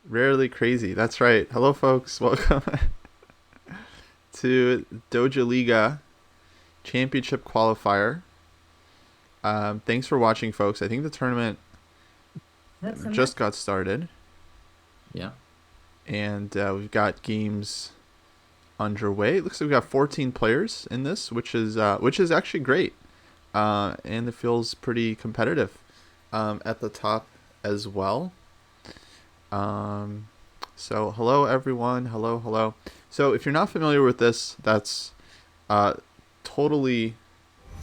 Rarely crazy. That's right. Hello, folks. Welcome to Dojo Liga Championship Qualifier. Thanks for watching, folks. I think the tournament just got started, Yeah. and we've got games underway. It looks like we've got 14 players in this, which is actually great, and it feels pretty competitive at the top as well. Um, so hello everyone. Hello, hello. So if you're not familiar with this, that's uh, totally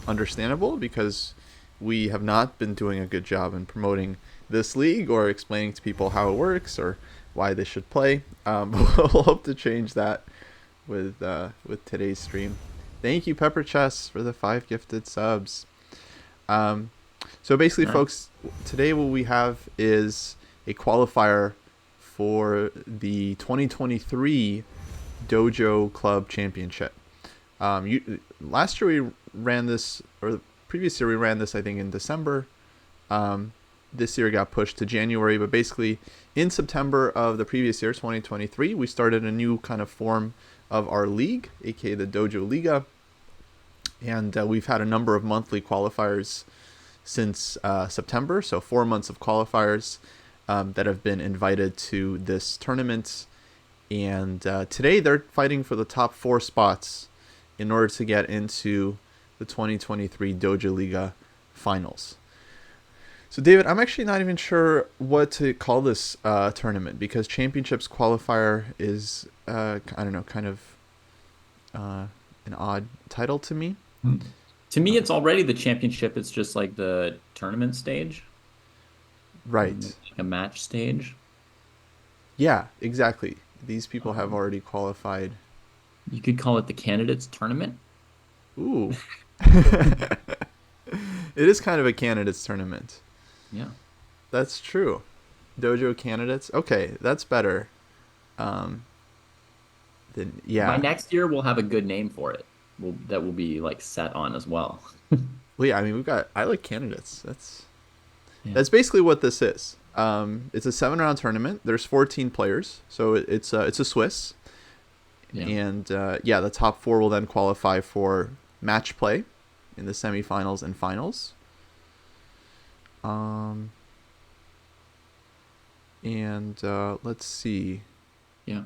understandable because we have not been doing a good job in promoting this league or explaining to people how it works or why they should play. But we'll hope to change that with today's stream. Thank you, Pepper Chess, for the 5 gifted subs. Um, so basically, All right. folks, today what we have is a qualifier for the 2023 Dojo Club Championship. Last year we ran this, or the previous year we ran this, I think, in December. This year got pushed to January, but basically in September of the previous year, 2023, we started a new kind of form of our league, aka the DojoLiga, and we've had a number of monthly qualifiers since September, so 4 months of qualifiers that have been invited to this tournament. And today they're fighting for the top 4 spots in order to get into the 2023 Dojo Liga finals. So, David, I'm actually not even sure what to call this tournament because Championships qualifier is, I don't know, kind of an odd title to me. To me, it's already the championship. It's just like the tournament stage, Right. like a match stage. Yeah, exactly. These people have Um, already qualified. you could call it the candidates tournament. Ooh. It is kind of a candidates tournament. Yeah. That's true. Dojo candidates. Okay, that's better. Um, then By yeah. next year, we'll have a good name for it. That will be like set on as well. Well, yeah. I mean, we've got. I like candidates. Yeah. That's basically what this is. It's a 7 round tournament. There's 14 players, so it's a Swiss, Yeah. and yeah, the top 4 will then qualify for match play in the semifinals and finals. Um, and let's see. Yeah.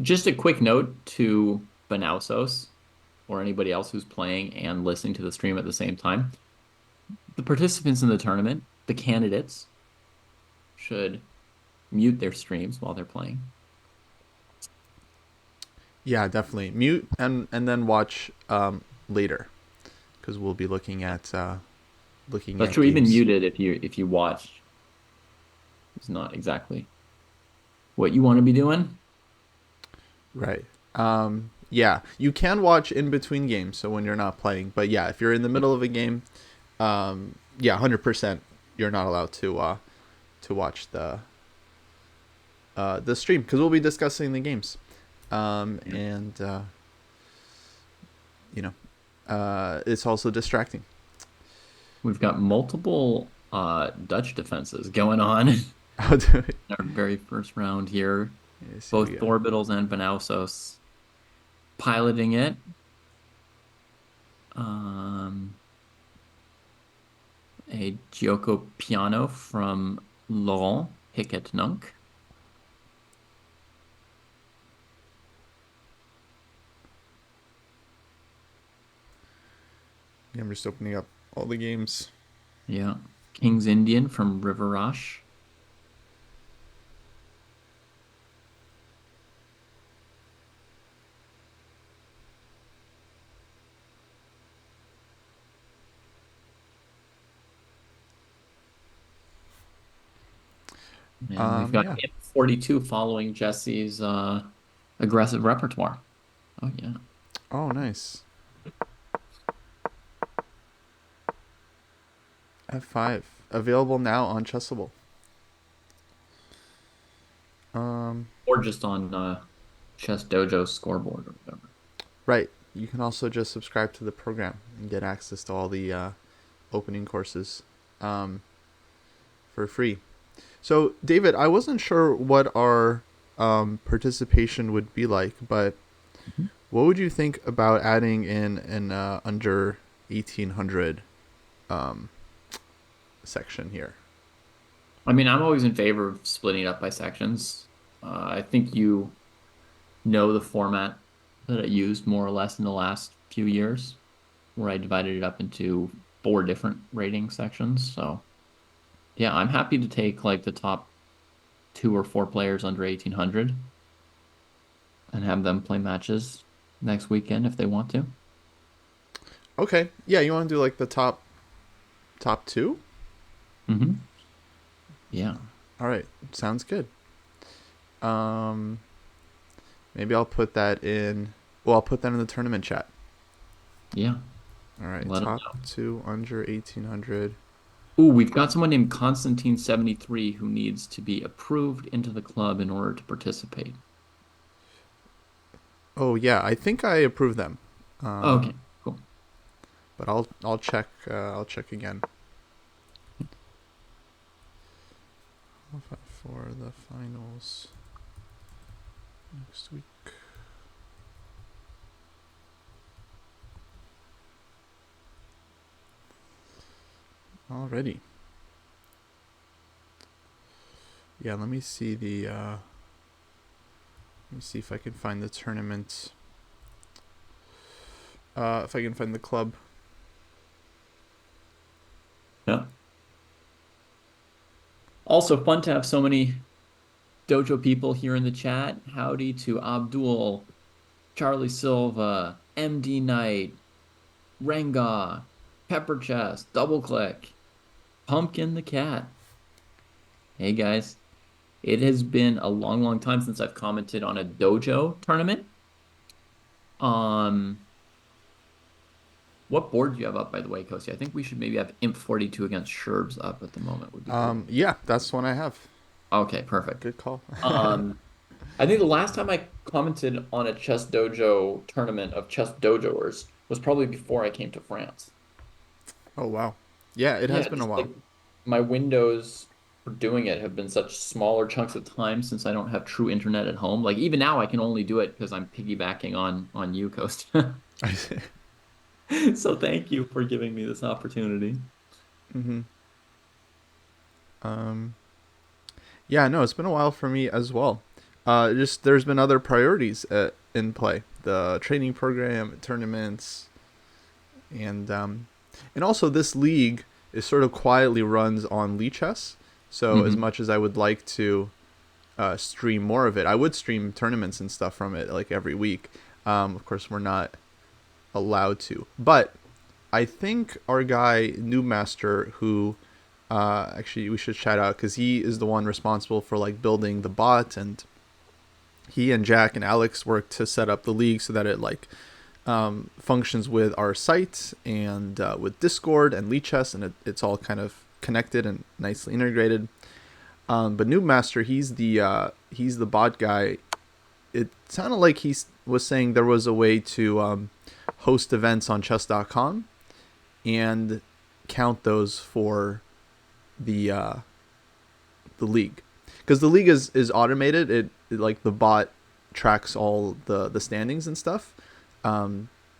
Just a quick note to Banausos or anybody else who's playing and listening to the stream at the same time. The participants in the tournament, the candidates, should mute their streams while they're playing. Yeah, definitely mute and then watch later because we'll be looking That's at true. Even games. muted if you watch is not exactly what you want to be doing. Right. Yeah, you can watch in between games, so when you're not playing. But yeah, if you're in the middle of a game, yeah, 100%, you're not allowed to watch the stream because we'll be discussing the games. Yeah. And you know, it's also distracting. We've got multiple Dutch defenses going on in I'll do it. our very first round here. Let's see what we Both got. Thorbidals and Banausos piloting it. Um, a Gioco Piano from Laurent Hicket-Nunk. Yeah, I'm just opening up all the games. Yeah. King's Indian from Riverash. And we've got Yeah. 42 following Jesse's aggressive repertoire. Oh, yeah. Oh, nice. F5 available now on Chessable. Um, Or just on Chess Dojo scoreboard or whatever. right. You can also just subscribe to the program and get access to all the opening courses um, for free. So, David, I wasn't sure what our participation would be like, but Mhm. what would you think about adding in an under 1800 um, section here? I mean, I'm always in favor of splitting it up by sections. I think you know the format that I used more or less in the last few years, where I divided it up into four different rating sections. So yeah, I'm happy to take like the top two or four players under 1800 and have them play matches next weekend if they want to. Okay, yeah, you want to do like the top two? Hmm. Yeah. All right, sounds good. Um, maybe I'll put that in. Well, I'll put that in the tournament chat. Yeah. All right, Let them top know. two under 1800. Ooh, we've got someone named Constantine73 who needs to be approved into the club in order to participate. Oh yeah, I think I approve them. Okay, cool. But I'll check again. For the finals next week. Already. Yeah, let me see the let me see if I can find the tournament. If I can find the club. Yeah. Also fun to have so many dojo people here in the chat. Howdy to Abdul, Charlie Silva, MD Knight, Renga, Pepper Chest, Double Click, Pumpkin the Cat. Hey guys, it has been a long, long time since I've commented on a dojo tournament. Um, what board do you have up, by the way, Kostya? I think we should maybe have Imp 42 against Sherbs up at the moment would be cool. Yeah, that's the one I have. Okay, perfect. Good call. Um, I think the last time I commented on a Chess Dojo tournament of Chess Dojoers was probably before I came to France. Oh wow. Yeah, it has Yeah, been a just while. like my windows for doing it have been such smaller chunks of time since I don't have true internet at home. Like even now I can only do it because I'm piggybacking on you, Coast. So thank you for giving me this opportunity. Mm-hmm. Um, yeah, no, it's been a while for me as well. Just there's been other priorities in play. The training program, tournaments, and and also this league is sort of quietly runs on Chess. So as Hmm. much as I would like to stream more of it, I would stream tournaments and stuff from it like every week. Of course, we're not allowed to, but I think our guy Noob Master, who actually we should shout out because he is the one responsible for like building the bot, and he and Jack and Alex worked to set up the league so that it like functions with our site and with Discord and Lichess, and it's all kind of connected and nicely integrated. But Noob Master, he's the bot guy. It sounded like he was saying there was a way to host events on Chess.com and count those for the the league, because the league is automated. It like the bot tracks all the standings and stuff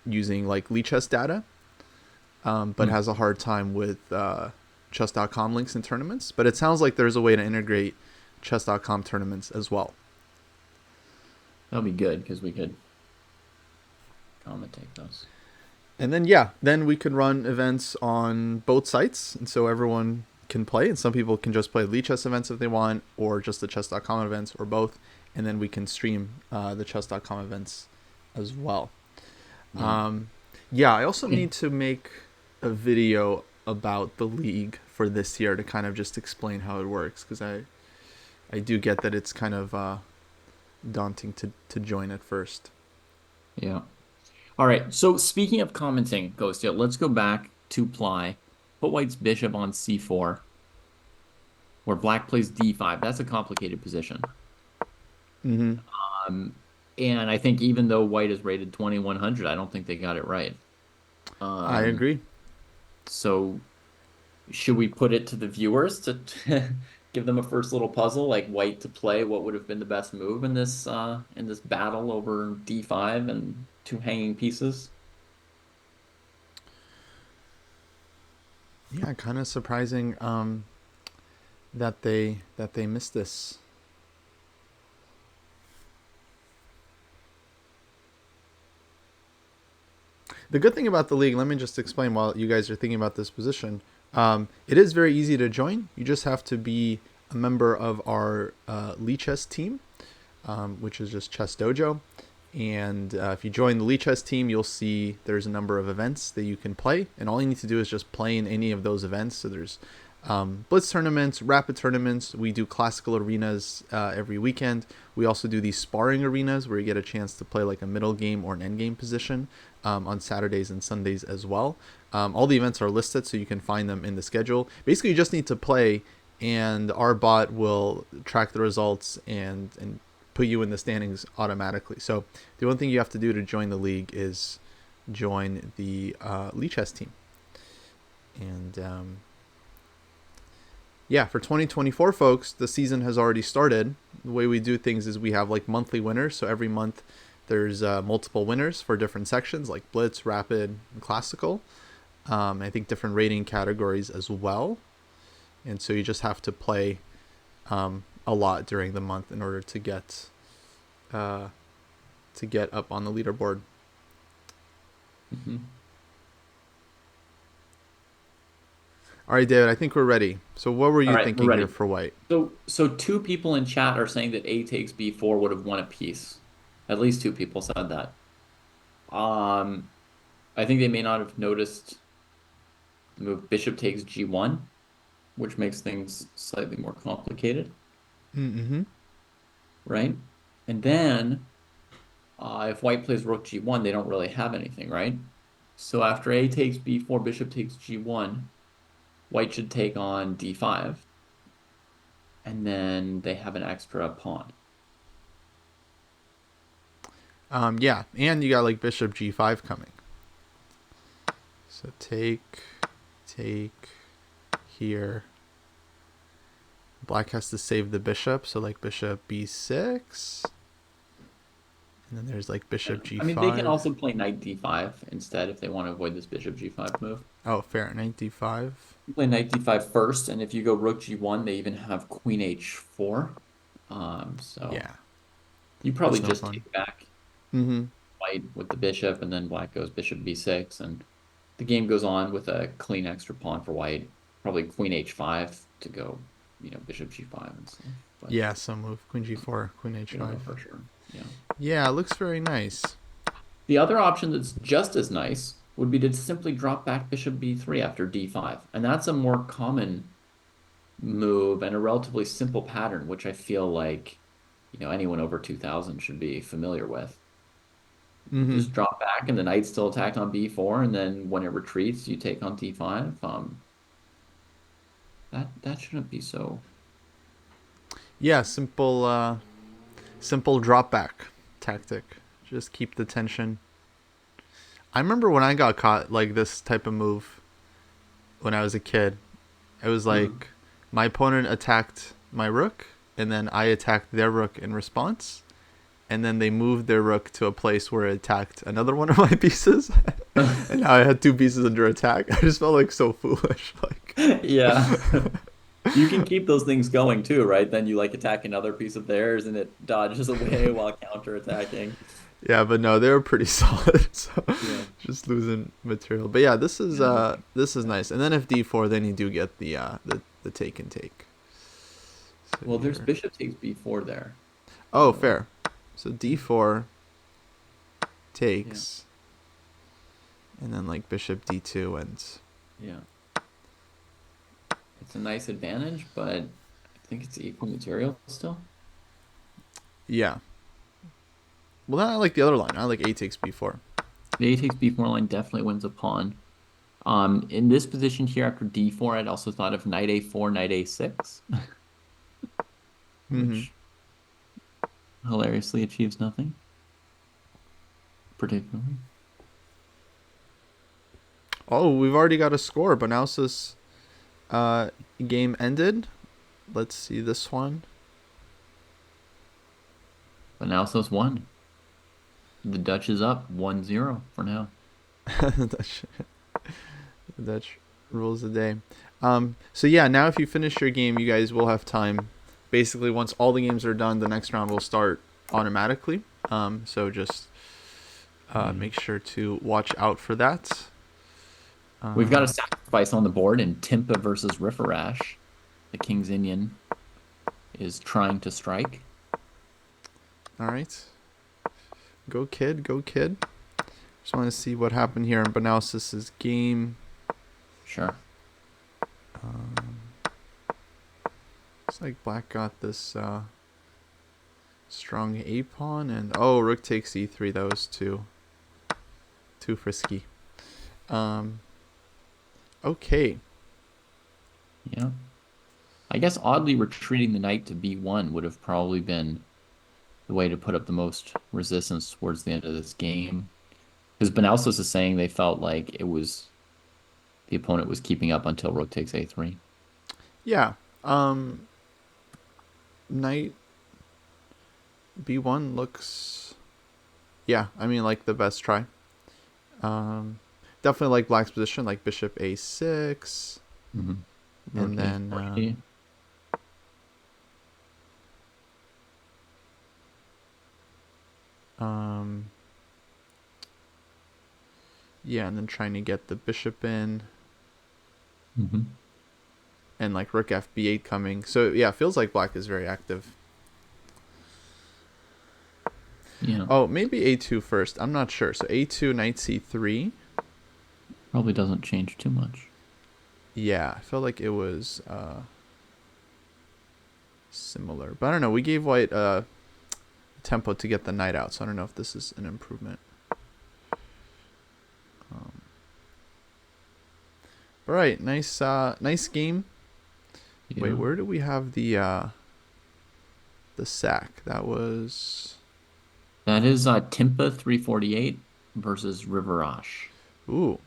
using like Lichess data, but has a hard time with chess.com links and tournaments. But it sounds like there's a way to integrate chess.com tournaments as well. That'll be good because we could commentate those. And then yeah, then we could run events on both sites, and so everyone can play. And some people can just play Lichess events if they want, or just the chess.com events, or both. And then we can stream the chess.com events as well. Yeah. Um, yeah, I also Okay. need to make a video about the league for this year to kind of just explain how it works, because I do get that it's kind of daunting to join at first. Yeah. All right. So speaking of commenting, Ghost, yeah, let's go back to Ply. Put White's bishop on c4, where Black plays d5. That's a complicated position. Mm-hmm. Um, and I think even though White is rated 2100, I don't think they got it right. I Um, agree. so should we put it to the viewers to give them a first little puzzle, like white to play what would have been the best move in this battle over d5 and two hanging pieces. Yeah, kind of surprising that they missed this. The good thing about the league, let me just explain while you guys are thinking about this position. It is very easy to join. You just have to be a member of our Chess team, which is just Chess Dojo. And if you join the Chess team, you'll see there's a number of events that you can play. And all you need to do is just play in any of those events. So there's blitz tournaments, rapid tournaments. We do classical arenas every weekend. We also do these sparring arenas where you get a chance to play like a middle game or an end game position on Saturdays and Sundays as well. All the events are listed, so you can find them in the schedule. Basically, you just need to play, and our bot will track the results and put you in the standings automatically. So the only thing you have to do to join the league is join the Chess team. And yeah, for 2024, folks, the season has already started. The way we do things is we have like monthly winners. So every month there's multiple winners for different sections like Blitz, Rapid, and Classical. I think different rating categories as well. And so you just have to play a lot during the month in order to get up on the leaderboard. Mm-hmm. All right, David, I think we're ready. So what were All you right, we're thinking ready. here for white? So two people in chat are saying that A takes B4 would have won a piece. At least two people said that. Um, I think they may not have noticed the move bishop takes G1, which makes things slightly more complicated, Mm-hmm. right? And then if white plays rook G1, they don't really have anything, right? So after A takes B4, bishop takes G1, white should take on D5, and then they have an extra pawn. Yeah, and you got like bishop G5 coming. So take here. Black has to save the bishop, so like bishop B6. And then there's like bishop G5. I mean, they can also play knight D5 instead if they want to avoid this bishop G5 move. Oh, fair. Knight D5. You play knight D5 first, and if you go rook G1, they even have queen H4. So Yeah, you that's probably no just fun. take back Mm-hmm. white with the bishop, and then black goes bishop B6, and the game goes on with a clean extra pawn for white. Probably queen H5 to go, bishop G5 and stuff. But Yeah, some move. Queen G4, Queen we don't know H5. for sure. Yeah. Yeah, it looks very nice. The other option that's just as nice would be to simply drop back bishop b3 after d5. And that's a more common move and a relatively simple pattern, which I feel like, anyone over 2000 should be familiar with. Mm-hmm. Just drop back and the knight's still attacked on b4, and then when it retreats, you take on d5. That shouldn't be so. Yeah, simple drop back tactic. Just keep the tension. I remember when I got caught like this type of move when I was a kid. It was like my opponent attacked my rook, and then I attacked their rook in response. And then they moved their rook to a place where it attacked another one of my pieces. And now I had two pieces under attack. I just felt like so foolish. Like Yeah. You can keep those things going too, right? Then you like attack another piece of theirs and it dodges away while counterattacking. yeah, but no, they were pretty solid. So Yeah. just losing material. But yeah, this is nice. And then if d4, then you do get the take and take. So Well, there's here. bishop takes b4 there. Oh, So, fair. So d4 takes, and then like bishop d2 and yeah. It's a nice advantage, but I think it's equal material still. yeah. Well, then I like the other line. I like a takes b4. The a takes b4 line definitely wins a pawn. In this position here after d4, I'd also thought of knight a4, knight a6, Mm-hmm. which hilariously achieves nothing, particularly. Oh, we've already got a score. Banausis game ended. let's see this one. Banalsos won. The Dutch is up 1-0 for now. Dutch, Dutch rules the day. So yeah, now if you finish your game, you guys will have time. Basically, once all the games are done, the next round will start automatically. So just make sure to watch out for that. We've got a sacrifice on the board in Timpa versus Riffarash. The King's Indian is trying to strike. All right. Go kid, go kid. Just want to see what happened here in Banalsis's game. Sure. Looks like black got this strong A pawn, and oh, rook takes e3. That was too frisky. Okay. Yeah. I guess oddly retreating the knight to b1 would have probably been the way to put up the most resistance towards the end of this game. Because Banalsos is saying they felt like the opponent was keeping up until rook takes a3. Yeah. Knight b1 looks, yeah, I mean, like the best try. Definitely like black's position, like bishop a6. Mm-hmm. And then yeah, and then trying to get the bishop in. Mm-hmm. And like rook fb8 coming. So yeah, feels like black is very active. Yeah. Oh, maybe a2 first. I'm not sure. So a2, knight c3. Probably doesn't change too much. Yeah, I felt like it was similar. But I don't know. We gave white tempo to get the knight out, so I don't know if this is an improvement. All right, nice game. Yeah. Wait, where do we have the sack? That is Timpa 348 versus Riffarash. Ooh.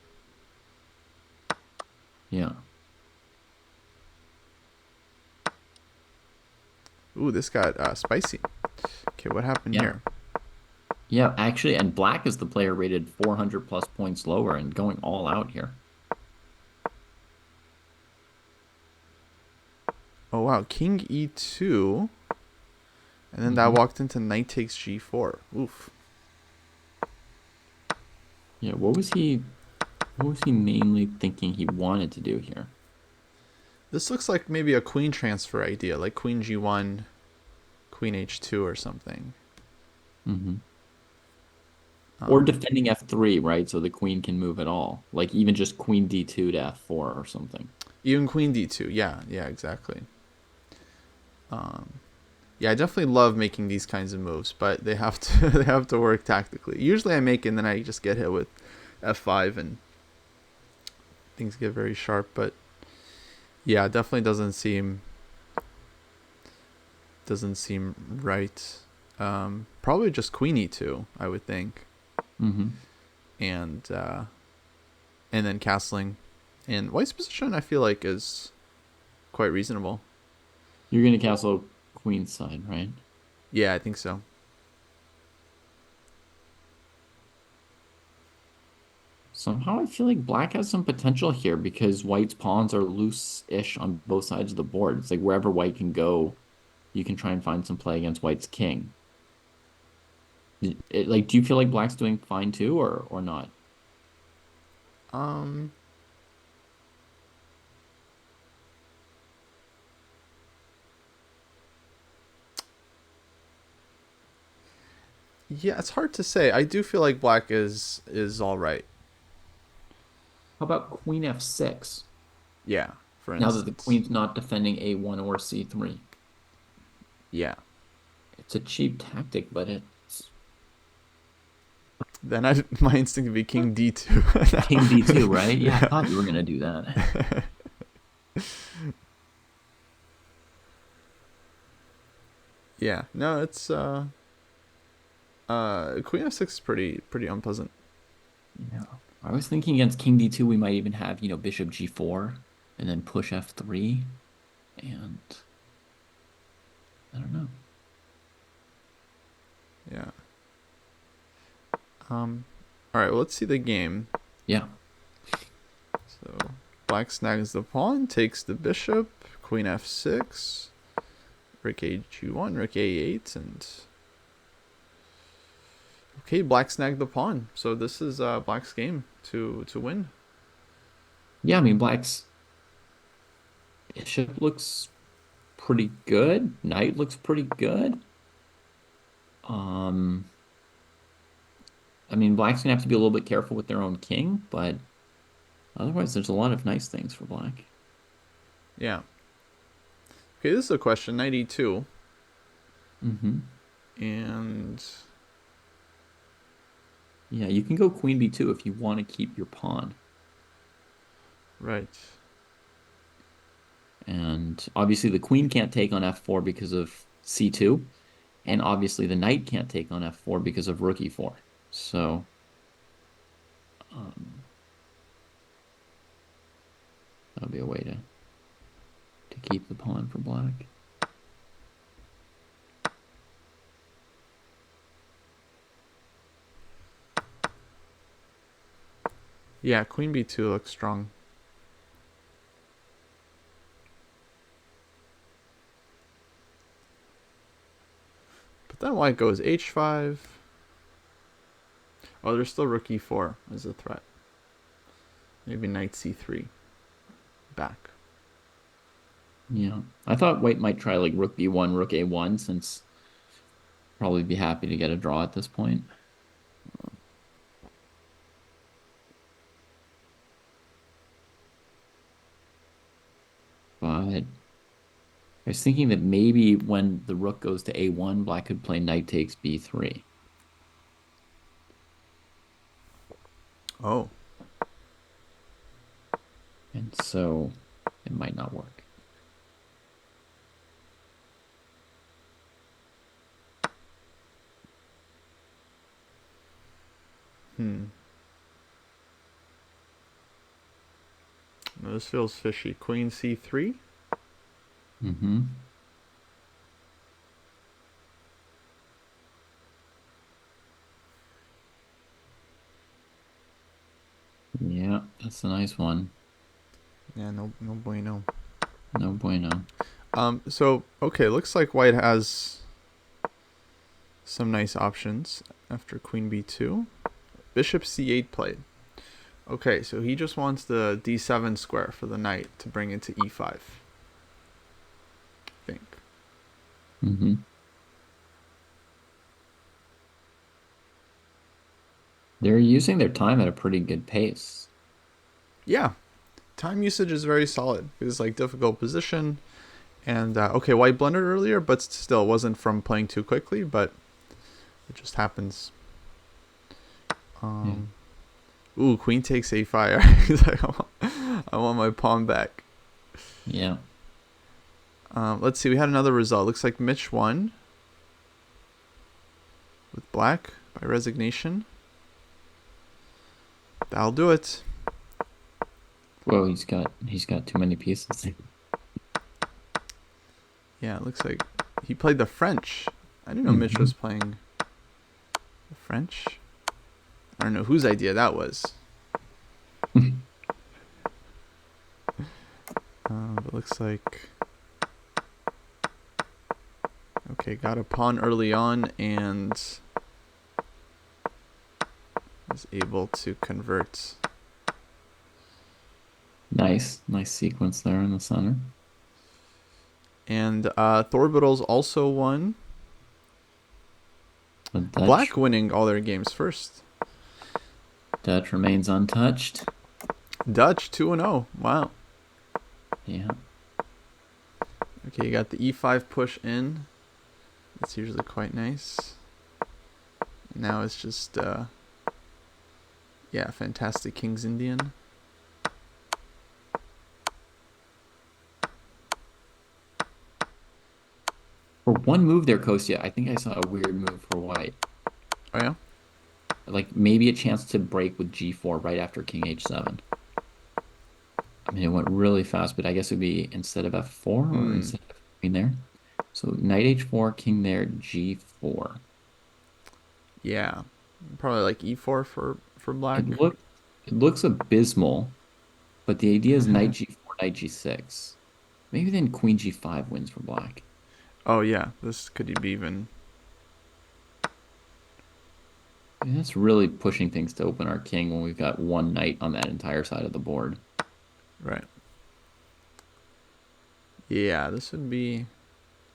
Yeah. Ooh, this got spicy. Okay, what happened here? Yeah, actually, and black is the player rated 400 plus points lower and going all out here. Oh wow, king e2, and then that walked into knight takes g4. Oof. Yeah, what was he mainly thinking he wanted to do here? This looks like maybe a queen transfer idea, like queen g1, queen h2 or something. Mm-hmm. Or defending f3, right? So the queen can move at all. Like even just queen d2 to f4 or something. Even queen d2, yeah, exactly. Yeah, I definitely love making these kinds of moves, but they have to work tactically. Usually I make it and then I just get hit with f5 and things get very sharp, but yeah, it definitely doesn't seem right. Probably just queen e2, I would think. Mm-hmm. And then castling. And white's position I feel like is quite reasonable. You're gonna castle queen's side, right? Yeah, I think so. Somehow I feel like black has some potential here because white's pawns are loose-ish on both sides of the board. It's like wherever white can go, you can try and find some play against white's king. Do you feel like black's doing fine too, or not? Yeah, it's hard to say. I do feel like black is all right. How about queen f6? Yeah, for Now instance. that the queen's not defending a1 or c3. Yeah. It's a cheap tactic, but it's Then my instinct would be king d2. king d2, right? Yeah, I thought you were gonna do that. Yeah. No, it's queen f6 is pretty unpleasant. Yeah. I was thinking against king d2, we might even have, bishop g4 and then push f3 and I don't know. Yeah. All right, well, let's see the game. Yeah. So black snags the pawn, takes the bishop, queen f6, rook a1, rook a8, and okay, black snagged the pawn. So this is black's game to win. Yeah, I mean, black's bishop looks pretty good. Knight looks pretty good. Um, I mean, black's gonna have to be a little bit careful with their own king, but otherwise, there's a lot of nice things for black. Yeah. Okay, this is a question. Knight e2, Hmm. and Yeah, you can go queen b2 if you want to keep your pawn. right. And obviously, the queen can't take on f4 because of c2. And obviously, the knight can't take on f4 because of rook e4. So, um, that'll be a way to keep the pawn for black. Yeah, queen b2 looks strong. But then white goes h5. Oh, there's still rook e4 as a threat. Maybe knight c3 back. Yeah, I thought white might try like rook b1, rook a1, since probably be happy to get a draw at this point. But I was thinking that maybe when the rook goes to a1, black could play knight takes b3. Oh, And so it might not work. no, this feels fishy. Queen c3. Mm-hmm. Yeah, that's a nice one. Yeah, no bueno. No bueno. So okay, looks like white has some nice options after queen b2. Bishop c8 played. Okay, so he just wants the d7 square for the knight to bring it to e5. I think. Mm-hmm. They're using their time at a pretty good pace. Yeah, time usage is very solid. It's like difficult position, and okay, white blundered earlier, but still wasn't from playing too quickly. But it just happens. Yeah. Ooh, queen takes a5. He's like, I want my pawn back. Yeah. Let's see. We had another result. Looks like Mitch won with black by resignation. That'll do it. Well, he's got too many pieces. Yeah, it looks like he played the French. I didn't know Mitch was playing the French. I don't know whose idea that was. But looks like okay, got a pawn early on and was able to convert. Nice sequence there in the center. And Thorbital's also won. The Black winning all their games first. Dutch remains untouched. Dutch 2-0. Wow. Yeah. Okay, you got the e5 push in. That's usually quite nice. Now it's just yeah, fantastic King's Indian. For one move there, Kostya, I think I saw a weird move for white. Oh yeah? Like maybe a chance to break with g4 right after king h7. I mean, it went really fast, but I guess it would be instead of f4 or instead of queen there. So knight h4, king there, g4. Yeah, probably like e4 for black. It look it looks abysmal, but the idea is knight g4, knight g6. Maybe then queen g5 wins for black. Oh yeah, this could be even. I mean, that's really pushing things to open our king when we've got one knight on that entire side of the board. Right. Yeah, this would be.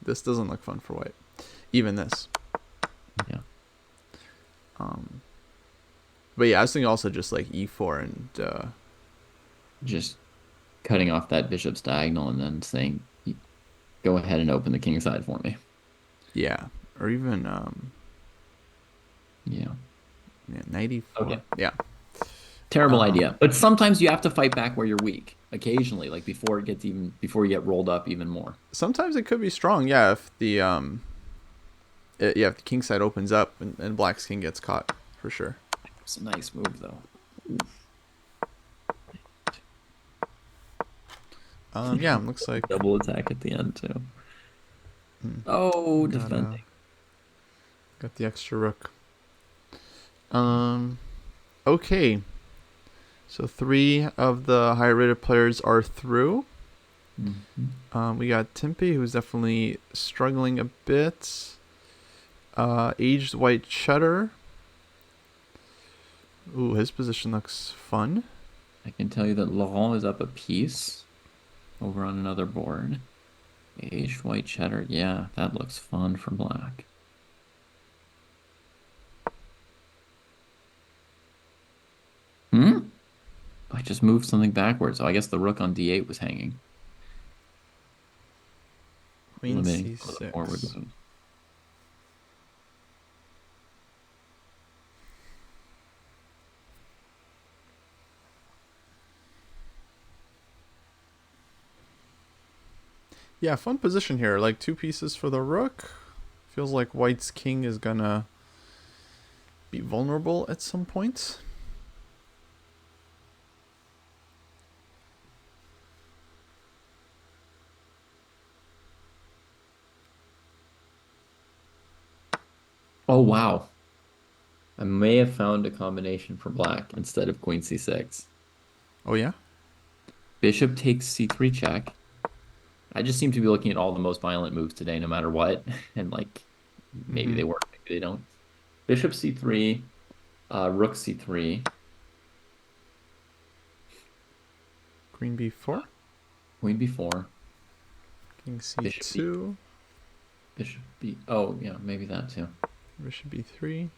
This doesn't look fun for white. Even this. Yeah. Um, but yeah, I was thinking also just like e4 and Just cutting off that bishop's diagonal and then saying, go ahead and open the king side for me. yeah, or even Yeah. yeah, knight e4. Okay. Yeah. Terrible Um, idea. But sometimes you have to fight back where you're weak. Occasionally, like before you get rolled up even more. sometimes it could be strong. Yeah, if the yeah, if the king side opens up and black's king gets caught for sure. It's a nice move though. Yeah, looks like Double attack at the end too. Oh, got defending. got the extra rook. Um, okay. So 3 of the higher rated players are through. We got Timpy, who's definitely struggling a bit. Aged White Cheddar. Ooh, his position looks fun. I can tell you that Laurent is up a piece over on another board. Aged white cheddar. Yeah, that looks fun for black. Hmm? I just moved something backwards. So I guess the rook on d8 was hanging, Queen limiting some of the forward c6. moves. Yeah, fun position here. Like 2 pieces for the rook. Feels like white's king is gonna be vulnerable at some point. Oh, wow. I may have found a combination for black instead of queen c6. Oh yeah? Bishop takes c3 check. I just seem to be looking at all the most violent moves today, no matter what. And like, maybe Mm-hmm. they work, maybe they don't. Bishop c3, rook c3, Queen b4. queen b4, King bishop b, c2. bishop b. Oh, yeah, maybe that too. Bishop b3.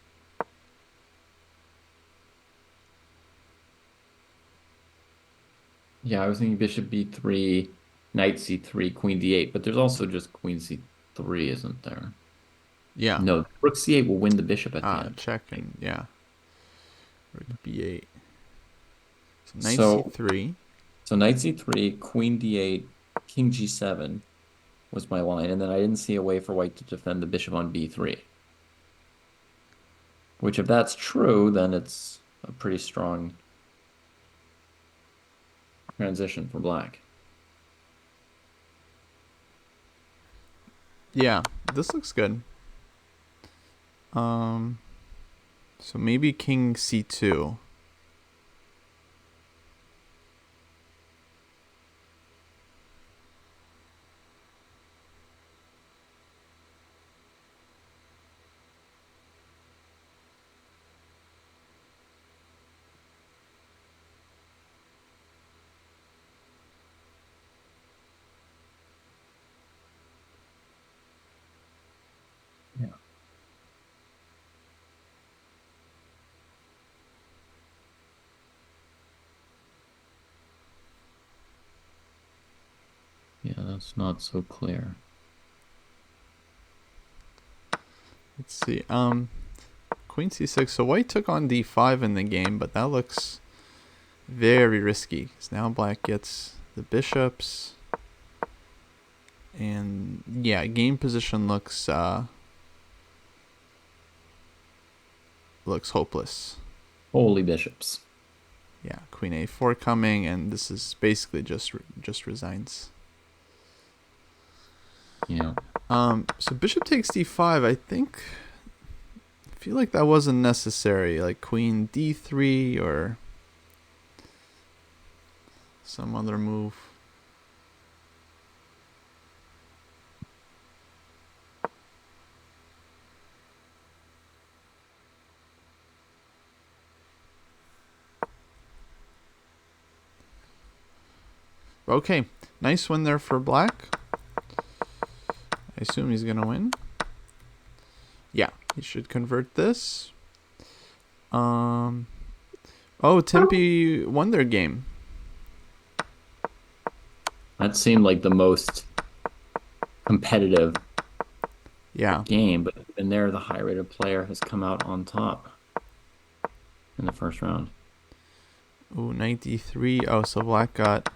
Yeah, I was thinking bishop b3, knight c3, queen d8, but there's also just queen c3, isn't there? Yeah. No, rook c8 will win the bishop at the Ah, end. check and yeah. Rook b8. So knight So, c3. so knight c3, queen d8, king g7 was my line, and then I didn't see a way for white to defend the bishop on b3. Which, if that's true, then it's a pretty strong transition for black. Yeah, this looks good. Um, so maybe king c2. Yeah. Yeah, that's not so clear. Let's see. Queen c6. So white took on d5 in the game, but that looks very risky. Because now black gets the bishops. And yeah, game position looks hopeless. Holy bishops. Yeah, queen a4 coming, and this is basically just resigns. Yeah. So bishop takes d5. I feel like that wasn't necessary. Like queen d3 or some other move. Okay, nice win there for black. I assume he's gonna win. Yeah, he should convert this. Oh, Tempe won their game. That seemed like the most competitive Yeah. game, but even there, the high-rated player has come out on top in the first round. Ooh, 93. Oh, so black got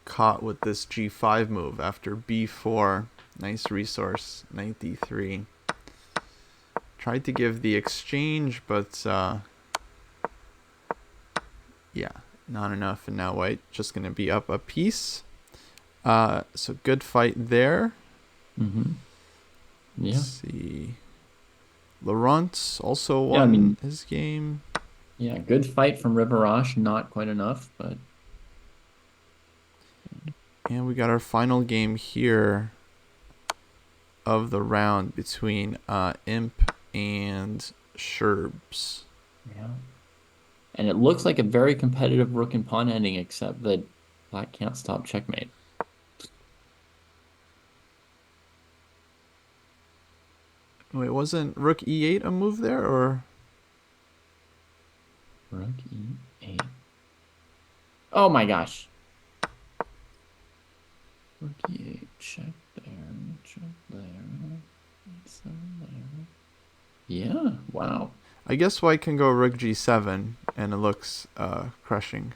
caught with this g5 move after b4. Nice resource, 93. Tried to give the exchange, but yeah, not enough. And now white just going to be up a piece. So good fight there. Mm-hmm. Yeah. Let's see. Laurent also won his game. Yeah, good fight from Riverash. Not quite enough, but... And we got our final game here of the round between Imp and Sherbs. Yeah. And it looks like a very competitive rook and pawn ending, except that black can't stop checkmate. Wait, wasn't rook e8 a move there, or? Rook e8. Oh my gosh. Rook e8, check there, check there, there. Yeah, wow. I guess white can go rook g7, and it looks crushing.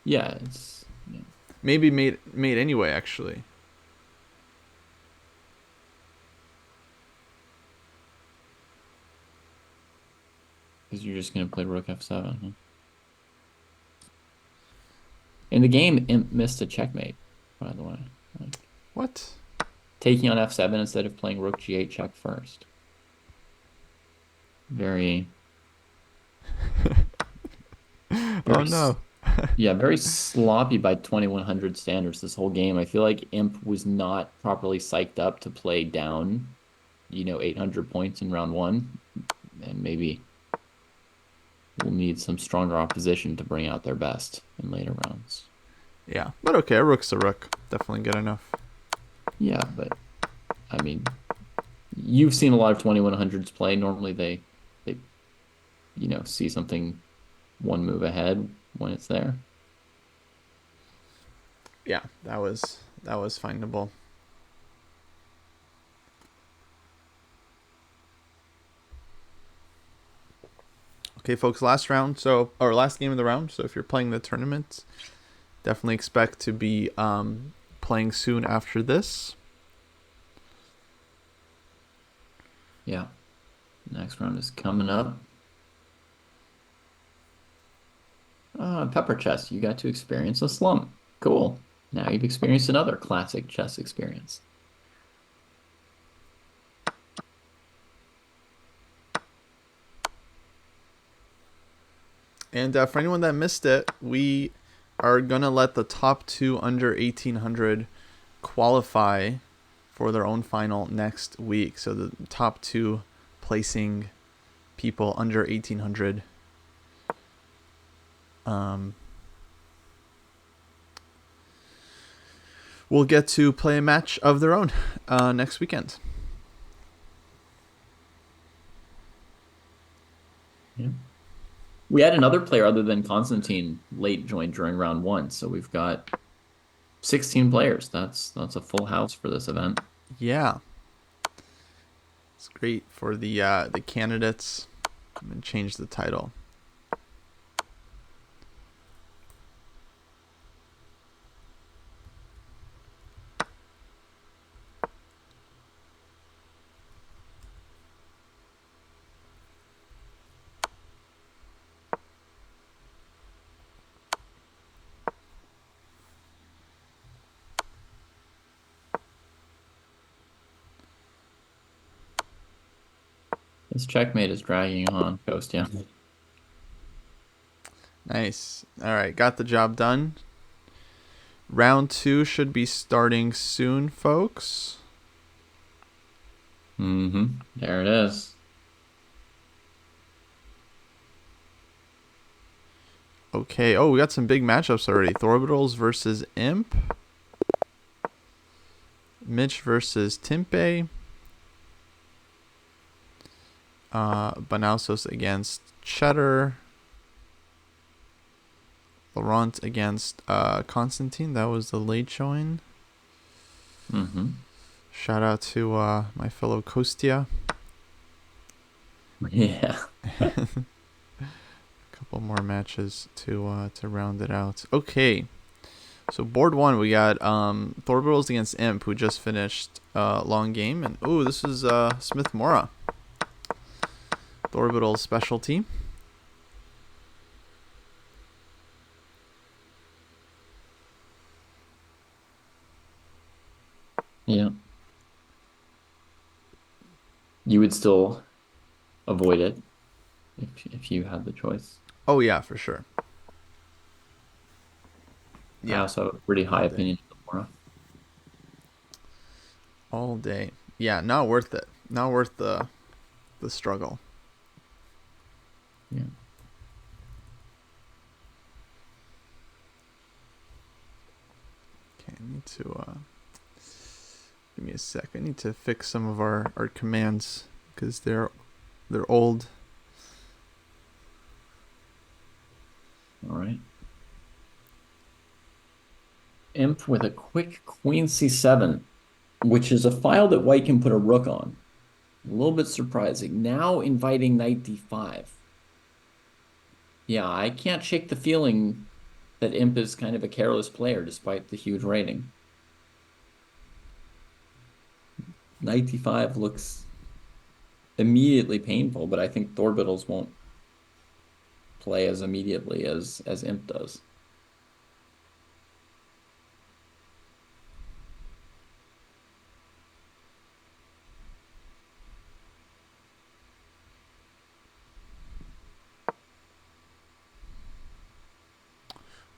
Yeah, it's... Yeah. Maybe mate anyway, actually. Because you're just going to play rook f7. Huh? In the game, Imp missed a checkmate, by the way. Like, what? Taking on f7 instead of playing rook g8 check first. Very... Oh no. Yeah, very sloppy by 2100 standards this whole game. I feel like Imp was not properly psyched up to play down, 800 points in round one. And maybe we'll need some stronger opposition to bring out their best in later rounds. Yeah, but okay, a rook's a rook. Definitely good enough. Yeah, but, I mean, you've seen a lot of 2100s play. Normally they see something one move ahead when it's there. Yeah, that was findable. Okay, folks, last game of the round. So if you're playing the tournament, definitely expect to be playing soon after this. Yeah. Next round is coming up. Pepper Chess, you got to experience a slump. Cool. Now you've experienced another classic chess experience. And for anyone that missed it, we are going to let the top two under 1800 qualify for their own final next week. So the top two placing people under 1800 will get to play a match of their own next weekend. Yeah. We had another player other than Constantine late join during round one, so we've got 16 players. That's a full house for this event. Yeah, it's great for the candidates. I'm gonna change the title. This checkmate is dragging on, Kostya. Nice. All right, got the job done. Round 2 should be starting soon, folks. There it is. Okay. Oh, we got some big matchups already. Thorbitals versus Imp. Mitch versus Timpe. Banausos against Cheddar. Laurent against Constantine. That was the late showing. Shout out to my fellow Kostya. Yeah. Couple more matches to round it out. Okay. So board 1, we got Thorbitals against Imp, who just finished long game. And oh, this is Smith Mora. Thorbitals specialty. Yeah. You would still avoid it if you had the choice. Oh yeah, for sure. I Yeah, also have a pretty high all day. opinion of Mora. All day. Yeah, not worth it. Not worth the struggle. Yeah. Okay, I need to give me a sec. I need to fix some of our commands because they're old. All right. Imp with a quick queen c7, which is a file that white can put a rook on. A little bit surprising. Now inviting knight d5. Yeah, I can't shake the feeling that Imp is kind of a careless player despite the huge rating. Knight d5 looks immediately painful, but I think Thorbitals won't play as immediately as Imp does.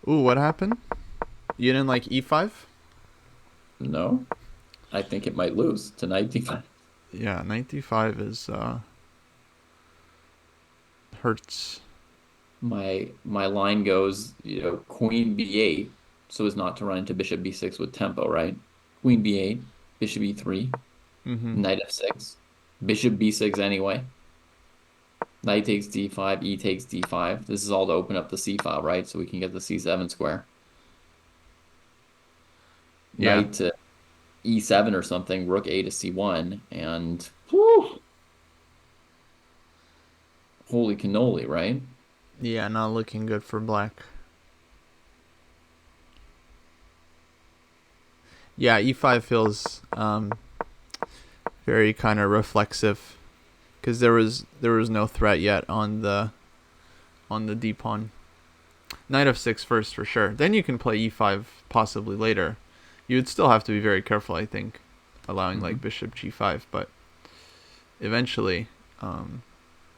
Ooh, what happened? You didn't like e5? No, I think it might lose to knight d5. Yeah, knight d5 is hurts. My line goes, queen b8, so as not to run into bishop b6 with tempo, right? Queen b8, bishop e3, Mm-hmm. knight f6, bishop b6 anyway. Knight takes d5, e takes d5. This is all to open up the c file, right? So we can get the c7 square. Yeah. Knight to e7 or something, rook a to c1, and whew, holy cannoli, right? Yeah, not looking good for black. Yeah, e5 feels very kind of reflexive because there was no threat yet on the d pawn. Knight f6 first for sure. Then you can play e5 possibly later. You would still have to be very careful, I think, allowing like bishop g5, but eventually,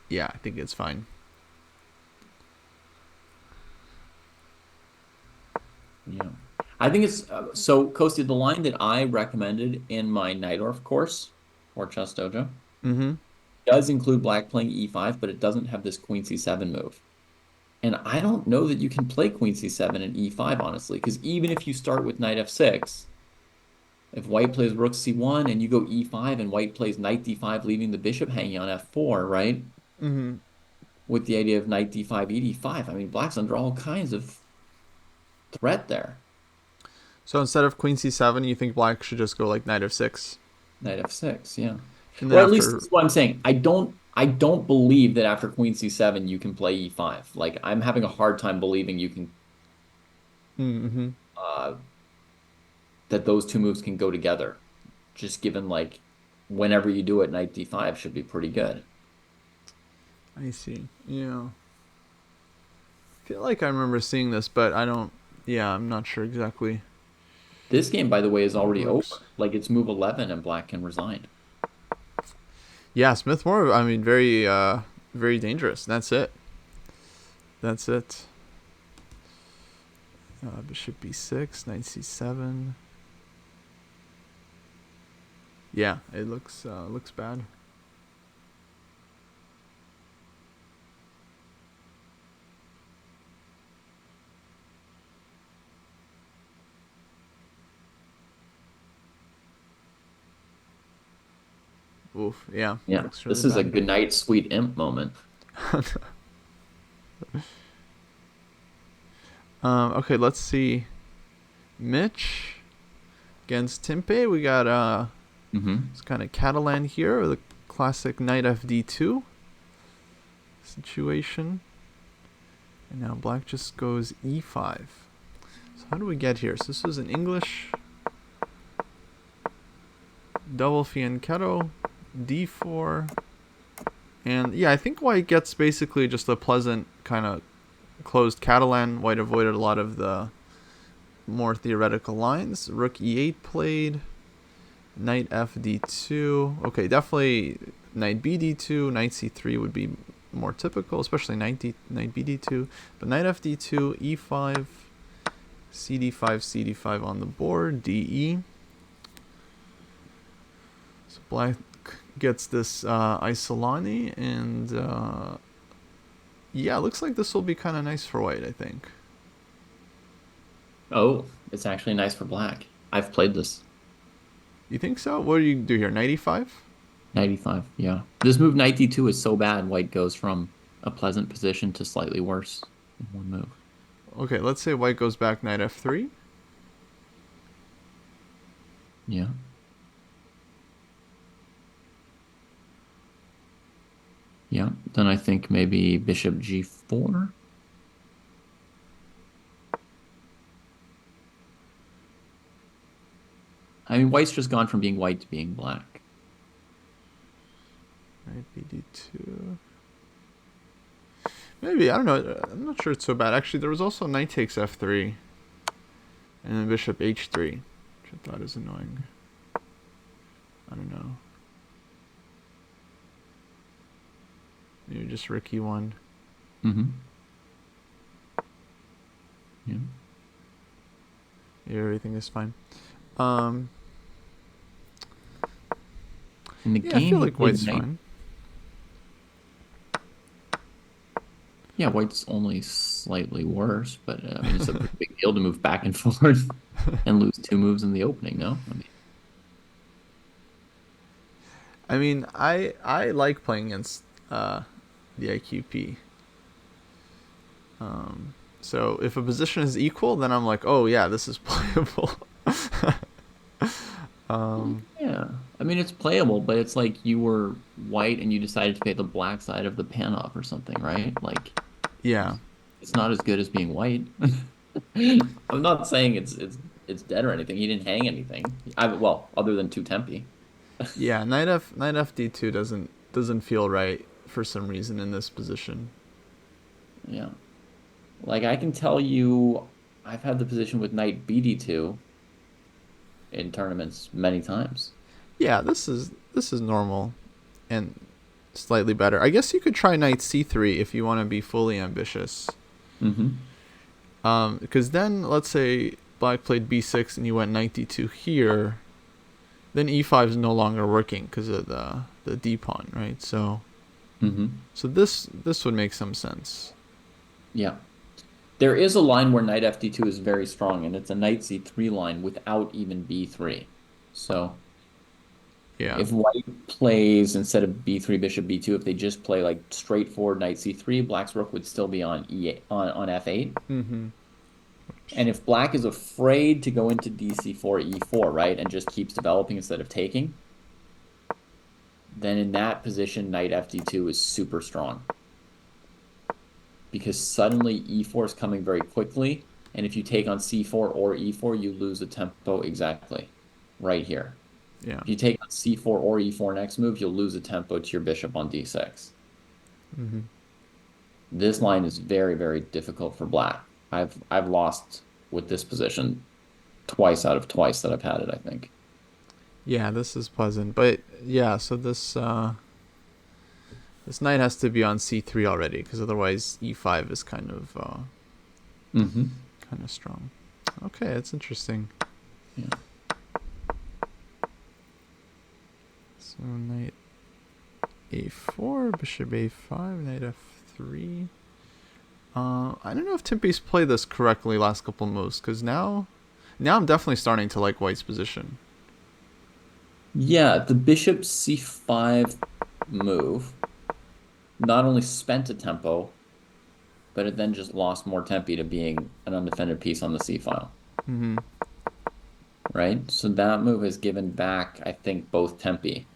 yeah, I think it's fine. Yeah. I think it's so, Kostya, the line that I recommended in my Najdorf course or Chess Dojo Mm-hmm. does include black playing e5, but it doesn't have this queen c7 move. And I don't know that you can play queen c7 and e5, honestly, because even if you start with knight f6, if white plays rook c1 and you go e5 and white plays knight d5, leaving the bishop hanging on f4, right? Mm-hmm. With the idea of knight d5, e d5, I mean, black's under all kinds of threat there. So instead of queen c7, you think black should just go like knight f6, Knight f6, yeah. and then Or at least after. that's what I'm saying. I don't believe that after queen c7 you can play e5. Like I'm having a hard time believing you can Mm-hmm. uh that those two moves can go together. Just given like whenever you do it, knight d5 should be pretty good. I see. Yeah. I feel like I remember seeing this, but I don't. Yeah, I'm not sure exactly This game, by the way, is how it already works. over. Like it's move 11 and black can resign. Yeah, Smith Moore. I mean, very dangerous. That's it. That's it. Bishop b6, knight c7. Yeah, it looks bad. Oof. Yeah, Yeah, looks really this is a bad. good night, sweet imp moment. Okay, let's see. Mitch against Timpe. We got Hmm. it's kind of Catalan here, the classic knight fd2 situation. And now black just goes e5. So how do we get here? So this was an English double fianchetto, d4. And yeah, I think white gets basically just a pleasant kind of closed Catalan. White avoided a lot of the more theoretical lines. Rook e8 played. Knight fd2. Okay, definitely knight bd2. Knight c3 would be more typical, especially knight bd2. But knight fd2, e5, cd5 on the board, de. So black gets this Isolani, and yeah, looks like this will be kind of nice for white, I think. Oh, it's actually nice for black. I've played this. You think so? What do you do here? Knight e5? 95, yeah. This move 92 is so bad, white goes from a pleasant position to slightly worse in one move. Okay, let's say white goes back knight f3. Yeah. Yeah. Then I think maybe bishop g4. I mean, white's just gone from being white to being black. Knight bd2. Maybe, I don't know. I'm not sure it's so bad. Actually, there was also knight takes f3 and then bishop h3, which I thought is annoying. I don't know. Maybe just rook e1. Mm-hmm. Yeah. Yeah, everything is fine. Um, In the yeah, I game, feel he like played white's knight. fine. Yeah, white's only slightly worse, but I mean, it's a pretty big deal to move back and forth and lose two moves in the opening, no? I mean, I mean, I like playing against the IQP. So if a position is equal, then I'm like, oh yeah, this is playable. yeah. I mean, it's playable, but it's like you were white and you decided to play the black side of the pan off or something, right? Like, Yeah, it's not as good as being white. I'm not saying it's dead or anything. He didn't hang anything. Well, other than two tempi. yeah. Knight fd2 doesn't feel right for some reason in this position. Yeah. Like I can tell you, I've had the position with knight bd2 in tournaments many times. Yeah, this is normal and slightly better. I guess you could try knight c3 if you want to be fully ambitious. Hmm. Because then let's say black played b6 and you went knight d2 here, then e5 is no longer working because of the d pawn, right? So Hmm. this would make some sense. Yeah. There is a line where knight fd2 is very strong, and it's a knight c3 line without even b3. So Yeah, if white plays instead of b3, bishop b2, if they just play like straightforward knight c3, black's rook would still be on e8, on f8. And if black is afraid to go into dc4, e4, right, and just keeps developing instead of taking, then in that position, knight fd2 is super strong because suddenly e4 is coming very quickly. And if you take on c4 or e4, you lose a tempo exactly right here. yeah. If you take on c4 or e4 next move, you'll lose a tempo to your bishop on d6. This line is very, very difficult for black. I've lost with this position twice out of twice that I've had it, I think. Yeah, this is pleasant. But yeah, so this This knight has to be on c3 already, because otherwise e5 is Mm-hmm. kind of strong. Okay, that's interesting. Yeah. So knight a4, bishop a5, knight f3. I don't know if Timpy's played this correctly last couple moves, because now I'm definitely starting to like White's position. Yeah, the bishop c5 move not only spent a tempo, but it then just lost more tempi to being an undefended piece on the c file, Mm-hmm. right? So that move has given back, I think, both tempi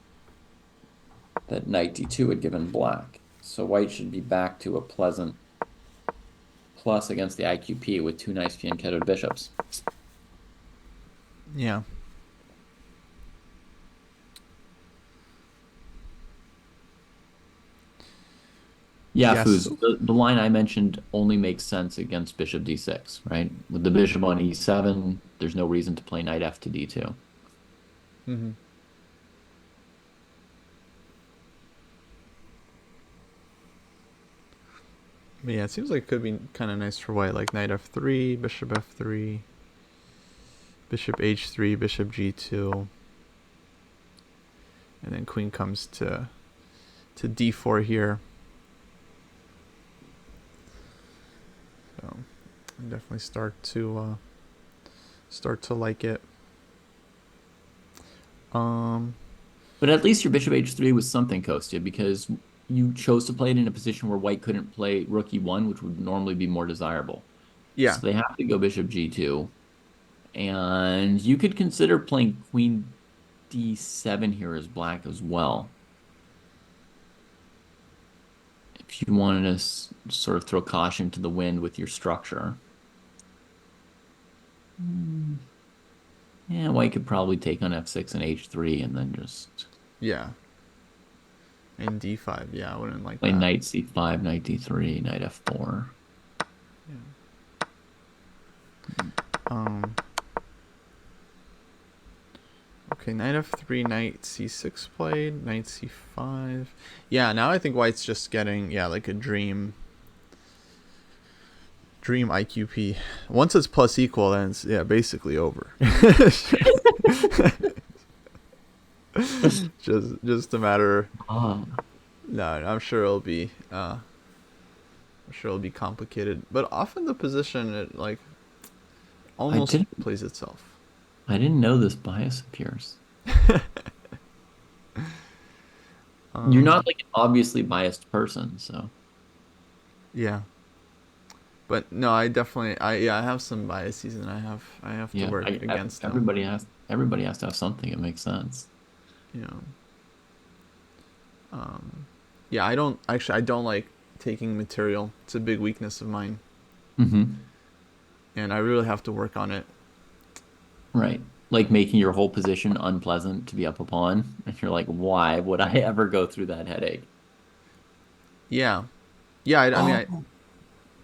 that knight d2 had given black. So white should be back to a pleasant plus against the IQP with two nice fianchettoed bishops. Yeah. Yeah, Yes. Foos, the line I mentioned only makes sense against bishop d6, right? With the bishop on e7, there's no reason to play knight f to d2. Mm-hmm. But yeah, it seems like it could be kind of nice for White, like knight f3, bishop f3, bishop h3, bishop g2, and then queen comes to d4 here. So I definitely start to like it. Um, But at least your bishop h3 was something, Kostya, because you chose to play it in a position where white couldn't play rook e1, which would normally be more desirable. yeah, So they have to go bishop g2. And you could consider playing queen d7 here as black as well. If you wanted to sort of throw caution to the wind with your structure. Hmm. Yeah, white could probably take on f6 and h3 and then just yeah, and d5. Yeah, I wouldn't like play that. knight c5, knight d3, knight f4. Yeah. Um. Okay, knight f3, knight c6 played, knight c5. Yeah, now I think White's just getting like a dream IQP. Once it's plus equal, then it's basically over. just a matter. Ah, No, I'm sure it'll be complicated. But often the position it like I almost didn't plays itself. I didn't know this bias appears. You're Um, not like an obviously biased person, so yeah, but no, I definitely I have some biases and I have to yeah, work against them. everybody has to have something. It makes sense. You know. Um, yeah, I don't like taking material. It's a big weakness of mine, Hmm. and I really have to work on it. Right. Like making your whole position unpleasant to be up upon. And you're like, why would I ever go through that headache? Yeah, yeah. I mean, I Oh,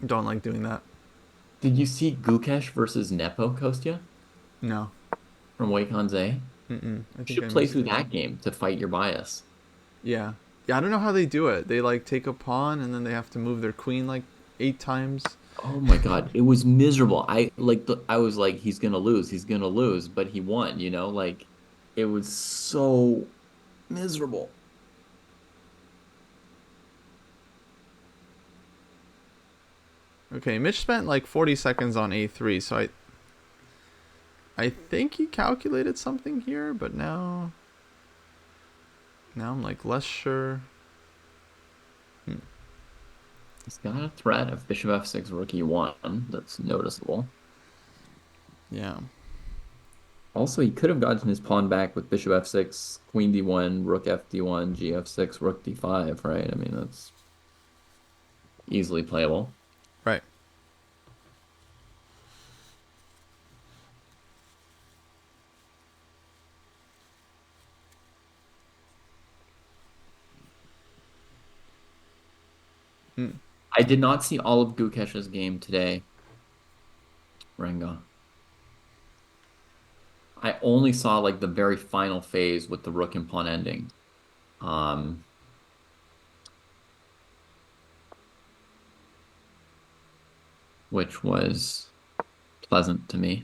don't like doing that. did you see Gukesh versus Nepo Kostya No. from Wei Kanze? You I think should I play missed through it. that game to fight your bias. Yeah. Yeah, I don't know how they do it. They like take a pawn and then they have to move their queen like 8 times. Oh my God, it was miserable. I was like, he's gonna lose, but he won, like it was so miserable. Okay, Mitch spent like 40 seconds on a3, so I think he calculated something here, but now I'm like less sure. Hmm. He's got a threat of bishop f6 rook e1 that's noticeable. Yeah. Also, he could have gotten his pawn back with bishop f6, queen d1, rook f d1, g f6, rook d5, right? I mean, that's easily playable. Right. Hmm. I did not see all of Gukesh's game today, Renga. I only saw like the very final phase with the rook and pawn ending. Um, which was pleasant to me.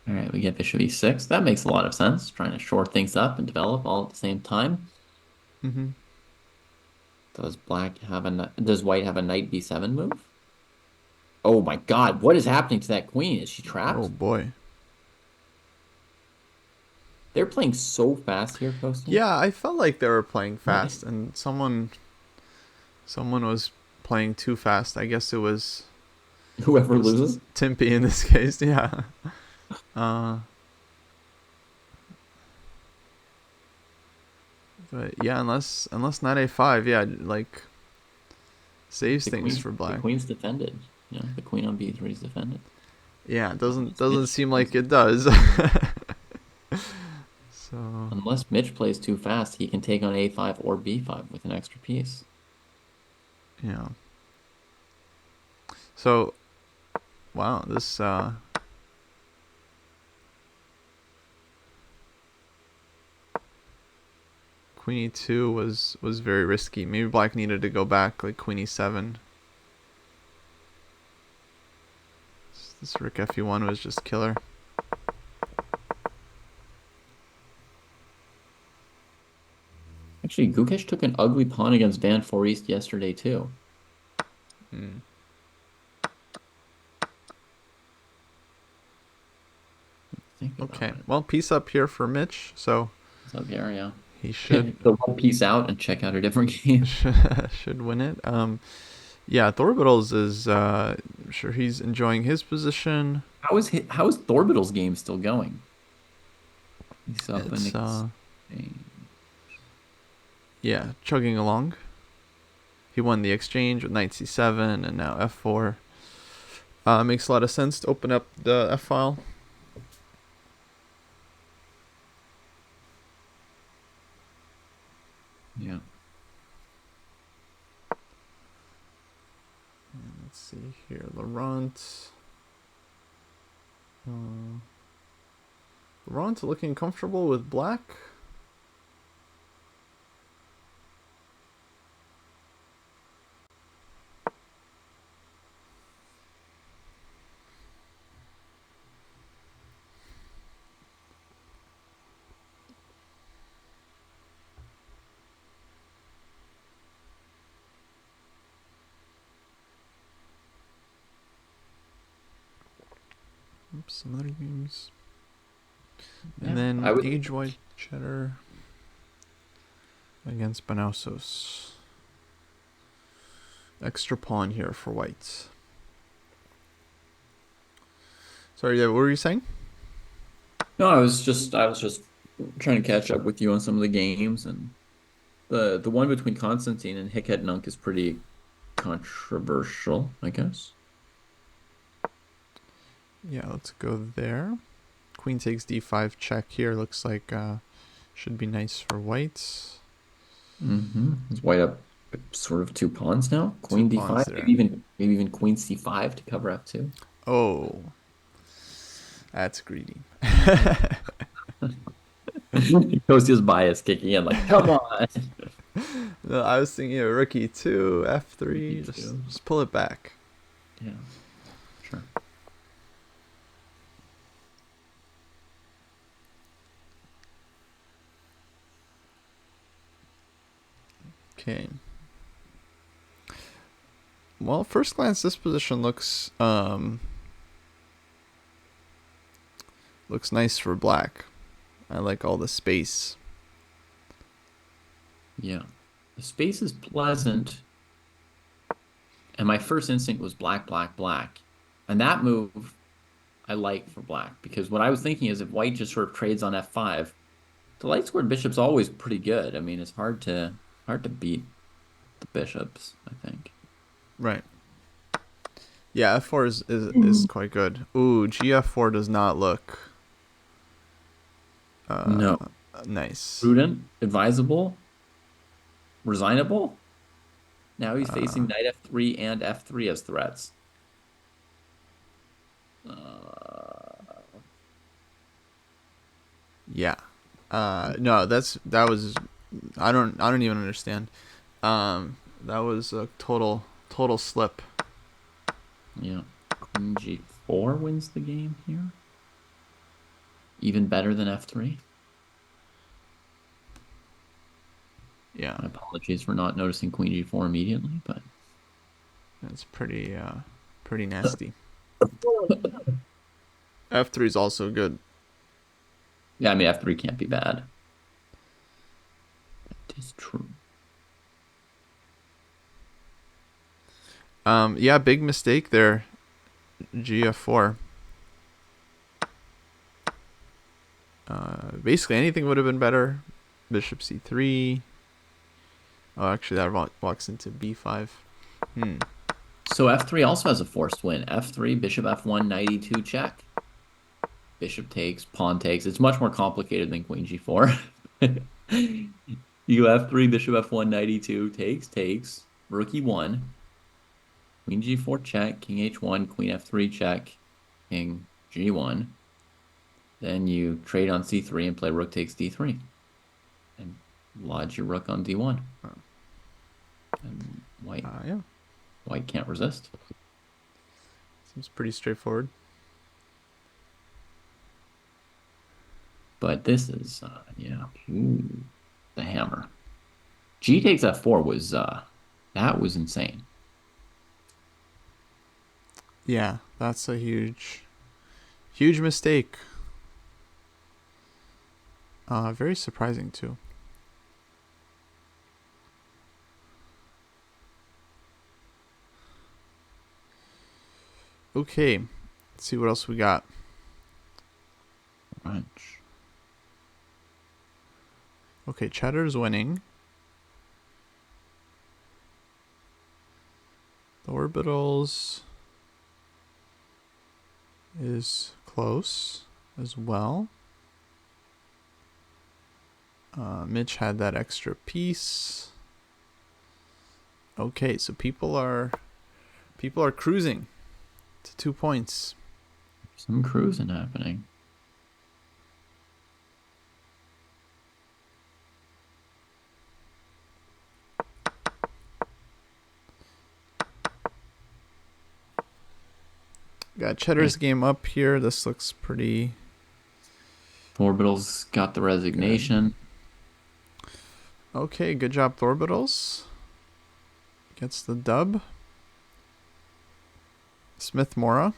All right, we get bishop e6. That makes a lot of sense. Trying to shore things up and develop all at the same time. Mm-hmm. Does white have a knight b7 move? Oh my God, what is happening to that queen? Is she Oh trapped? boy. They're playing so fast here, Kostya. Yeah, I felt like they were playing What? fast, and someone was playing too fast. I guess it was Whoever loses? Timpy in this case. Yeah. Uh, but yeah, unless knight a5, yeah, like saves things for The black. queen's defended. You know, the queen on b3 is defended. Yeah, it doesn't Mitch seem plays like it does. So Unless Mitch plays too fast, he can take on a5 or b5 with an extra piece. yeah. So wow, this queen e2 was very risky. Maybe black needed to go back like queen e7. This rook fe1 was just killer. Actually, Gukesh took an ugly pawn against Van Foreest yesterday too. Mm. Think Okay, about it. well, piece up here for Mitch, so So yeah, yeah. he should The one piece out and check out a different game. should win it. Yeah, Thorbitals is I'm sure he's enjoying his position. How is Thorbital's game still going? He's up in It's exchange. yeah, chugging along. He won the exchange with knight c7 and now f4. Makes a lot of sense to open up the f file. Yeah. And let's see here, Laurent. Laurent looking comfortable with black. Oops, some other games. And Yeah. then Age White Cheddar against Banausos. Extra pawn here for whites. Sorry, yeah, what were you saying? No, I was just trying to catch up with you on some of the games, and the one between Constantine and Hickhead Nunk is pretty controversial, I guess. Yeah, let's go there. Queen takes d5 check here. Looks like should be nice for whites. Is white up sort of two pawns now? Two Queen pawns d5, there. maybe even queen c5 to cover f2. Oh, that's greedy. Kostya's bias kicking in, like, come on. No, I was thinking of rook e2, f3. E2. Just pull it back. Yeah, sure. Okay. Well, first glance, this position looks nice for black. I like all the space. Yeah. The space is pleasant. And my first instinct was black, black, black. And that move I like for black because what I was thinking is if white just sort of trades on f5, the light squared bishop's always pretty good. I mean, it's hard to beat the bishops, I think. Right. Yeah, f4 is quite good. Ooh, gf4 does not look No. nice. Prudent, advisable, resignable. Now he's facing knight f3 and f3 as threats. Yeah. No, that was I don't even understand. That was a total slip. Yeah. Queen G4 wins the game here. Even better than F3. Yeah, My apologies for not noticing Queen G4 immediately, but that's pretty nasty. F3 is also good. yeah, I mean F3 can't be bad. It is true. Yeah, big mistake there. GF4. Basically anything would have been better. Bishop C3. Oh, actually, that walks into B5. So F3 also has a forced win. F3, bishop F1, knight E2 check. Bishop takes, pawn takes. It's much more complicated than Queen G4. You F3, bishop F1, knight E2 takes. Rook E1. Queen G4 check, King H1, Queen F3 check, King G1. Then you trade on C3 and play Rook takes D3 and lodge your Rook on D1. And Yeah, white can't resist. seems pretty straightforward. But this is yeah, ooh, the hammer. G takes F4 was that was insane. Yeah, that's a huge mistake. Very surprising too. Okay, let's see what else we got. Crunch. Okay, Cheddar's winning. The orbitals is close as well. Mitch had that extra piece. Okay, so people are cruising to 2 points. Some cruising happening. Got Cheddar's game up here. This looks pretty Orbitals got the resignation. good. Okay, good job, Thorbitals. Gets the dub. Smith Mora.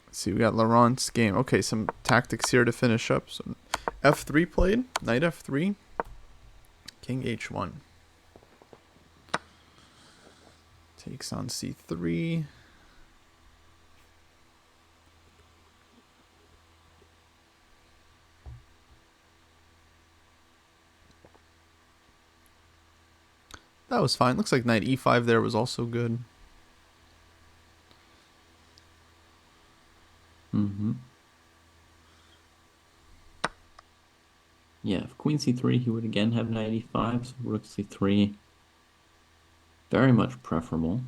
Let's see, we got Laurent's game. Okay, some tactics here to finish up. So F3 played. Knight F3. King H1. Takes on C3. That was fine. Looks like knight E5 there was also good. Mm-hmm. Yeah, if Queen C3, he would again have knight E5, so Rook C3. Very much preferable.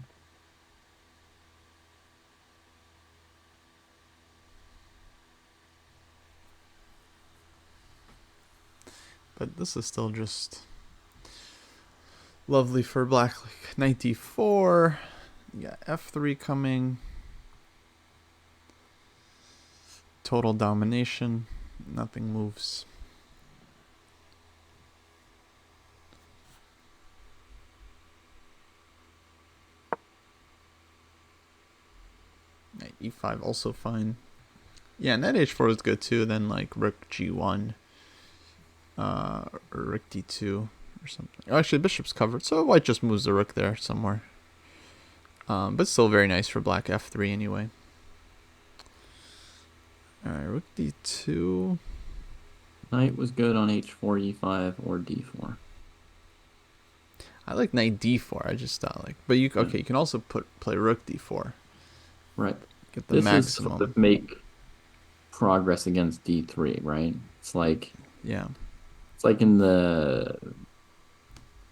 But this is still just lovely for black. Like knight D4. You got F3 coming. Total domination. Nothing moves. Knight E5 also fine. Yeah, knight H4 is good too. Then like rook G1. Or rook D2 or something. Actually, bishop's covered, so white just moves the rook there somewhere. But still very nice for black F3 anyway. Alright, rook D2. Knight was good on H4, E5, or D4. I like knight D4. I just thought like, but you okay? You can also play rook D4. Right. Get the This maximum. is sort of make progress against D3, right? It's like Yeah. It's like in the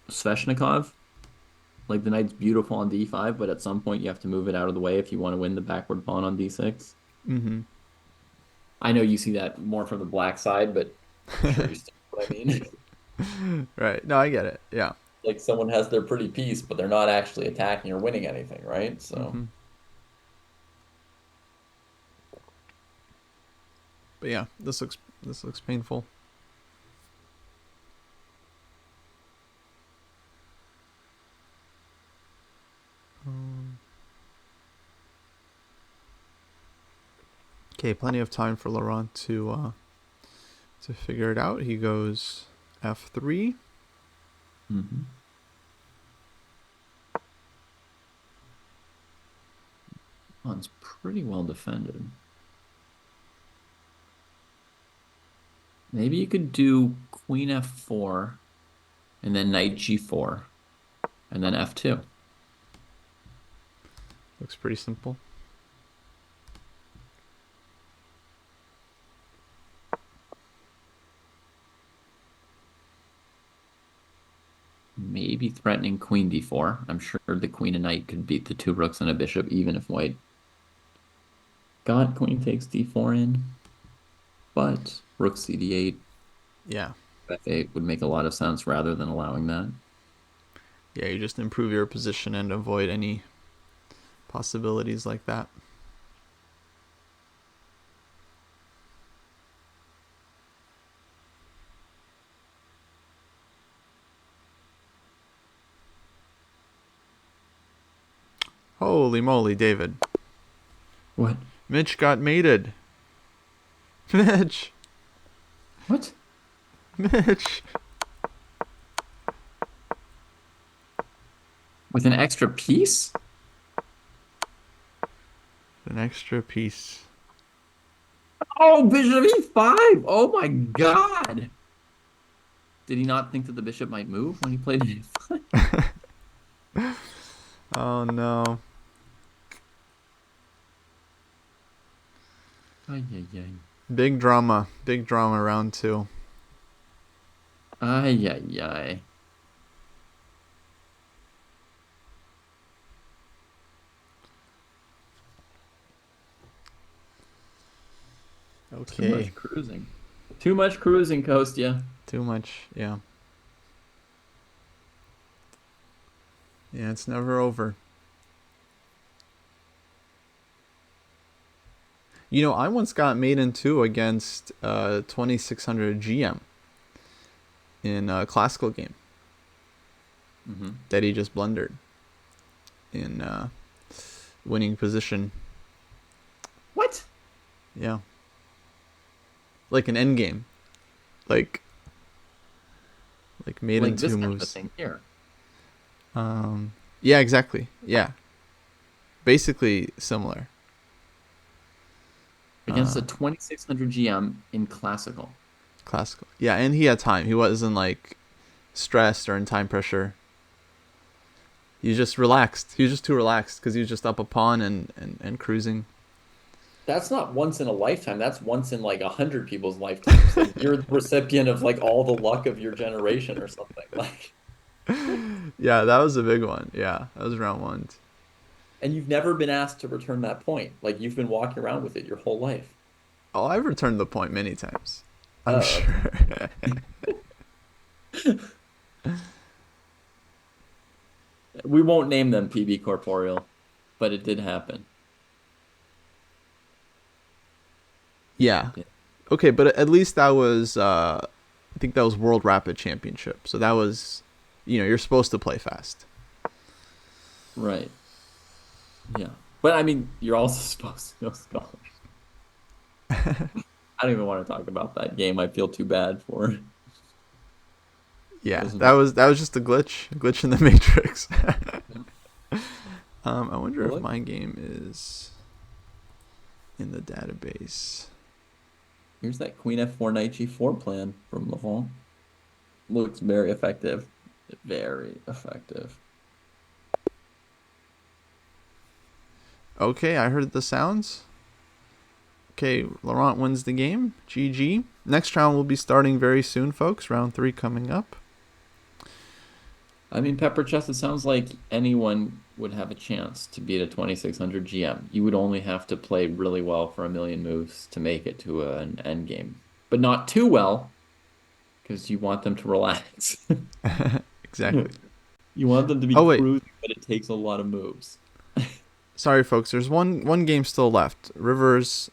Sveshnikov. Like the knight's beautiful on D5, but at some point you have to move it out of the way if you want to win the backward pawn on D6. Mm-hmm. I know you see that more from the black side, but I'm sure you still know what I mean. Right. No, I get it. Yeah. Like someone has their pretty piece, but they're not actually attacking or winning anything, right? So hmm But yeah, this looks painful. Um, okay, plenty of time for Laurent to figure it out. He goes f3. mhm. One's pretty well defended. Maybe you could do queen f4 and then knight g4 and then f2. Looks pretty simple. Maybe threatening queen d4. I'm sure the queen and knight could beat the two rooks and a bishop, even if white got queen takes d4 in. But rook c d8, Yeah. f8 would make a lot of sense rather than allowing that. Yeah, you just improve your position and avoid any possibilities like that. Holy moly, David. What? Mitch got mated. Mitch. What? Mitch. With an extra piece? An extra piece. Oh, bishop e5. Oh my God. Did he not think that the bishop might move when he played e5? Oh no. Ay, ay, ay. Big drama. Big drama round 2. Ay, ay, ay. Too Okay. much cruising. Too much cruising, Kostya. Too much. Yeah. Yeah, it's never over. You know, I once got maiden 2 against 2600 GM in a classical game Mm-hmm. that he just blundered in winning position. What? Yeah. Like an end game. Like maiden Like this 2 kind of a moves. thing here. Yeah, exactly. Yeah. Basically similar. Against a 2600 GM in classical. Classical. Yeah, and he had time. He wasn't like stressed or in time pressure. He was just relaxed. He was just too relaxed because he was just up a pawn and cruising. That's not once in a lifetime. That's once in like 100 people's lifetimes. Like you're the recipient of like all the luck of your generation or something. Like, Yeah, that was a big one. Yeah, that was round 1. and you've never been asked to return that point. Like you've been walking around with it your whole life. Oh, I've returned the point many times. I'm Oh, okay. sure. We won't name them PB Corporeal, but it did happen. Yeah. Yeah. Okay, but at least that was I think that was World Rapid Championship. So that was, you're supposed to play fast. Right. Yeah. But I mean, you're also supposed to know scholars. I don't even want to talk about that game. I feel too bad for it. Yeah, Doesn't that make was just a glitch in the matrix. sense. I wonder if Look, my game is in the database. here's that Queen F4 Knight G4 plan from Lafont. Looks very effective. Very effective. Okay, I heard the sounds. Okay, Laurent wins the game. GG. Next round will be starting very soon, folks. Round 3 coming up. I mean, Pepper Chess, it sounds like anyone would have a chance to beat a 2600 GM. You would only have to play really well for a million moves to make it to an end game, but not too well because you want them to relax. Exactly. You want them to be Oh wait, cruising, but it takes a lot of moves. sorry folks. There's one game still left. Riverosh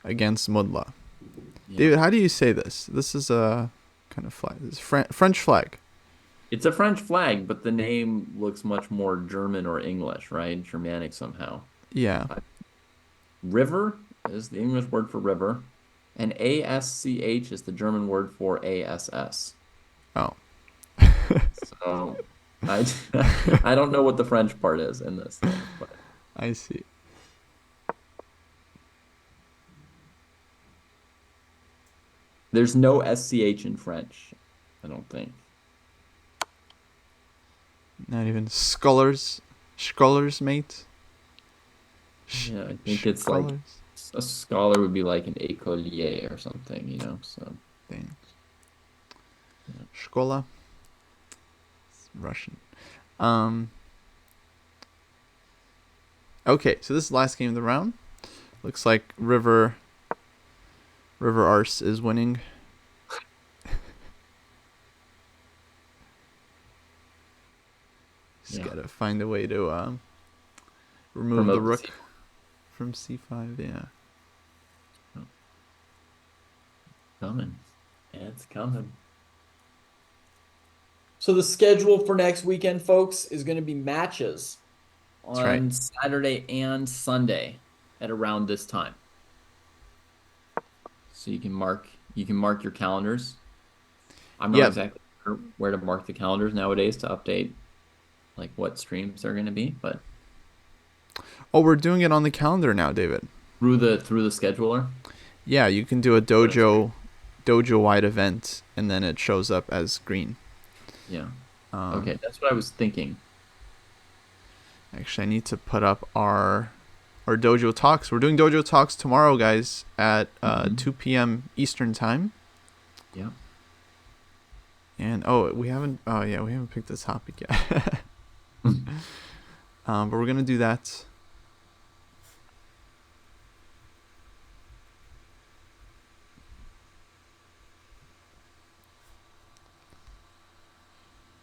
against Mudla. Yeah. David, how do you say this? This is a kind of flag. This is French flag. It's a French flag, but the name looks much more German or English, right? Germanic somehow. Yeah. River is the English word for river, and ASCH is the German word for ASS. Oh. So I I don't know what the French part is in this thing, but I see. there's no SCH in French, I don't think. Not even scholars, mate. Yeah, I think it's like Scholars. a scholar would be like an écolier or something, So Dang. yeah. Shkola. It's Russian. Um. Okay, so this is the last game of the round. Looks like River Arse is winning. Just Yeah. gotta find a way to remove the Promote the rook C. from c5. Yeah. Coming. It's coming. So the schedule for next weekend, folks, is going to be matches That's right. on Saturday and Sunday at around this time. So you can mark your calendars. I'm not Yeah. exactly sure where to mark the calendars nowadays to update like what streams are going to be, but Oh, we're doing it on the calendar now, David. through the scheduler. Yeah, you can do a What is great. dojo wide event, and then it shows up as green. Yeah. Um, Okay, that's what I was thinking. Actually, I need to put up our dojo talks. We're doing dojo talks tomorrow, guys, at Mhm. 2 p.m. Eastern time. Yeah. And we haven't. Oh yeah, we haven't picked the topic yet. But we're gonna do that.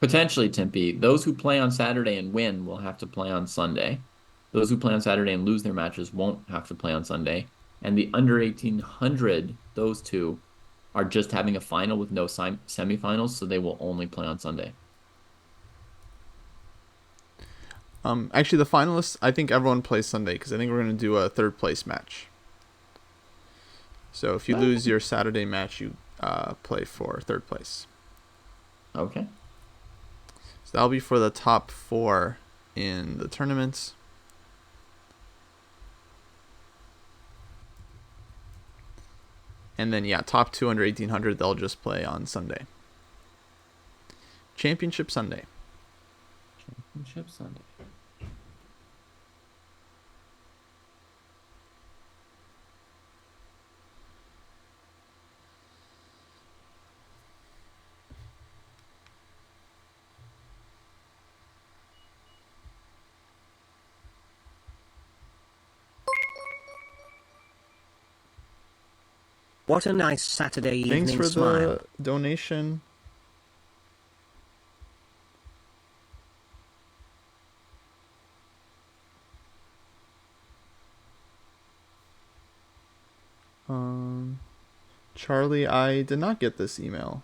Potentially, Tempe, those who play on Saturday and win will have to play on Sunday. Those who play on Saturday and lose their matches won't have to play on Sunday. And the under 1800, those two are just having a final with no semifinals, so they will only play on Sunday. Actually, the finalists. I think everyone plays Sunday because I think we're gonna do a third place match. So if you Oh, lose your Saturday match, you play for third place. okay. So that'll be for the top 4 in the tournaments. And then, yeah, top 2 under 1800, they'll just play on Sunday. Championship Sunday. Championship Sunday. What a nice Saturday Thanks evening for smile. the donation. Charlie, I did not get this email.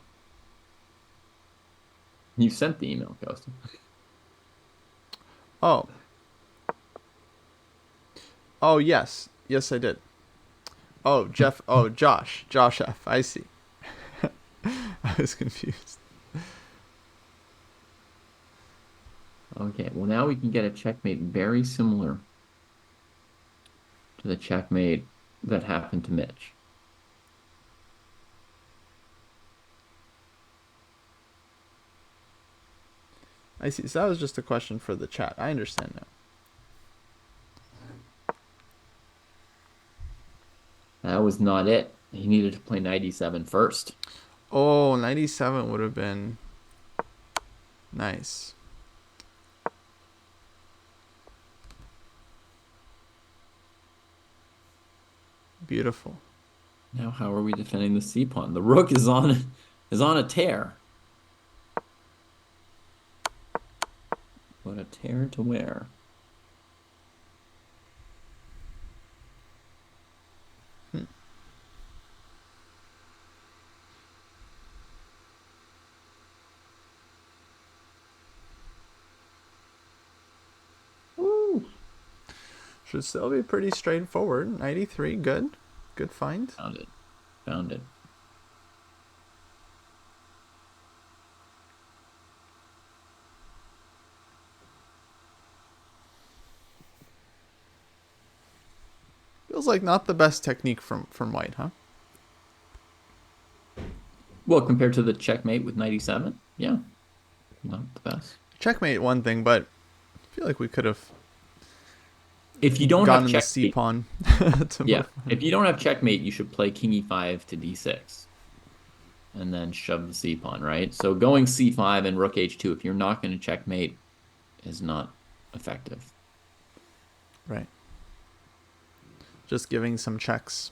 You sent the email, Kostya. Oh. Oh, yes. Yes, I did. Oh, Jeff. Oh, Josh. Josh F. I see. I was confused. Okay, well now we can get a checkmate very similar to the checkmate that happened to Mitch. I see. So that was just a question for the chat. I understand now. That was not it. He needed to play 97 first. Oh, 97 would have been Nice. Beautiful. Now, how are we defending the c pawn? The rook is on a tear. What a tear to wear. Woo! Should still be pretty straightforward. 93, good. Good find. Found it. Found it. Feels like not the best technique from white, huh? Well, compared to the checkmate with 97, yeah, not the best. Checkmate one thing, but I feel like we could have If you don't have gotten the c checkmate, pawn to yeah, move. if you don't have checkmate, you should play king e5 to d6, and then shove the c pawn, right? So going c5 and rook h2, if you're not going to checkmate, is not effective. Right. Just giving some checks.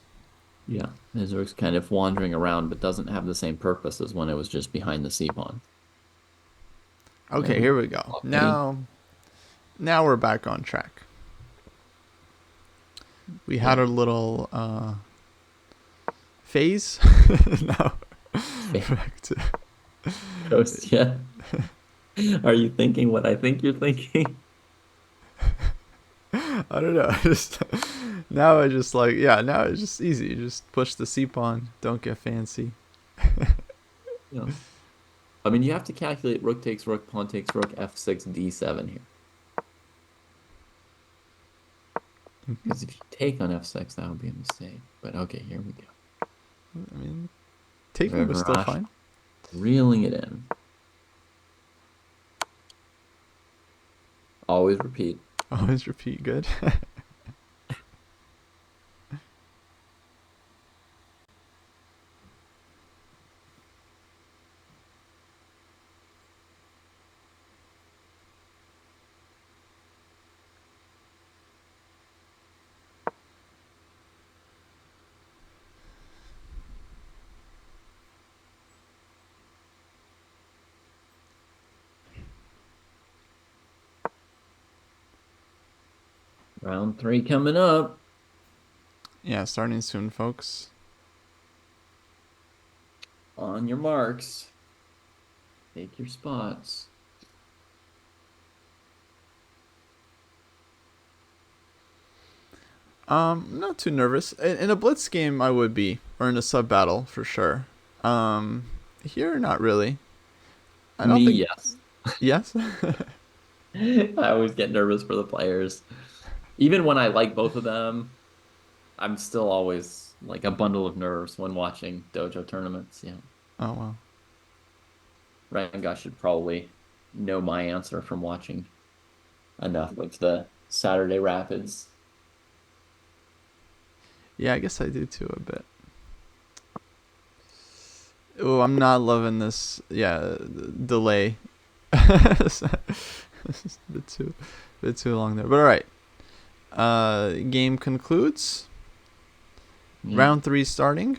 Yeah, his rook's kind of wandering around, but doesn't have the same purpose as when it was just behind the c pawn. Okay, here we go. Okay. Now we're back on track. We had a little phase. Now back to Kostya. Are you thinking what I think you're thinking? I don't know. Now it's just easy. You just push the c pawn. Don't get fancy. Yeah. I mean, you have to calculate rook takes rook, pawn takes rook, f6, d7 here. Because if you take on f6, that would be a mistake. But okay, here we go. I mean, taking was still fine. Reeling it in. Always repeat. Always repeat. Good. Round 3 coming up. Yeah, starting soon, folks. On your marks. Take your spots. Not too nervous. In a blitz game, I would be, or in a sub battle for sure. Here, not really. I don't think. Yes. Yes. I always get nervous for the players. Even when I like both of them, I'm still always like a bundle of nerves when watching dojo tournaments. Yeah. Oh well. Ranga should probably know my answer from watching enough of the Saturday Rapids. Yeah, I guess I do too a bit. Oh, I'm not loving this. Yeah, delay. It's a bit too long there. But all right. Game concludes. Yeah. Round 3 starting.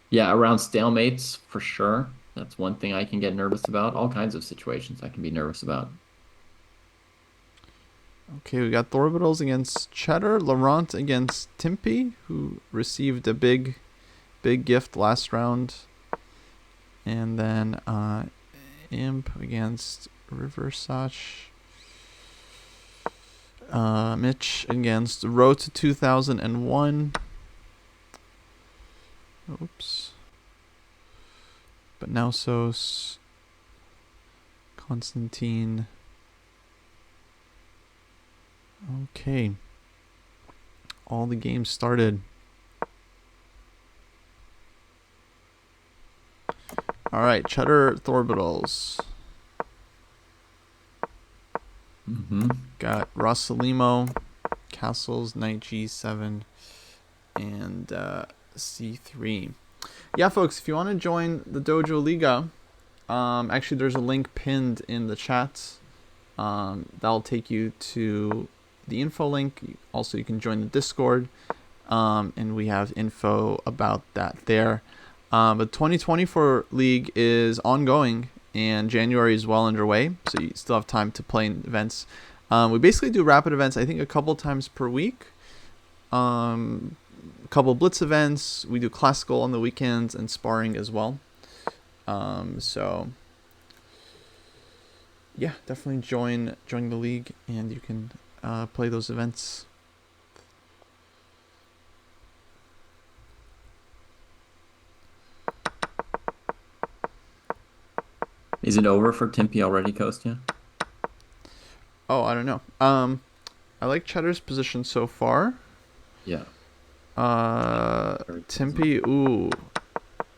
Yeah, around stalemates for sure. That's one thing I can get nervous about. All kinds of situations I can be nervous about. Okay, we got Thorbitals against Cheddar, Laurent against Timpy, who received a big gift last round, and then Imp against Riversach, Mitch against Road to 2001. Oops. But now Sos, Constantine. Okay. All the games started. All right, Cheddar Thorbitals. Got Rossalimo, Castles, Knight G7, and C3. Yeah, folks, if you want to join the Dojo Liga, actually there's a link pinned in the chat. That'll take you to the info link. Also, you can join the Discord, and we have info about that there. But 2024 League is ongoing, and January is well underway, so you still have time to play in events. We basically do rapid events, I think, a couple times per week. A couple blitz events. We do classical on the weekends and sparring as well. So yeah, definitely join the league, and you can play those events. Is it over for Timpy already, Kostya? Oh, I don't know. I like Cheddar's position so far. Yeah. Timpy, ooh.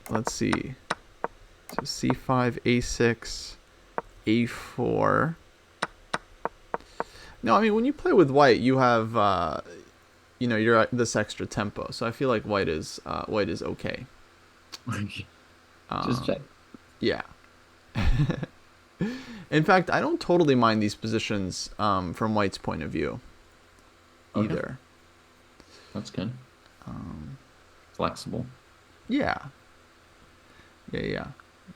Let's see. So c5, a6, a4. No, I mean, when you play with white, you have, you're at this extra tempo. So I feel like white is okay. Just check. Yeah. In fact, I don't totally mind these positions from white's point of view either. Okay. That's good. Flexible. Yeah. Yeah.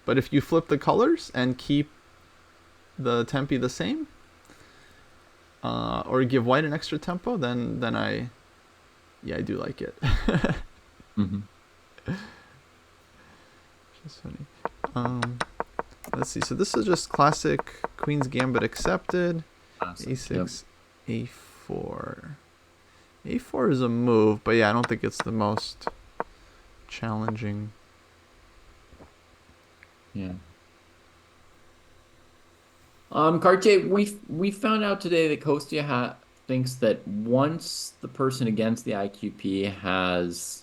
But if you flip the colors and keep the tempi the same, or give white an extra tempo, then I do like it. Mm-hmm. Just funny. Let's see. So this is just classic Queen's Gambit accepted. A6, yep. A4. A4 is a move, but yeah, I don't think it's the most challenging. Yeah. Cartier, we found out today that Kostya thinks that once the person against the IQP has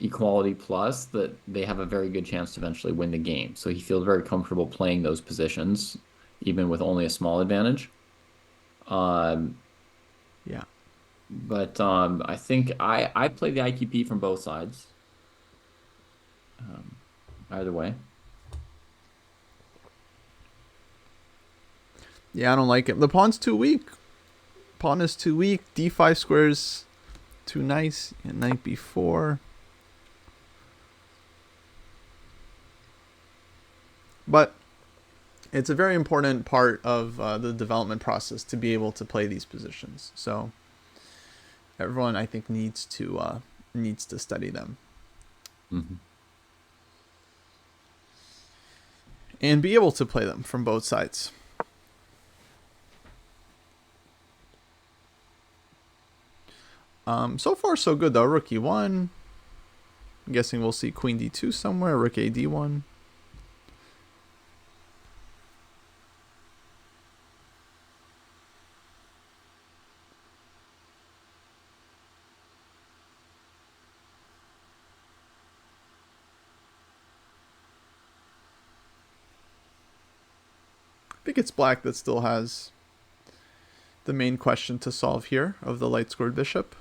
equality plus, that they have a very good chance to eventually win the game. So he feels very comfortable playing those positions, even with only a small advantage. Yeah. But I think I play the IQP from both sides. Either way. Yeah, I don't like it. The pawn's too weak. Pawn is too weak. D5 square's too nice. And knight b4. But it's a very important part of the development process to be able to play these positions. So everyone, I think, needs to study them. Mm-hmm. And be able to play them from both sides. So far, so good, though. Rook e1. I'm guessing we'll see queen d2 somewhere. Rook a d1. I think it's black that still has the main question to solve here of the light squared bishop.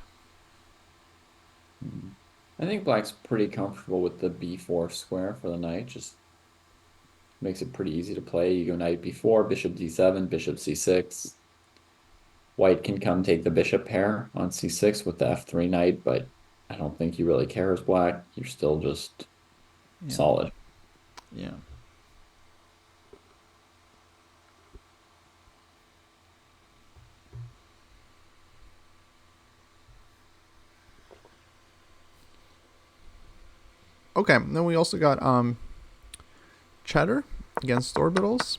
I think black's pretty comfortable with the b4 square for the knight. Just makes it pretty easy to play. You go knight b4, bishop d7, bishop c6. White can come take the bishop pair on c6 with the f3 knight, but I don't think you really care as black. You're still just solid. Yeah. Okay, then we also got Cheddar against orbitals.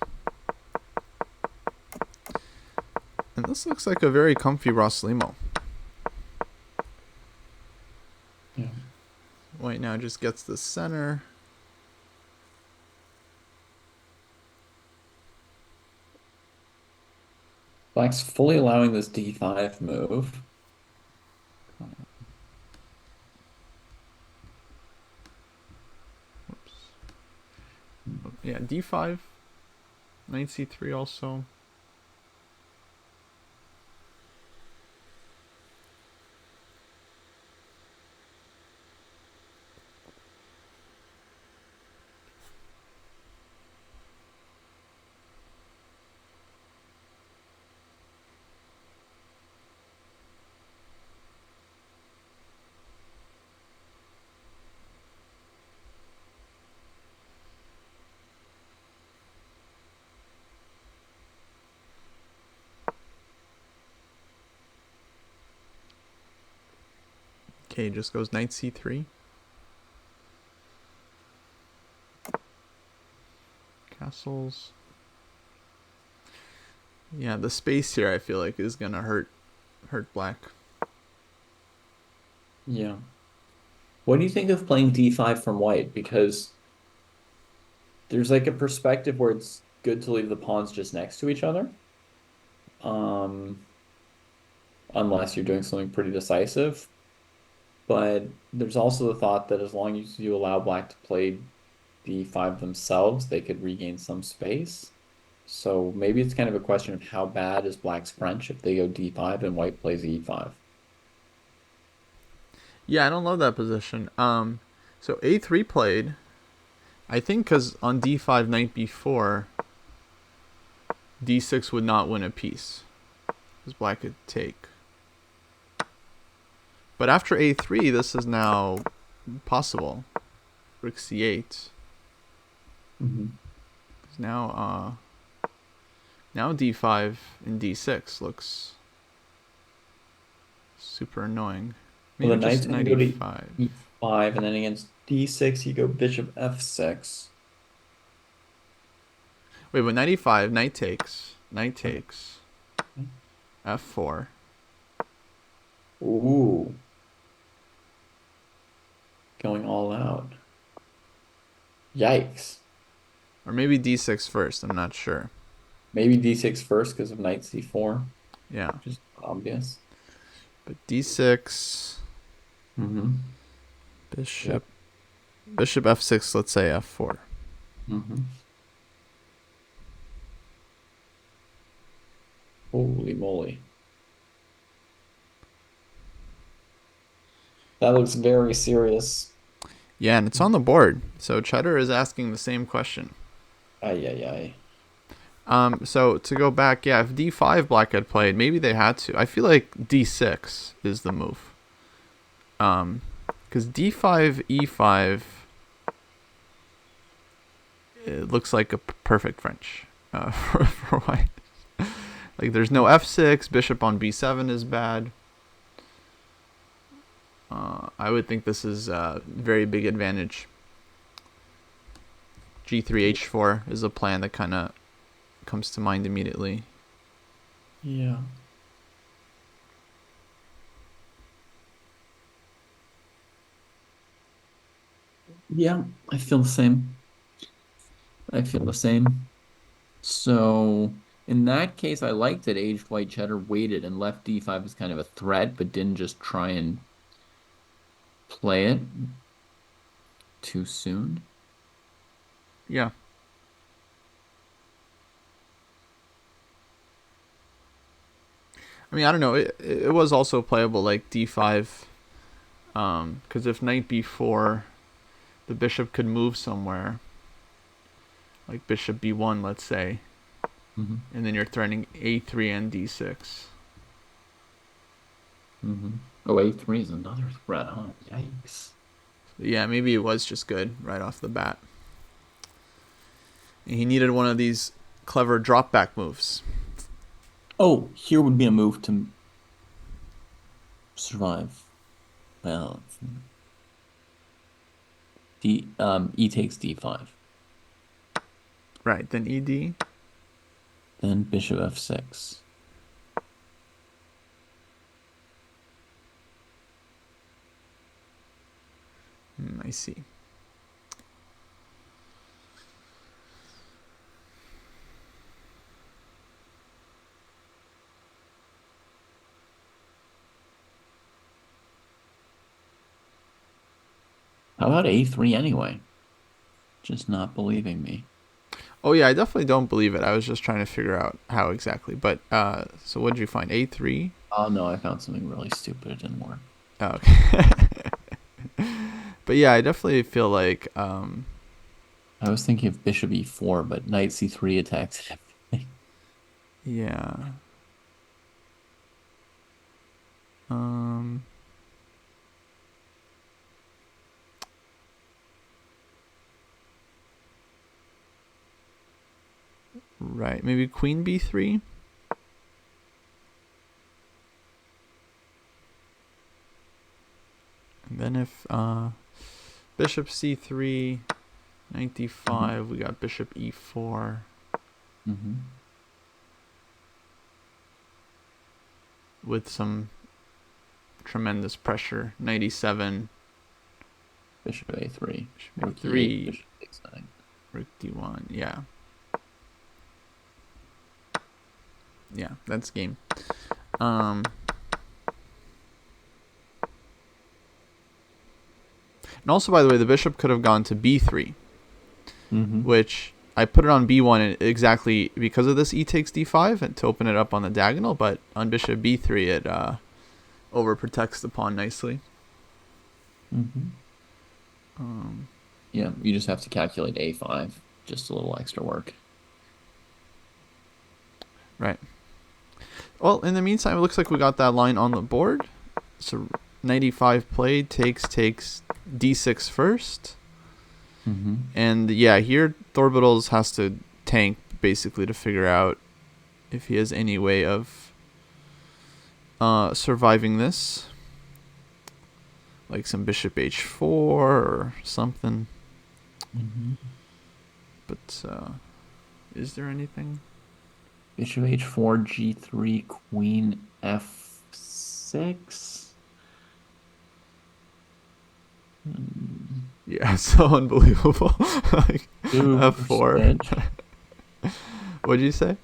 And this looks like a very comfy Roslimo. Yeah. White now just gets the center. Black's fully allowing this d5 move. Yeah, d5. Knight c3 also. Okay, just goes knight c3. Castles. Yeah, the space here I feel like is gonna hurt black. Yeah. What do you think of playing d5 from white? Because there's like a perspective where it's good to leave the pawns just next to each other. Um, unless you're doing something pretty decisive. But there's also the thought that as long as you allow black to play d5 themselves, they could regain some space. So maybe it's kind of a question of how bad is black's French if they go d5 and white plays e5. Yeah, I don't love that position. So a3 played. I think because on d5 knight b4, d6 would not win a piece, because black could take. But after a3, this is now possible. Rook c8. Mm-hmm. Now d5 and d6 looks super annoying. Well, the Maybe knight's just going knight to go to e5. e5, and then against d6, you go bishop f6. Wait, but knight e5, knight takes, f4. Ooh, going all out. Yikes. Or maybe d6 first, I'm not sure. Maybe d6 first because of knight c4, Yeah, which is obvious. but d6, Mm-hmm. bishop, Yep. bishop f6, let's say f4. Mm-hmm. Holy moly. That looks very serious. Yeah, and it's on the board. So Cheddar is asking the same question. Ay, ay, ay. So to go back, yeah, if d5 black had played, maybe they had to. I feel like d6 is the move. Because d5, e5, it looks like a perfect French for white. Like there's no f6, bishop on b7 is bad. I would think this is a very big advantage. g3, h4 is a plan that kind of comes to mind immediately. Yeah. Yeah, I feel the same. I feel the same. So in that case, I liked that aged white cheddar waited and left d5 as kind of a threat, but didn't just try and play it too soon. Yeah. I mean, I don't know. It was also playable like d5. Because if knight b4, the bishop could move somewhere. Like bishop b1, let's say. Mm-hmm. And then you're threatening a3 and d6. Mm-hmm. Oh, a3 is another threat, huh? Yikes. So yeah, maybe it was just good right off the bat. And he needed one of these clever drop back moves. Oh, here would be a move to survive. Well, e takes d5. Right, then ed. Then bishop f6. I see. How about a3 anyway? Just not believing me. Oh yeah, I definitely don't believe it. I was just trying to figure out how exactly. But so what did you find? A3? Oh no, I found something really stupid. It didn't work. Oh, okay. But yeah, I definitely feel like I was thinking of bishop e4, but knight c3 attacks everything. yeah. Um right, maybe queen b3? then if bishop c3, knight d5, we got bishop e4. Mm-hmm. With some tremendous pressure. Knight e7. Bishop a3. Bishop Rook a3. e8, bishop takes 9. Rook d1. Yeah. Yeah, that's game. And also, by the way, the bishop could have gone to b3, Mm-hmm. which I put it on b1 exactly because of this e takes d5 and to open it up on the diagonal, but on bishop b3 it overprotects the pawn nicely. Mm-hmm. Yeah, you just have to calculate a5, just a little extra work. Right. Well, in the meantime, it looks like we got that line on the board. So knight e5 played, takes d6 first. Mm-hmm. And yeah, here Thorbidals has to tank basically to figure out if he has any way of surviving this. Like some bishop h4 or something. Mm-hmm. But is there anything? Bishop h4, g3, queen f6. Yeah, so unbelievable. Like, Super f4. sketchy. What'd you say?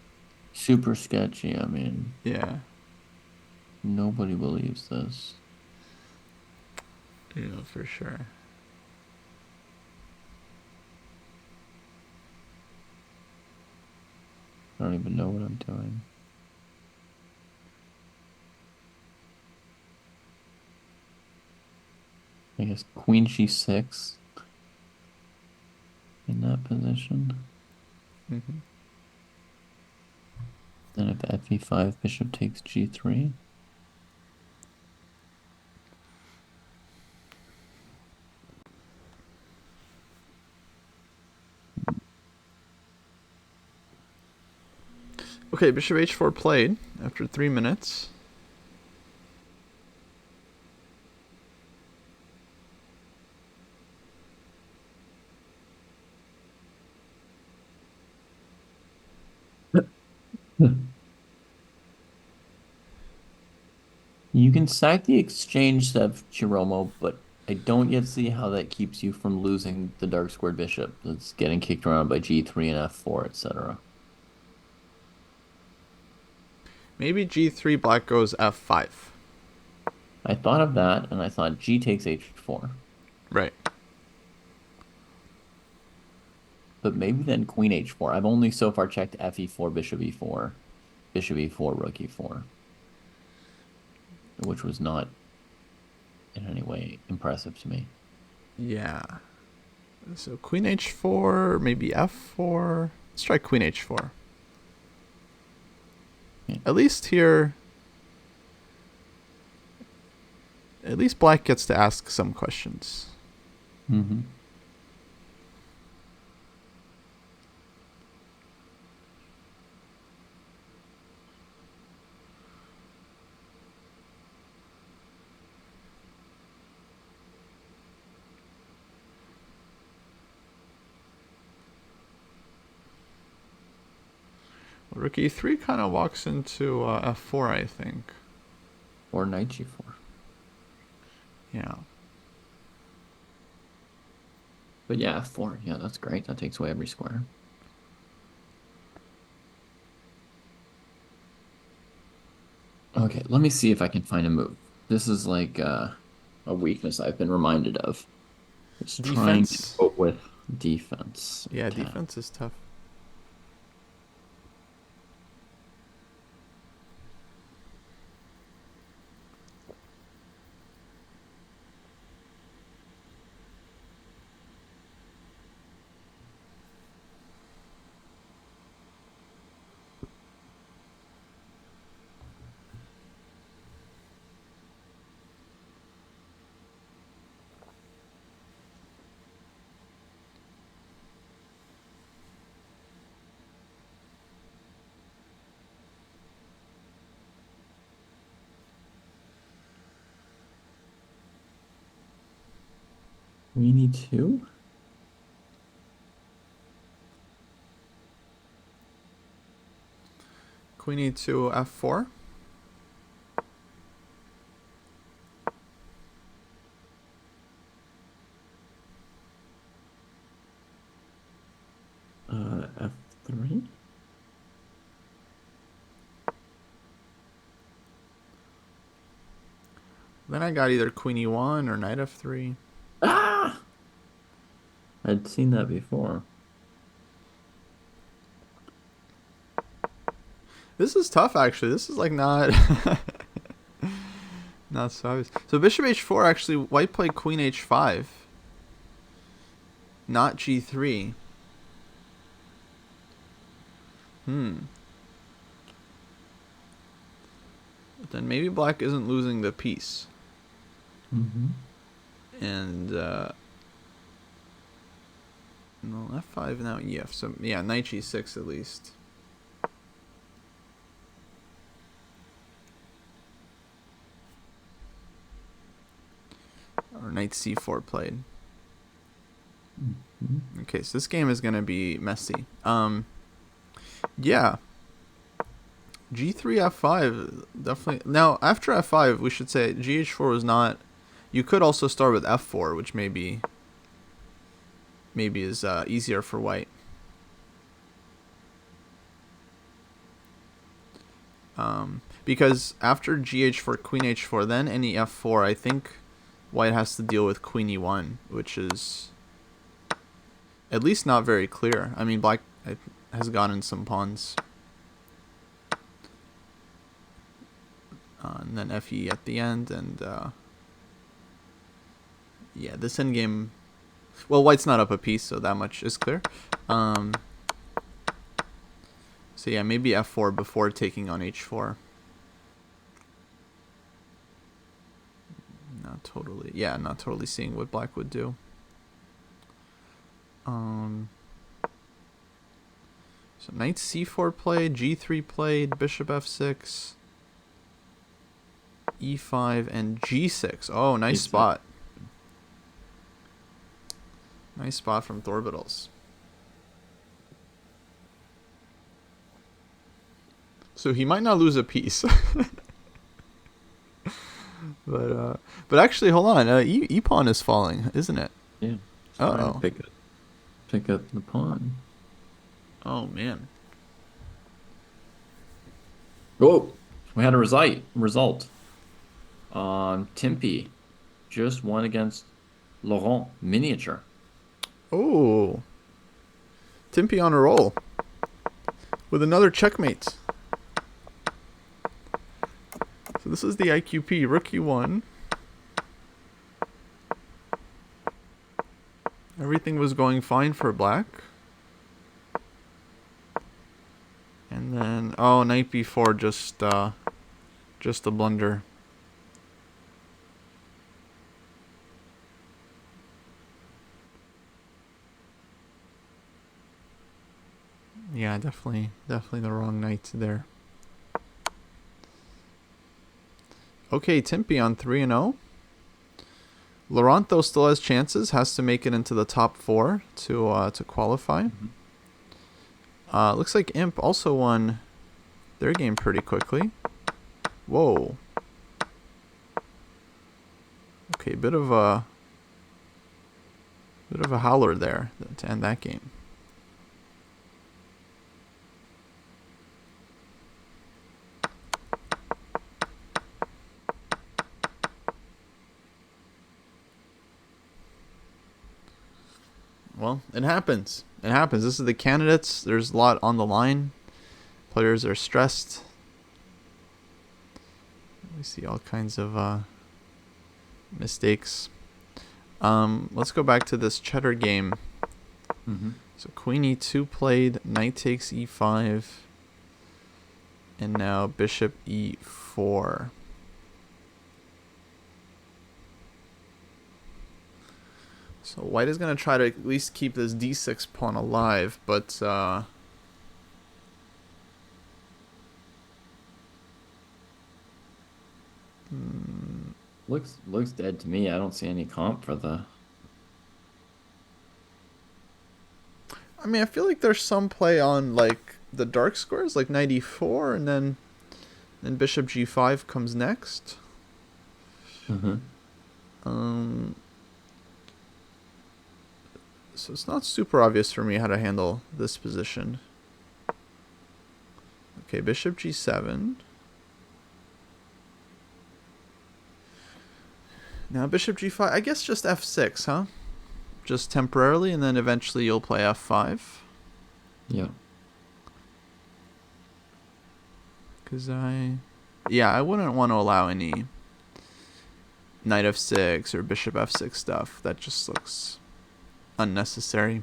Super sketchy. I mean, Yeah. nobody believes this. Yeah, for sure. I don't even know what I'm doing. I guess queen g6 in that position. Mm-hmm. Then if fe5, bishop takes g3. Okay, bishop h4 played after 3 minutes. You can sack the exchange of Chiromo, but I don't yet see how that keeps you from losing the dark squared bishop that's getting kicked around by g3 and f4, etc. Maybe g3, black goes f5. I thought of that, and I thought g takes h4. Right. But maybe then queen h4. I've only so far checked fe4, bishop e4, bishop e4, rook e4, which was not in any way impressive to me. Yeah. So queen h4, maybe f4. Let's try queen h4. Yeah. At least here, at least black gets to ask some questions. Mm-hmm. Rook e3 kind of walks into f4, I think. Or knight g4. Yeah. But yeah, f4. Yeah, that's great. That takes away every square. Okay, let me see if I can find a move. This is like a weakness I've been reminded of. It's trying to Defense. cope with defense. Yeah, Okay. defense is tough. Queen E2? Queen E2, F4. F3? Then I got either Queen E1 or Knight F3. Ah! I'd seen that before. This is tough, actually. This is like not not so obvious. So Bishop H4, actually, White played Queen H5, not G3. But then maybe Black isn't losing the piece. Mm-hmm. And no, F5 now EF. So yeah, Knight G6 at least. Or Knight C4 played. Mm-hmm. Okay, so this game is gonna be messy. Yeah. G3 F5 definitely. Now after F5, we should say GH4 was not. You could also start with F4, which maybe is easier for White. Because after GH4, Queen H4, then any F4, I think White has to deal with Queen E1, which is at least not very clear. I mean, Black has gotten some pawns. And then FE at the end, and yeah, this endgame. Well, White's not up a piece, so that much is clear. So yeah, maybe F4 before taking on H4. Not totally. Yeah, not totally seeing what Black would do. So Knight C4 played, G3 played, Bishop F6, E5, and G6. Oh, nice spot. Nice spot from Thorbitals. So he might not lose a piece. but actually, hold on. E pawn is falling, isn't it? Yeah. Uh-oh. Pick up the pawn. Oh, man. Oh, we had a result. Timpy just won against Laurent Miniature. Oh. Timpy on a roll. With another checkmate. So this is the IQP. Rook E1. Everything was going fine for Black. And then, oh, Knight B4, just a blunder. Yeah, definitely the wrong knight there. Okay, Timpy on 3-0. Laurent, though, still has chances. Has to make it into the top 4 to qualify. Looks like Imp also won their game pretty quickly. Whoa. Okay, bit of a howler there to end that game. Well, it happens. It happens. This is the candidates. There's a lot on the line. Players are stressed. We see all kinds of mistakes. Let's go back to this cheddar game. So Queen E2 played, Knight takes E5, and now Bishop E4. So White is going to try to at least keep this D6 pawn alive, but Looks dead to me. I don't see any comp for the mean, I feel like there's some play on like the dark squares, like knight e4, and then bishop g5 comes next. Mm-hmm. Um, so it's not super obvious for me how to handle this position. Okay, bishop g7. Now bishop g5. I guess just f6, huh? Just temporarily, and then eventually you'll play f5. Yeah. Because I wouldn't want to allow any knight f6 or bishop f6 stuff. That just looks unnecessary.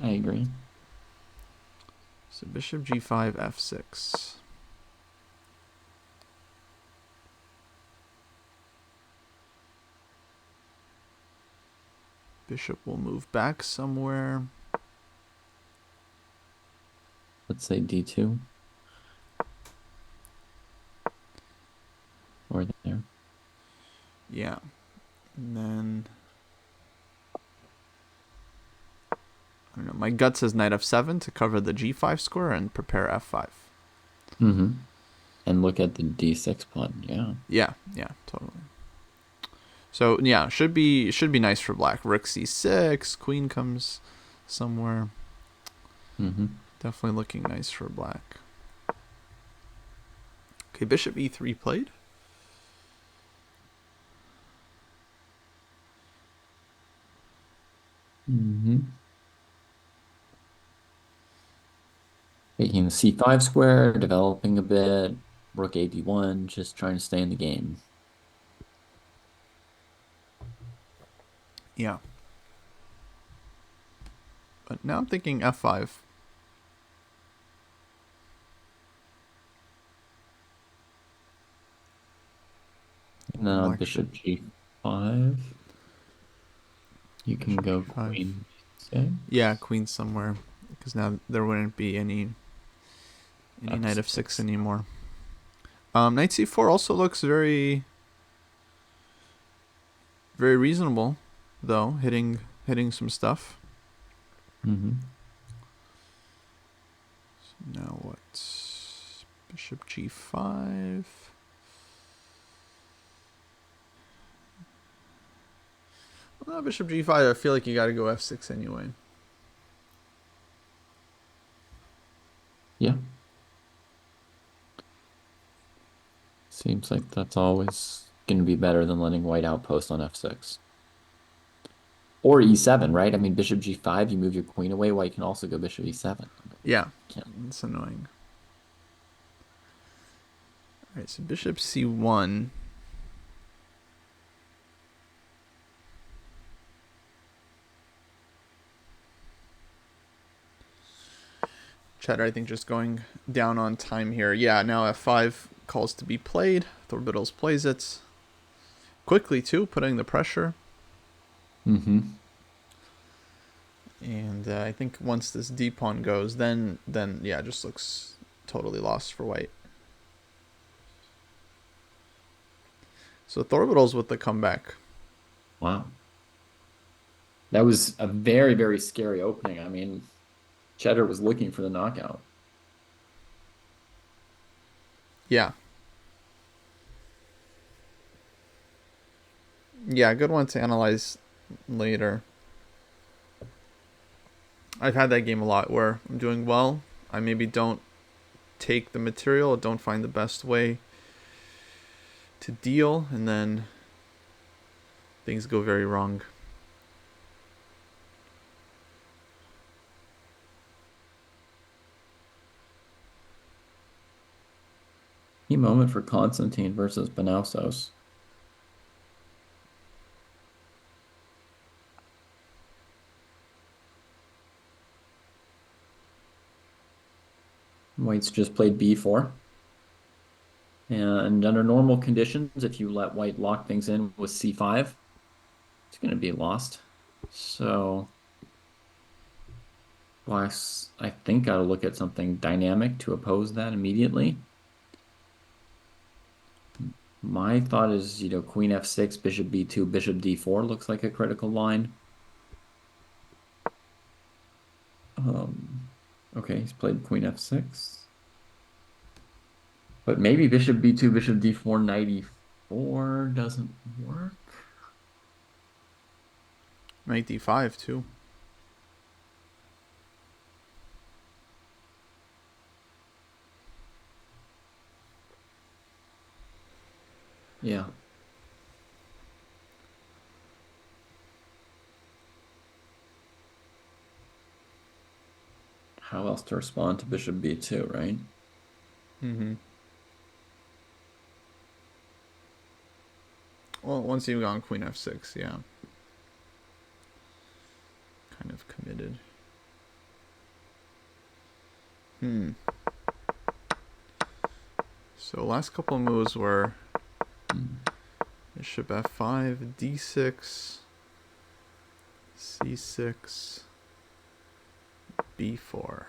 I agree. So bishop g5, f6. Bishop will move back somewhere. Let's say d2. Or there. Yeah. And then I don't know. My gut says knight f7 to cover the g5 square and prepare f5. Mm-hmm. And look at the d6 pawn. Yeah. Yeah, totally. So yeah, should be nice for black. Rook c6, queen comes somewhere. Mm-hmm. Definitely looking nice for black. Okay, bishop e3 played. Mm-hmm. Taking the c5 square, developing a bit. Rook a d1, just trying to stay in the game. Yeah. But now I'm thinking f5. And then on Black bishop should. g5, you can Bishop go g5. queen d6. Yeah, queen somewhere. Because now there wouldn't be any knight f6 f6. anymore. Knight c4 also looks very, very reasonable, though, hitting some stuff. Mm-hmm. So now what? Bishop g5. Well, bishop g5, I feel like you got to go f6 anyway. Yeah. Seems like that's always going to be better than letting white outpost on f6. Or e7, right? I mean, bishop g5, you move your queen away. White can also go bishop e7. Yeah, Can't. it's annoying. All right, so bishop c1. Chatter, I think, just going down on time here. Yeah, now f5 calls to be played. Thorbidals plays it. Quickly, too, putting the pressure. Mm-hmm. And I think once this d pawn goes, then yeah, it just looks totally lost for white. So Thorbidals with the comeback. Wow. That was a very, very scary opening. I mean, Cheddar was looking for the knockout. Yeah. Yeah, good one to analyze later. I've had that game a lot where I'm doing well. I maybe don't take the material, don't find the best way to deal, and then things go very wrong. Key moment for Constantine versus Benausos. White's just played b4. And under normal conditions, if you let white lock things in with c5, it's going to be lost. So black's, I think, got to look at something dynamic to oppose that immediately. My thought is, queen f6, bishop b2, bishop d4 looks like a critical line. Okay, he's played queen f6. But maybe bishop b2, bishop d4, knight e4 doesn't work. Knight d5 too. Yeah. How else to respond to bishop b2, right? Mm-hmm. Well, once you've gone queen f6, yeah. Kind of committed. So last couple of moves were bishop f5, d6, c6, b4.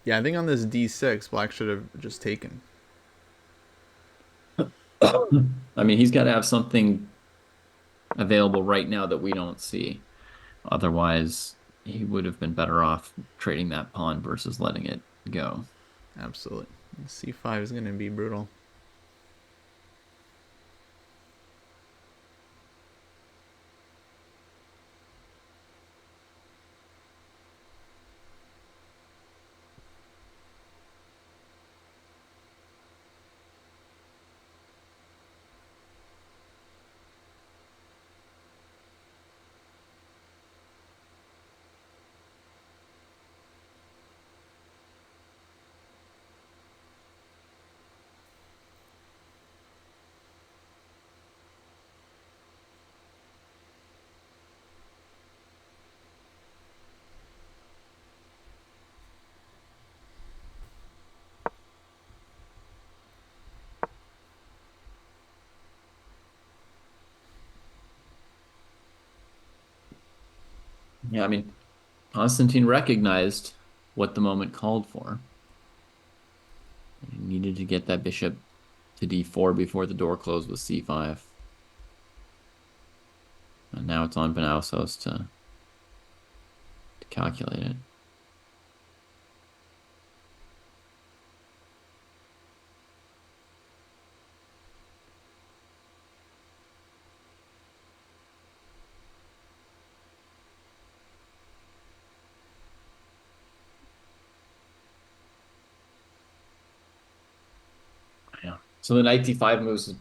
Yeah, I think on this d6, black should have just taken. I mean, he's got to have something available right now that we don't see. Otherwise, he would have been better off trading that pawn versus letting it go. Absolutely. c5 is going to be brutal. Yeah, I mean, Constantine recognized what the moment called for. He needed to get that bishop to d4 before the door closed with c5. And now it's on Benausos to calculate it. Yeah. So the knight d5 moves is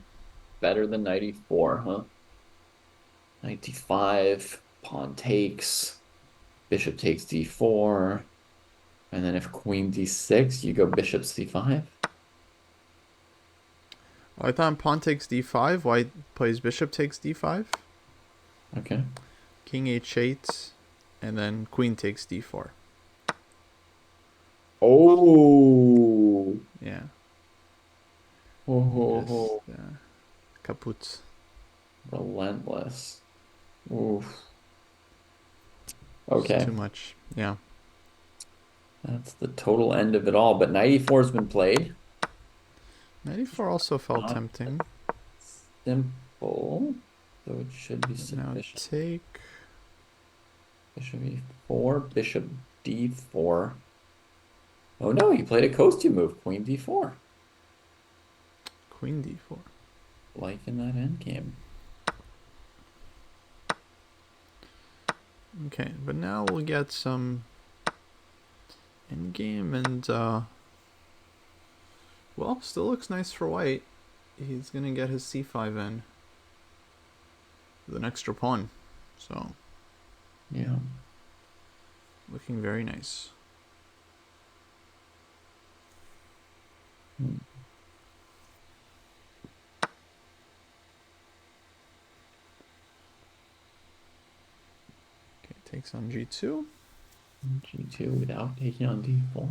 better than knight e4, huh? Knight d5, pawn takes, bishop takes d4, and then if queen d6, you go bishop c5. I thought pawn takes d5, white plays bishop takes d5, Okay. king h8, and then queen takes d4. Oh. Yeah, just Oh, kaput. relentless. Oof. It's Okay. too much. Yeah. That's the total end of it all. But knight e4 has been played. Knight e4 also felt Not tempting. simple. So it should be But now sufficient. take Bishop e4, bishop d4. Oh no, he played a Kostya move, queen d4. queen d4. Like in that endgame. Okay, but now we'll get some endgame and well, still looks nice for white. He's gonna get his c5 in with an extra pawn. So Yeah. looking very nice. Hmm. Okay, takes on g2. G2 without taking on d4.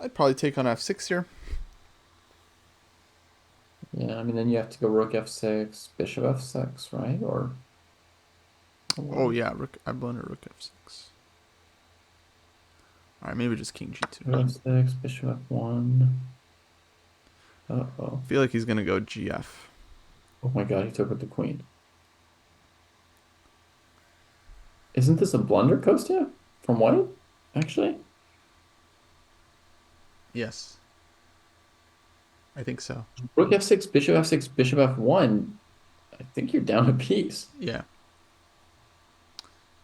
I'd probably take on f6 here. Yeah, I mean, then you have to go rook f6, bishop f6, right? Or Oh what? yeah, rook. I blundered rook f6. All right, maybe just king g2. F6, bishop f1. Uh-oh. I feel like he's gonna go gf. Oh my god, he took with the queen. Isn't this a blunder, Kostya? From white? Actually? Yes, I think so. Rook f6, bishop f1. I think you're down a piece. Yeah.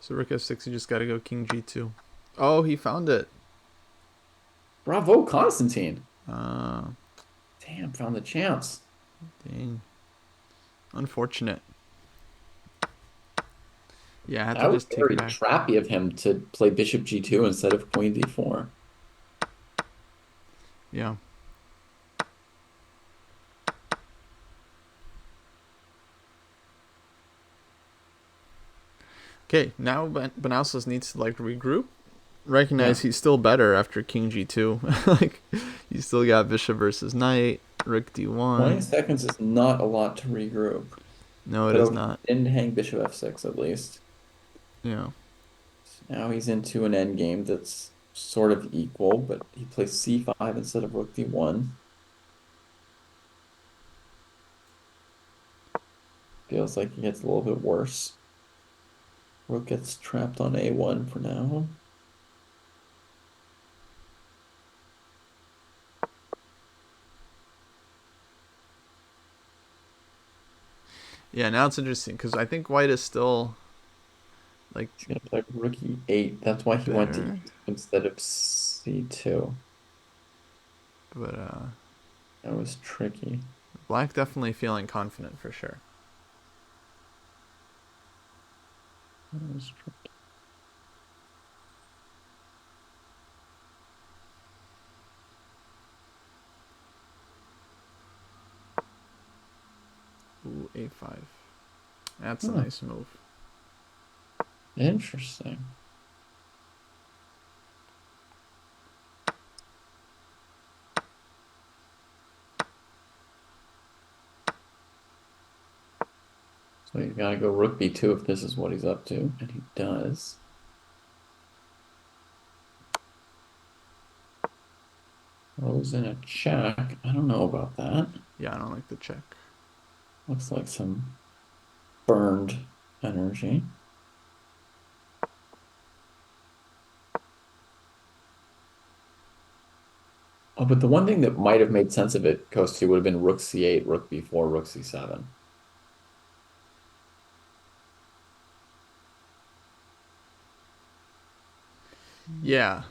So rook f6, you just gotta go king g2. Oh, he found it. Bravo, Constantine. Uh, Damn, found the chance. Dang. Unfortunate. Yeah, I had to That was just take very it back. trappy of him to play bishop g2 instead of queen d4. Yeah. Okay, now Benausos needs to like regroup. Recognize Yeah. he's still better after king g2. Like, you still got bishop versus knight, rook 20 d1. seconds is not a lot to regroup. No, it But is okay, not. didn't hang bishop f6 at least. Yeah. So now he's into an endgame that's sort of equal, but he plays c5 instead of rook d1. Feels like it gets a little bit worse. Rook gets trapped on a1 for now. Yeah, now it's interesting because I think white is still like He's gonna play rook e8. That's why he went to better, e2 instead of c2. but That was tricky. black definitely feeling confident for sure. That was tricky. Ooh, a5. That's a Huh, nice move. interesting. So you gotta go rook b2 if this is what he's up to, and he does. Rose in a check. I don't know about that. Yeah, I don't like the check. Looks like some burned energy. Oh, but the one thing that might have made sense of it, Kostya, would have been rook c8, rook b4, rook c7. Yeah.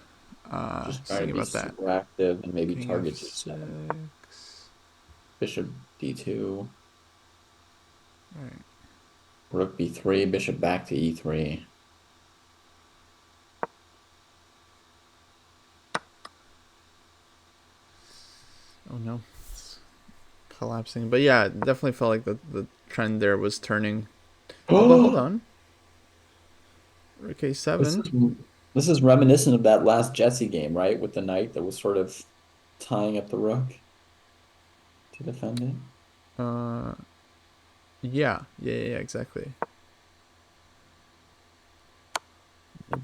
Just Just trying to thinking be about that. super active and maybe King target g7. f6. Bishop d2, All right. rook b3, bishop back to e3. Oh no, it's collapsing. But yeah, it definitely felt like the trend there was turning. Oh, but hold Oh, on. Rook this a7. is this is reminiscent of that last Jesse game, right? With the knight that was sort of tying up the rook to defend it. Uh, yeah, exactly.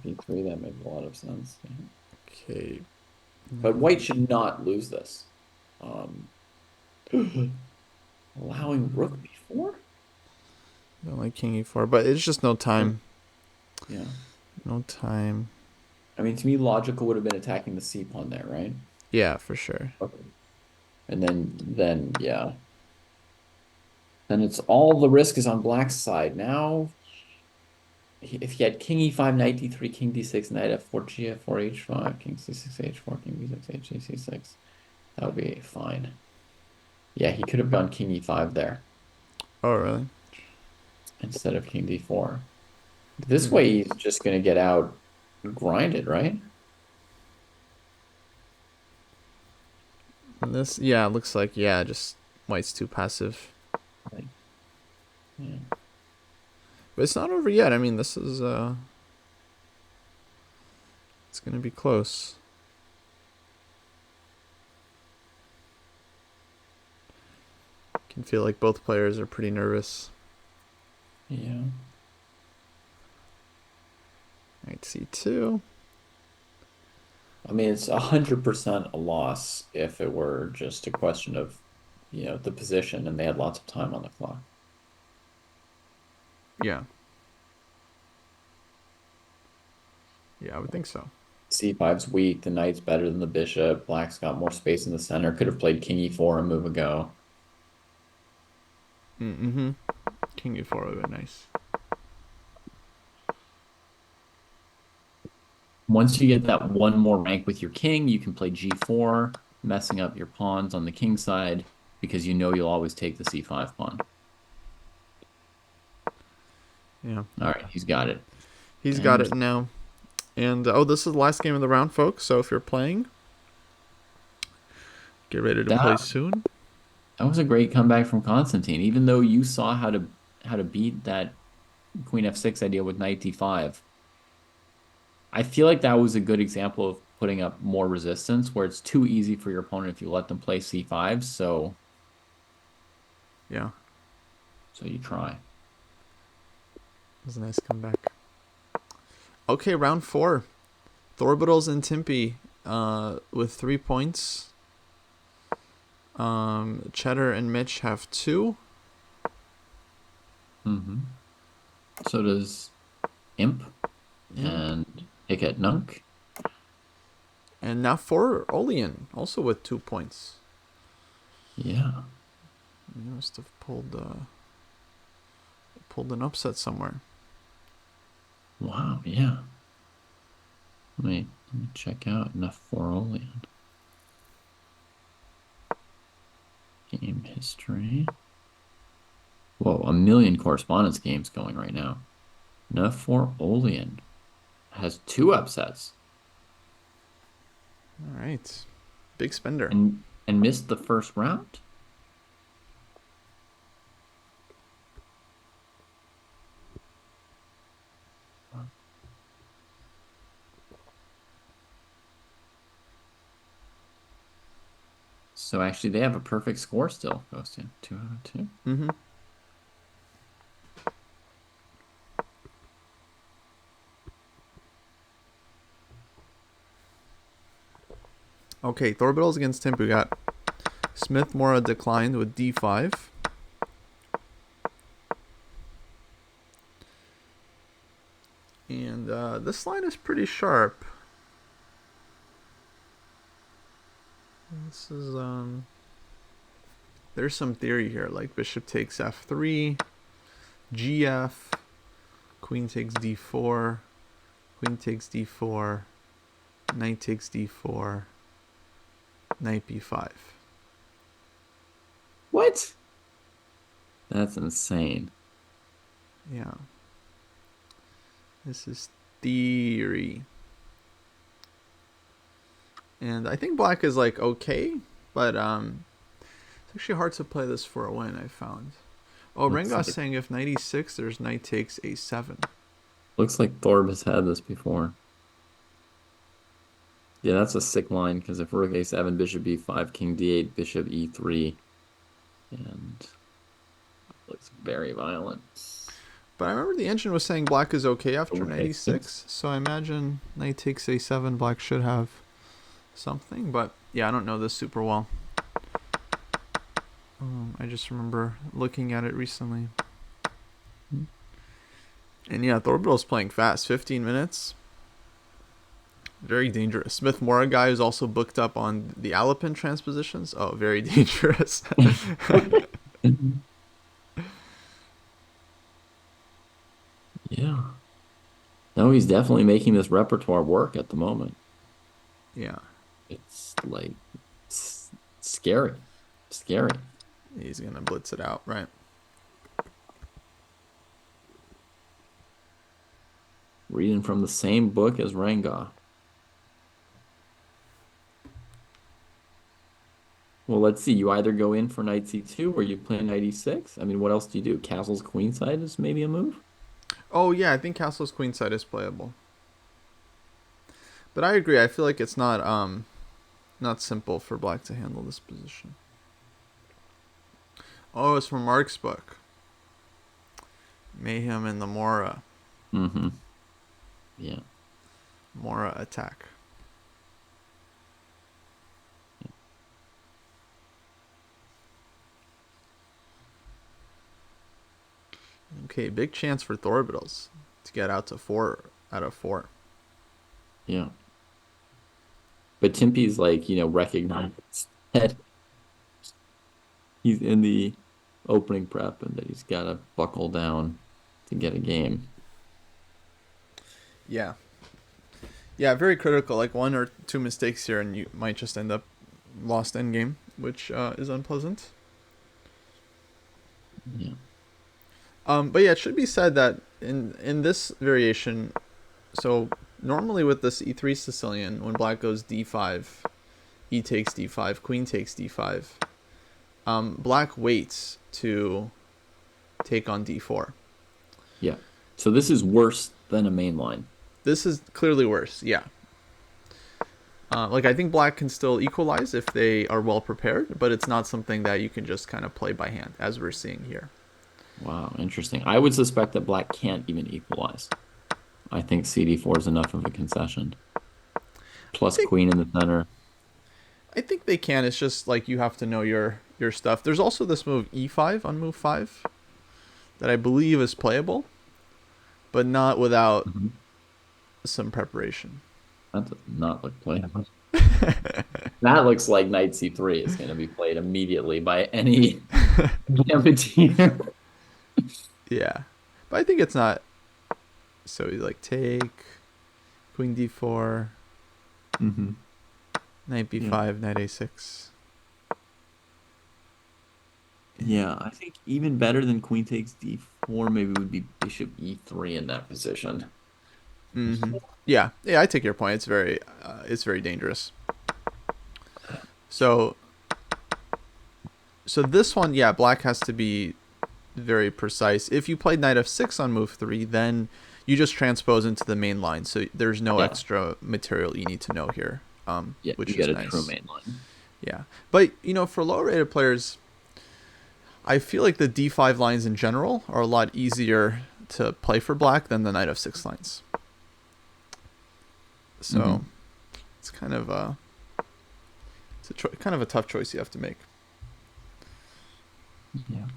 B3, that makes a lot of sense. Yeah. Okay. But white should not lose this. Um, allowing rook b4? Don't like king e4, but it's just no time. Yeah. No time. I mean, to me, logical would have been attacking the c pawn there, right? Yeah, for sure. Okay. And then yeah. Then it's all the risk is on black's side. Now, if he had king e5, knight d3, king d6, knight f4, gf4, h5, king c6, h4, king b6, h c6, that would be fine. Yeah, he could have gone king e5 there Oh, really? instead of king d4. This Hmm. way, he's just going to get out grinded, right? And this, yeah, it looks like, yeah, just white's too passive. Like, yeah. But it's not over yet. I mean, this is, it's going to be close. Can feel like both players are pretty nervous. Yeah. Knight c2. I mean, it's 100% a loss if it were just a question of, the position and they had lots of time on the clock. Yeah. Yeah, I would think so. C5's weak, the knight's better than the bishop, black's got more space in the center, could have played king e4 a move ago. Mm-hmm. King e4 would have been nice. Once you get that one more rank with your king, you can play g4, messing up your pawns on the king side because you know you'll always take the c5 pawn. Yeah. All right, he's got it. He's got And it now. And oh, this is the last game of the round, folks. So if you're playing, get ready to play that soon. that was a great comeback from Constantine. Even though you saw how to beat that queen f6 idea with knight d5, I feel like that was a good example of putting up more resistance where it's too easy for your opponent if you let them play c5. Yeah, So you try. it was a nice comeback. Okay, round 4. Thorbitals and Timpy with 3 points. Cheddar and Mitch have 2. Hmm. So does Imp Imp. and Hicket Nunk. And now for Olean, also with 2 points. Yeah. You must have pulled an upset somewhere. Wow. Yeah. Let me check out enough for Olean. Game history. Whoa, a million correspondence games going right now. Enough for Olean has 2 upsets All right, big spender. and missed the first round. So actually, they have a perfect score still, Kostya. 2 out of 2. Mm-hmm. Okay, Thorbitals against Timp. We got Smith Mora declined with d5. And this line is pretty sharp. This is there's some theory here, like bishop takes f3, gf, queen takes d4, queen takes d4, knight takes d4, knight b5. What? That's insane. Yeah. This is theory. And I think black is like okay, but it's actually hard to play this for a win, I found. Oh, Looks Renga's like saying if knight e6, there's knight takes a7. looks like Thorb has had this before. Yeah, that's a sick line because if rook a7, bishop b5, king d8, bishop e3, and looks very violent. But I remember the engine was saying black is okay after Rook knight a6. e6, so I imagine knight takes a7, black should have something. But yeah, I don't know this super well. I just remember looking at it recently. And yeah, Thorbital's playing fast, 15 minutes. Very dangerous. Smith Mora guy is also booked up on the Alapin transpositions. Oh, very dangerous. Yeah. No, he's definitely making this repertoire work at the moment. Yeah, It's like scary. Scary. he's gonna blitz it out, right? Reading from the same book as Ranga. Well, let's see. You either go in for knight c2 or you play knight e6. I mean, what else do you do? Castle's queenside is maybe a move? Oh yeah, I think Castle's queenside is playable. But I agree. I feel like it's not simple for black to handle this position. Oh, it's from Mark's book. Mayhem and the Mm-hmm. Yeah. Mora attack. Okay, big chance for Thorbitals to get out to 4 out of 4. Yeah. But Timpy's like, recognized that he's in the opening prep and that he's got to buckle down to get a game. Yeah. Yeah, very critical. Like 1 or 2 mistakes here, and you might just end up lost endgame, which is unpleasant. Yeah. But yeah, it should be said that in this variation, so normally with this e3 Sicilian, when black goes d5, e takes d5, queen takes d5, black waits to take on d4. Yeah. So this is worse than a main line. This is clearly worse, yeah. Like, I think black can still equalize if they are well prepared, but it's not something that you can just kind of play by hand, as we're seeing here. Wow, interesting. I would suspect that black can't even equalize. I think CD4 is enough of a concession. Plus think queen in the center. I think they can. It's just like you have to know your stuff. There's also this move e5 on move 5 that I believe is playable, but not without Mhm. some preparation. That does not look playable. That looks like knight c3 is going to be played immediately by any gambitier. Yeah, but I think it's not. So you like take queen d4, Mm-hmm. knight b5, knight a6. Yeah, I think even better than queen takes d4 maybe would be bishop e3 in that position. Yeah, I take your point. It's very dangerous. So this one, yeah, black has to be very precise. If you played knight f6 on move 3, then you just transpose into the main line. So there's no Yeah. extra material you need to know here, Yeah, which you is get a nice. true main line. Yeah, but for lower rated players, I feel like the d5 lines in general are a lot easier to play for black than the knight f6 lines. So it's kind of kind of a tough choice you have to make. Yeah.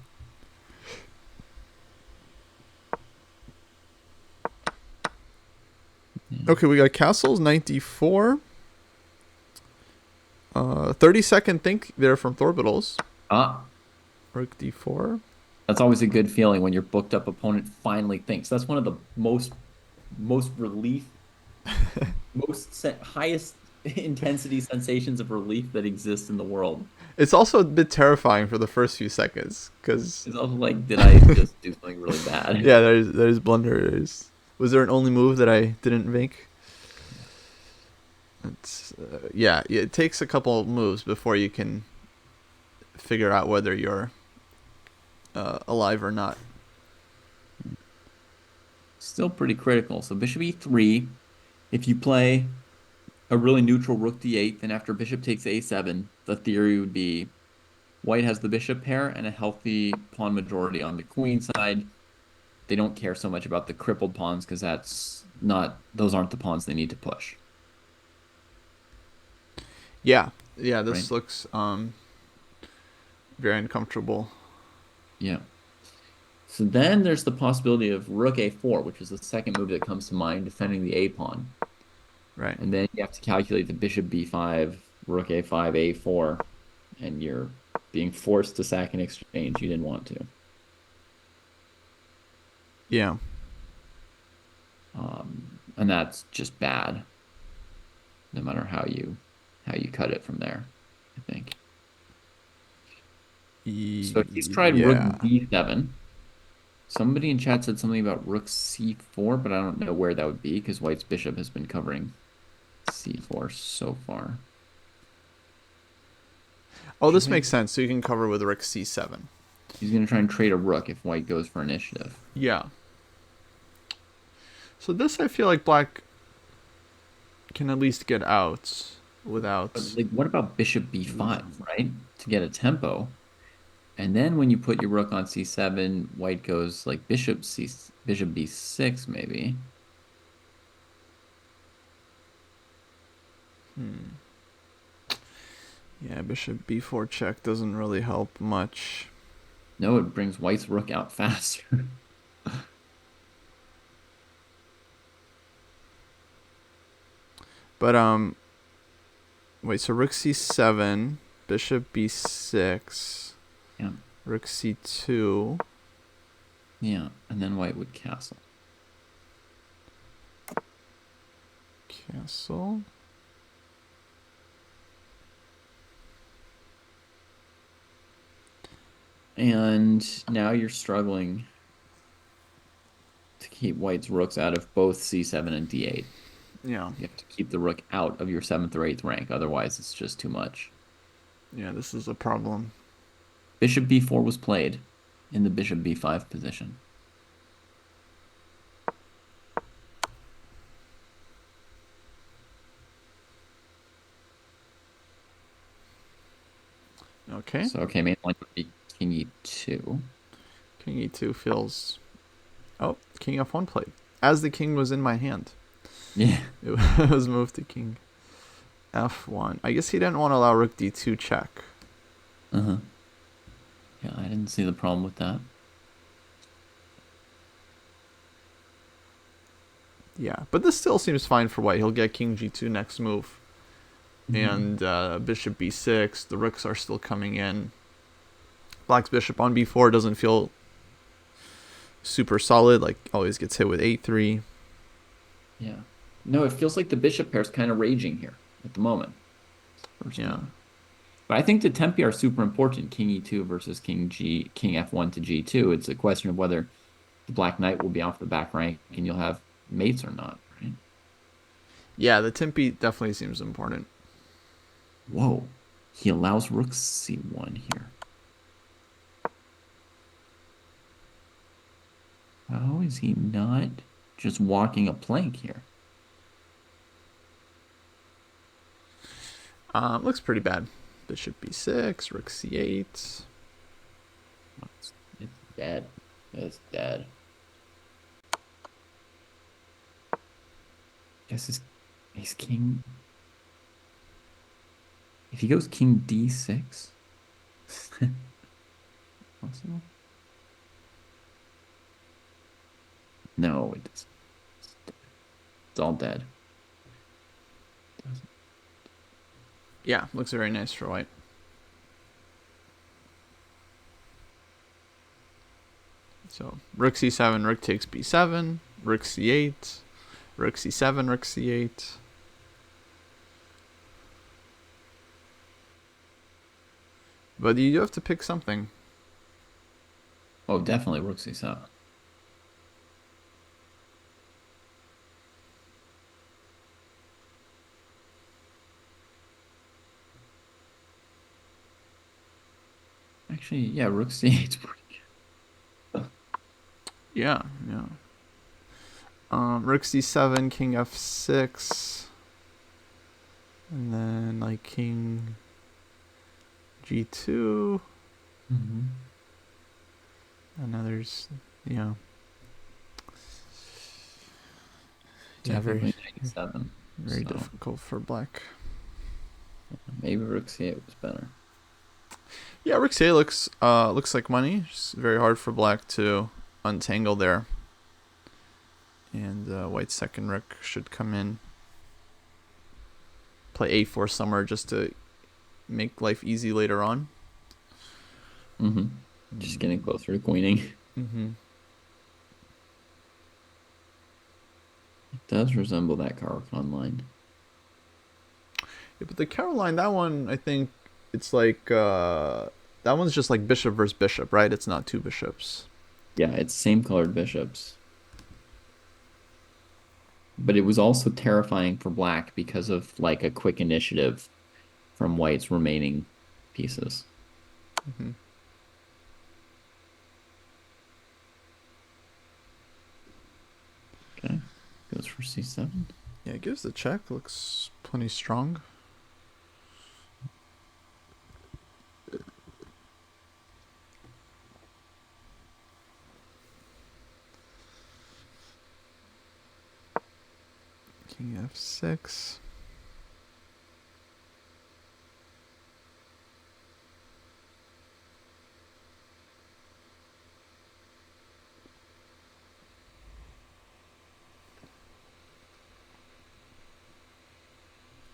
Okay, we got castles, knight d4. 30-second think there from Thorbitals. Ah, Rook d4. that's always a good feeling when your booked up opponent finally thinks. That's one of the most relief, highest intensity sensations of relief that exist in the world. It's also a bit terrifying for the first few seconds because It's also like, did I just do something really bad? yeah, there's blunders. Was there an only move that I didn't make? It's yeah, it takes a couple of moves before you can figure out whether you're alive or not. Still pretty critical. So bishop e3, if you play a really neutral rook d8, then after bishop takes a7, the theory would be white has the bishop pair and a healthy pawn majority on the queen side. They don't care so much about the crippled pawns because those aren't the pawns they need to push. Yeah, this Right. looks very uncomfortable. Yeah. So then there's the possibility of rook a4, which is the second move that comes to mind, defending the a pawn. Right. And then you have to calculate the bishop b5, rook a5, a4, and you're being forced to sack an exchange you didn't want to. Yeah. And that's just bad, no matter how you cut it from there, I think. So he's tried rook Yeah. d7. Somebody in chat said something about rook c4, but I don't know where that would be because white's bishop has been covering c4 so far. Oh, this makes sense. So you can cover with rook c7. He's going to try and trade a rook if white goes for initiative. Yeah. So this, I feel like black can at least get out without. But like, what about bishop b5, right? To get a tempo. And then when you put your rook on c7, white goes like bishop b6 maybe. Yeah, bishop b4 check doesn't really help much. No, it brings white's rook out faster. But wait. So rook c7, bishop b6, Yeah. rook c2. Yeah, and then white would castle. Castle. And now you're struggling to keep white's rooks out of both c7 and d8. Yeah. You have to keep the rook out of your 7th or 8th rank, otherwise it's just too much. Yeah, this is a problem. Bishop b4 was played in the bishop b5 position. Okay. So, okay, main line would be king e2. King e2 feels... Oh, king f1 played. As the king was in my hand. Yeah. It was moved to king f1. I guess he didn't want to allow rook d2 check. Uh-huh. Yeah, I didn't see the problem with that. Yeah, but this still seems fine for white. He'll get king g2 next move. Mm-hmm. And bishop b6. The rooks are still coming in. Black's bishop on b4 doesn't feel super solid. Like, always gets hit with a3. Yeah. No, it feels like the bishop pair's kind of raging here at the moment. Yeah. But I think the tempi are super important. King e2 versus king f1 to g2. It's a question of whether the black knight will be off the back rank and you'll have mates or not, right? Yeah, the tempi definitely seems important. Whoa. He allows rook c1 here. How is he not just walking a plank here? Looks pretty bad. Bishop b6, rook c8. It's dead. It's dead. Guess his king. If he goes king d6, possible? No, it doesn't. It's all dead. Yeah, looks very nice for white. So rook c7, rook takes b7, rook c8, rook c7, rook c8. But you do have to pick something. Oh, definitely rook c7. Actually, yeah, rook c8 is pretty good. Yeah, yeah. Rook c7, king f6, and then like king g2. Mm-hmm. And now there's, yeah. Yeah, Technically 97. very So difficult for black. maybe rook c8 was better. Yeah, rook c8 looks like money. It's very hard for black to untangle there. And white's second rook should come in. Play a4 somewhere just to make life easy later on. Mm-hmm. Just getting closer to queening. Mm-hmm. It does resemble that Caracon line. Yeah, but the Caroline, that one, I think it's like that one's just like bishop versus bishop, right? It's not two bishops. Yeah, it's same colored bishops. But it was also terrifying for black because of like a quick initiative from white's remaining pieces. Mm-hmm. Okay, goes for c7. Yeah, it gives the check. Looks plenty strong. King f6.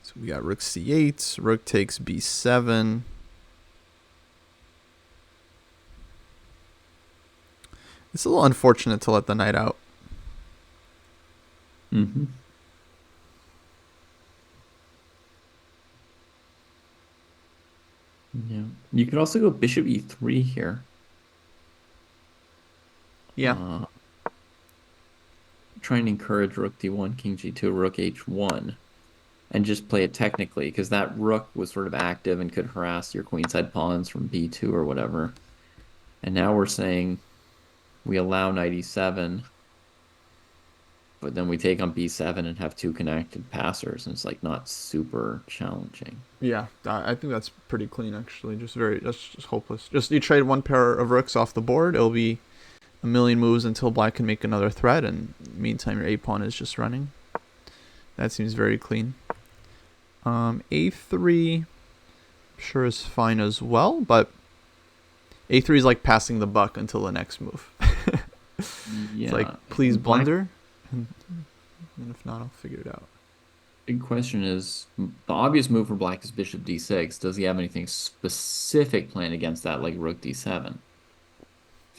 So we got rook c8, rook takes b7. It's a little unfortunate to let the knight out. Mm-hmm. Yeah. You could also go bishop e3 here. Yeah. Try and encourage rook d1, king g2, rook h1, and just play it technically, because that rook was sort of active and could harass your queenside pawns from b2 or whatever. And now we're saying we allow knight e7, but then we take on b7 and have two connected passers, and it's like not super challenging. Yeah, I think that's pretty clean actually. That's just hopeless. Just you trade one pair of rooks off the board, it'll be a million moves until black can make another threat, and meantime your a pawn is just running. That seems very clean. A3 sure is fine as well, but A3 is like passing the buck until the next move. Yeah. It's like, please blunder, and if not, I'll figure it out. Big question is, the obvious move for black is bishop d6. Does he have anything specific planned against that, like rook d7?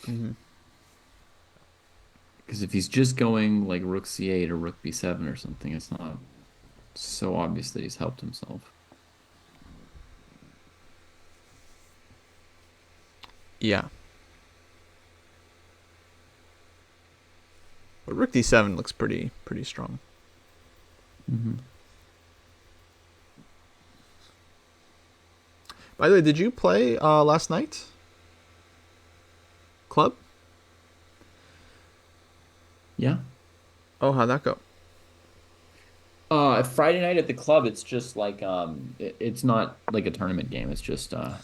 Mm-hmm. Because if he's just going like rook c8 or rook b7 or something, it's not so obvious that he's helped himself. Yeah. But rook d7 looks pretty strong. Mm-hmm. By the way, did you play last night? Club? Yeah. Oh, how'd that go? Friday night at the club, it's just like it's not like a tournament game. It's just Or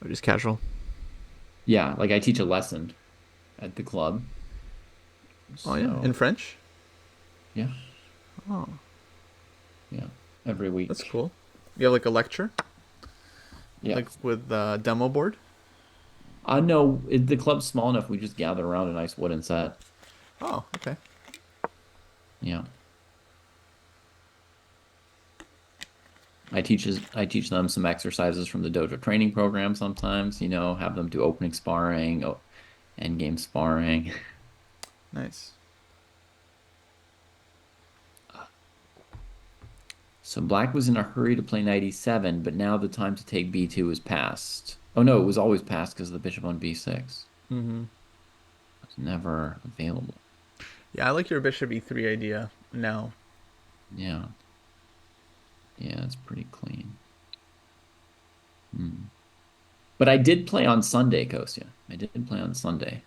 just casual? yeah, like I teach a lesson at the club. Oh yeah, in So French? yeah, Oh, yeah, every week. that's cool. You have like a lecture? Yeah. Like with demo board? No, the club's small enough. We just gather around a nice wooden set. Oh, okay. Yeah. I teach them some exercises from the dojo training program sometimes, have them do opening sparring, end game sparring. Nice. So black was in a hurry to play knight e7, but now the time to take b2 is past. Oh no, it was always past because the bishop on b6 Mm-hmm. was never available. Yeah, I like your bishop e3 idea now. Yeah. Yeah, it's pretty clean. But I did play on Sunday, Kostya. I did play on Sunday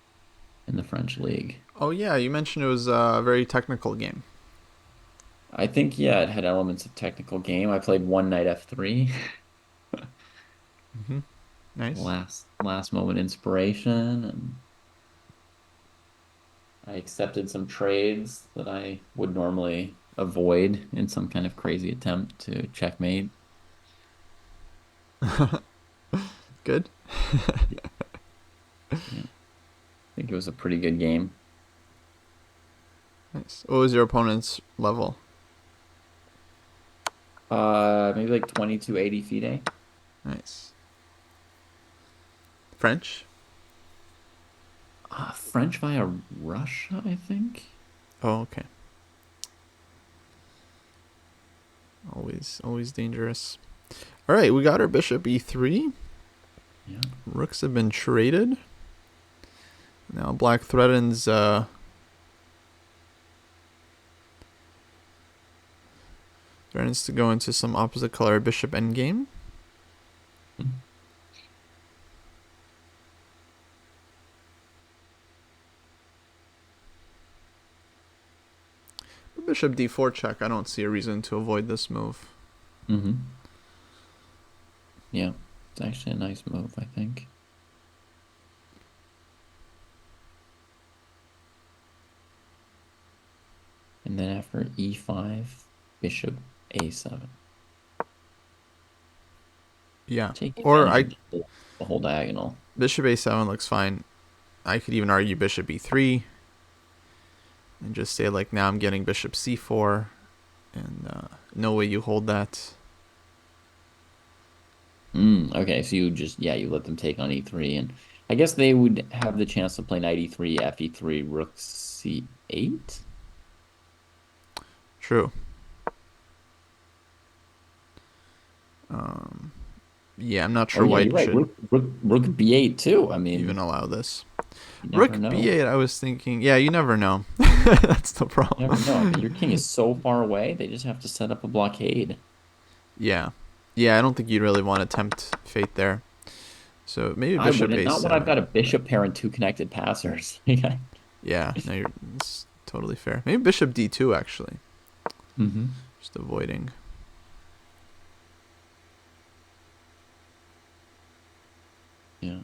in the French league. Oh yeah, you mentioned it was a very technical game. I think, yeah, it had elements of technical game. I played one knight f3, Mm-hmm. Nice. last moment inspiration, and I accepted some trades that I would normally avoid in some kind of crazy attempt to checkmate. Good. Yeah, I think it was a pretty good game. Nice. What was your opponent's level? Maybe like 2280 FIDE. Nice. French? French via Russia, I think. Oh, okay. Always dangerous. All right, we got our bishop e3. Yeah. Rooks have been traded. Now black threatens to go into some opposite color bishop endgame. Bishop d4 check. I don't see a reason to avoid this move. Mm-hmm. Yeah, it's actually a nice move, I think. And then after e5, bishop a7. Yeah. Take Or advantage of the whole diagonal. Bishop a7 looks fine. I could even argue bishop e3 and just say like now I'm getting bishop c4 and no way you hold that. Okay, so you just yeah, you let them take on e3, and I guess they would have the chance to play knight e3, f e3, rook c8. True. Um, yeah, I'm not Oh sure yeah, you're White right. should Rook b8 too. I even mean, allow this. you never Rook know. b8, I was thinking, yeah, you never know. That's the You never problem. know. But your king is so far away, they just have to set up a blockade. Yeah. Yeah, I don't think you'd really want to tempt fate there. So maybe I bishop wouldn't. Not when I've a7. got a bishop pair and two connected passers. Yeah, no, it's totally fair. Maybe bishop d2, actually. hmm Just avoiding. Yeah.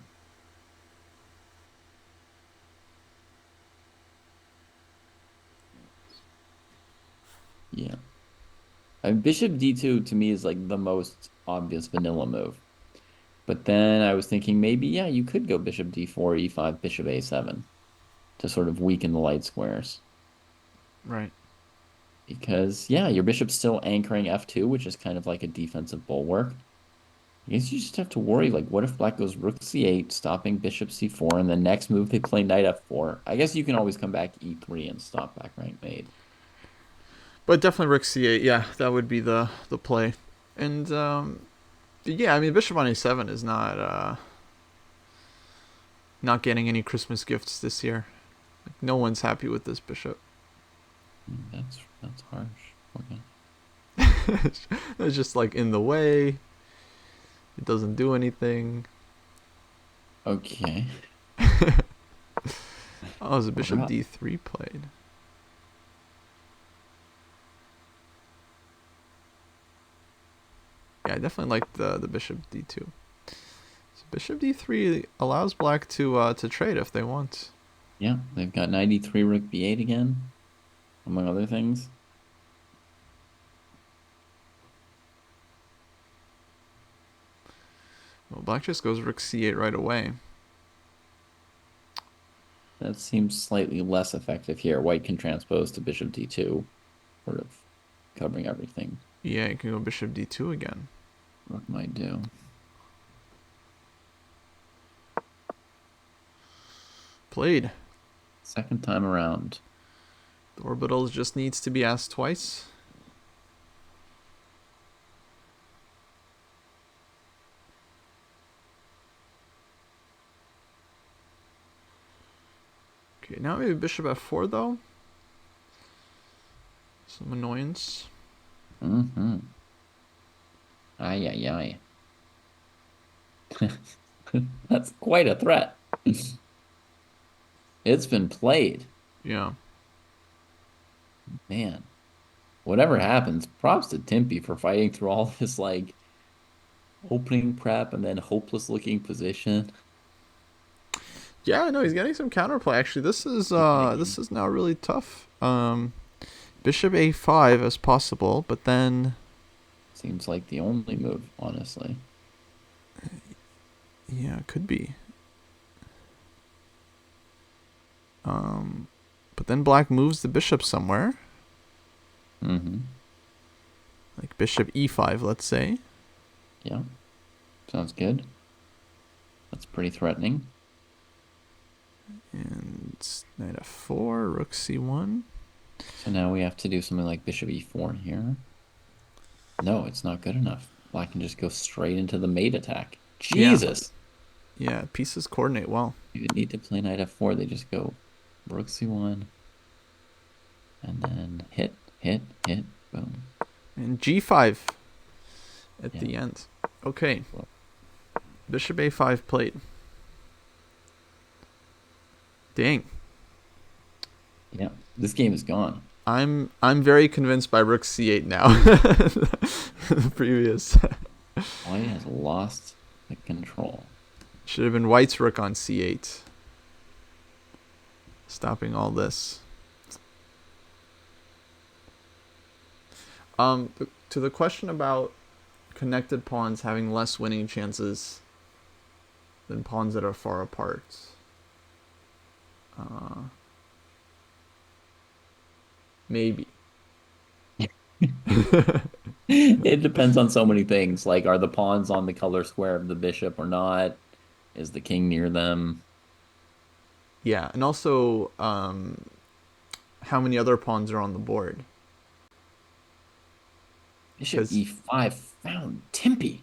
Yeah. I mean, bishop d2 to me is like the most obvious vanilla move. But then I was thinking maybe, yeah, you could go bishop d4, e5, bishop a7 to sort of weaken the light squares. Right. Because, yeah, your bishop's still anchoring f2, which is kind of like a defensive bulwark. I guess you just have to worry, like, what if black goes rook c8, stopping bishop c4, and then next move they play knight f4? I guess you can always come back e3 and stop back rank mate. But definitely rook c8, yeah, that would be the play. And, yeah, I mean, bishop on a7 is not getting any Christmas gifts this year. Like, no one's happy with this bishop. That's harsh. Okay. It's just, like, in the way. It doesn't do anything. Okay. Oh, is a We're bishop up. d3 played? Yeah, I definitely like the bishop d2. So bishop d3 allows black to trade if they want. Yeah, they've got 93 rook b8 again, among other things. Well, black just goes rook c8 right away. That seems slightly less effective here. White can transpose to bishop d2, sort of covering everything Yeah, you can go bishop d2 again. rook might do. Played. Second time around. The orbital just needs to be asked twice. Okay, now maybe bishop f4 though. Some annoyance. Mm-hmm. Ay, ay, ay. That's quite a threat. It's been played. Yeah. Man, whatever happens, props to Timpy for fighting through all this like opening prep and then hopeless looking position. Yeah, no, he's getting some counterplay. Actually, this is now really tough. Bishop a5 as possible, but then Seems like the only move, honestly. yeah, it could be. But then black moves the bishop somewhere, Mm-hmm. like bishop e5, let's say. Yeah, sounds good. That's pretty threatening. And knight f4, rook c1. So now we have to do something like bishop e4 here. No, it's not good enough. Black can just go straight into the mate attack. Yeah, Jesus! yeah, pieces coordinate well. You need to play knight f4. They just go rook c1 and then hit, hit, hit, boom. And g5 at Yeah. the end. Okay, Well, bishop a5 played. Dang. yeah, this game is gone. I'm very convinced by rook c8 now. The previous White has lost the control. should have been white's rook on c8, stopping all this. To the question about connected pawns having less winning chances than pawns that are far apart. Maybe. It depends on so many things. Like, are the pawns on the color square of the bishop or not? Is the king near them? Yeah, and also how many other pawns are on the board? Bishop Because e5 found Tempe.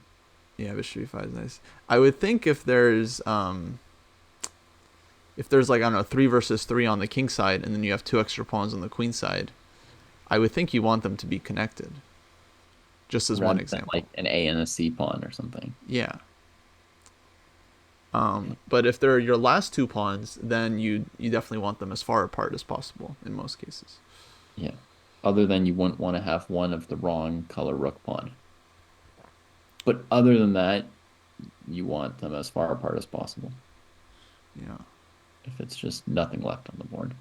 yeah, bishop e5 is nice. I would think if there's like I don't know 3 versus 3 on the king side, and then you have 2 extra pawns on the queen side, I would think you want them to be connected. Just as one Rather than example. like an A and a C pawn or something. Yeah. Okay. But if they're your last 2 pawns, then you definitely want them as far apart as possible in most cases. Yeah. Other than you wouldn't want to have one of the wrong color rook pawn. But other than that, you want them as far apart as possible. Yeah. If it's just nothing left on the board.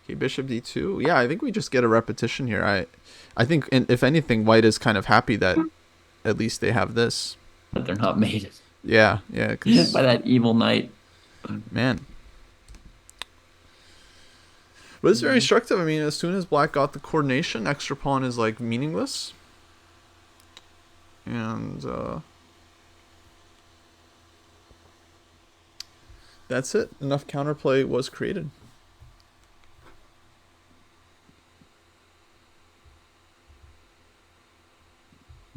Okay, bishop d2. Yeah, I think we just get a repetition here. I think, if anything, white is kind of happy that at least they have this. But they're not made Yeah, yeah, by because that evil knight. man, but it's very instructive. I mean, as soon as black got the coordination, extra pawn is like meaningless, and that's it. Enough counterplay was created.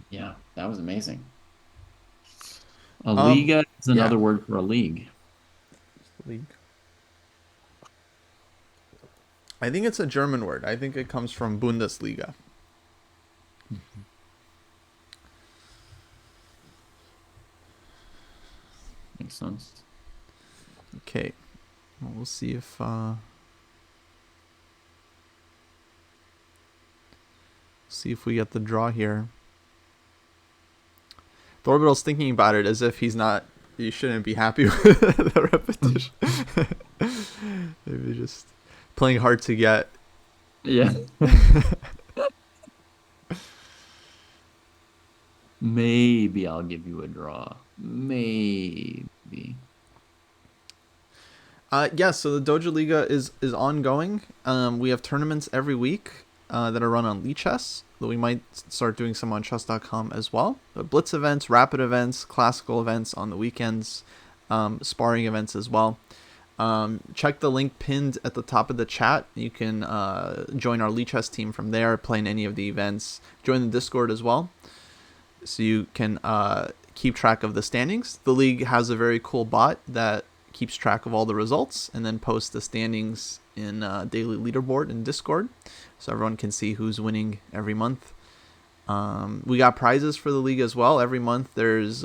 Yeah, that was amazing. A Um, liga is yeah, another word for a league. league. I think it's a German word. I think it comes from Bundesliga. Makes sense. Okay, well, we'll see if we get the draw here. Thorbital's thinking about it as if he's not. You shouldn't be happy with the repetition. Maybe just playing hard to get. Yeah. Maybe I'll give you a draw. Maybe. Yeah, so the Dojo Liga is ongoing. We have tournaments every week that are run on Chess. Though we might start doing some on chess.com as well. But blitz events, rapid events, classical events on the weekends, sparring events as well. Check the link pinned at the top of the chat. You can join our Chess team from there, play in any of the events. Join the Discord as well, so you can keep track of the standings. The league has a very cool bot that keeps track of all the results and then posts the standings in daily leaderboard in Discord, so everyone can see who's winning every month. We got prizes for the league as well. Every month there's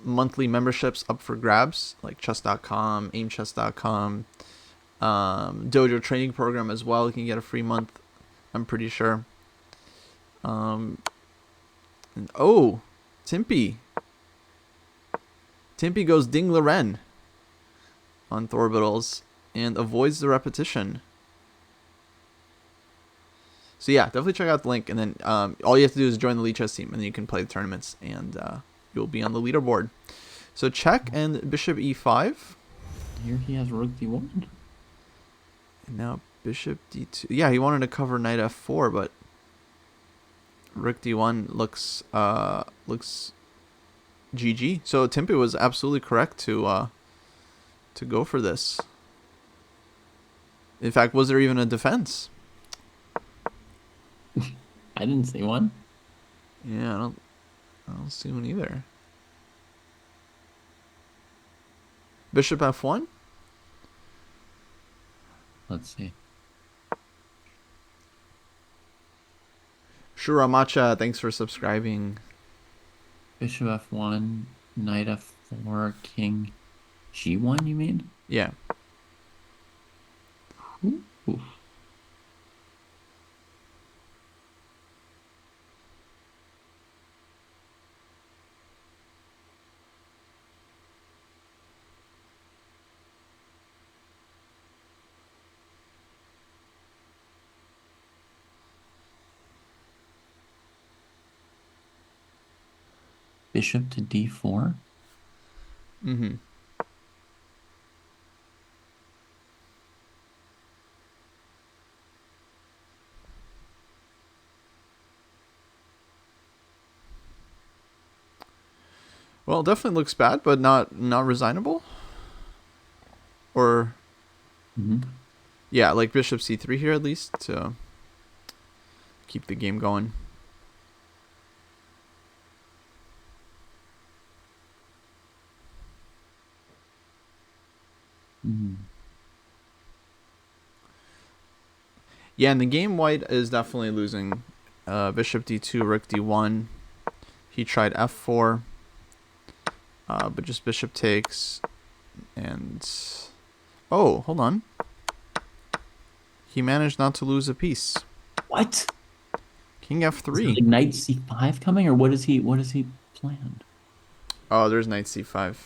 monthly memberships up for grabs, like chess.com, aimchess.com, dojo training program as well. You can get a free month, I'm pretty sure. And, oh, Timpy goes Ding Loren on Thorbital's and avoids the repetition. So yeah, definitely check out the link, and then all you have to do is join the Chess team, and then you can play the tournaments, and you'll be on the leaderboard. So check and bishop e5. Here he has rook d1. And now bishop d2. Yeah, he wanted to cover knight f4, but rook d1 looks GG. So Timpy was absolutely correct to go for this. In fact, was there even a defense? I didn't see one. Yeah, I don't see one either. Bishop f1. Let's see. Shuramacha, thanks for subscribing. Bishop f1, knight f4, king g1, you mean? Yeah. Ooh. Bishop to d4. Mm-hmm. Well, it definitely looks bad, but not resignable. Or Mm-hmm. yeah, like bishop c3 here at least to keep the game going. Mm-hmm. Yeah, in the game, white is definitely losing. Bishop d2, rook d1. He tried f4, but just bishop takes. And oh, hold on. He managed not to lose a piece. What? King Is there f3. like knight c5 coming, or what is he planned? Oh, there's knight c5.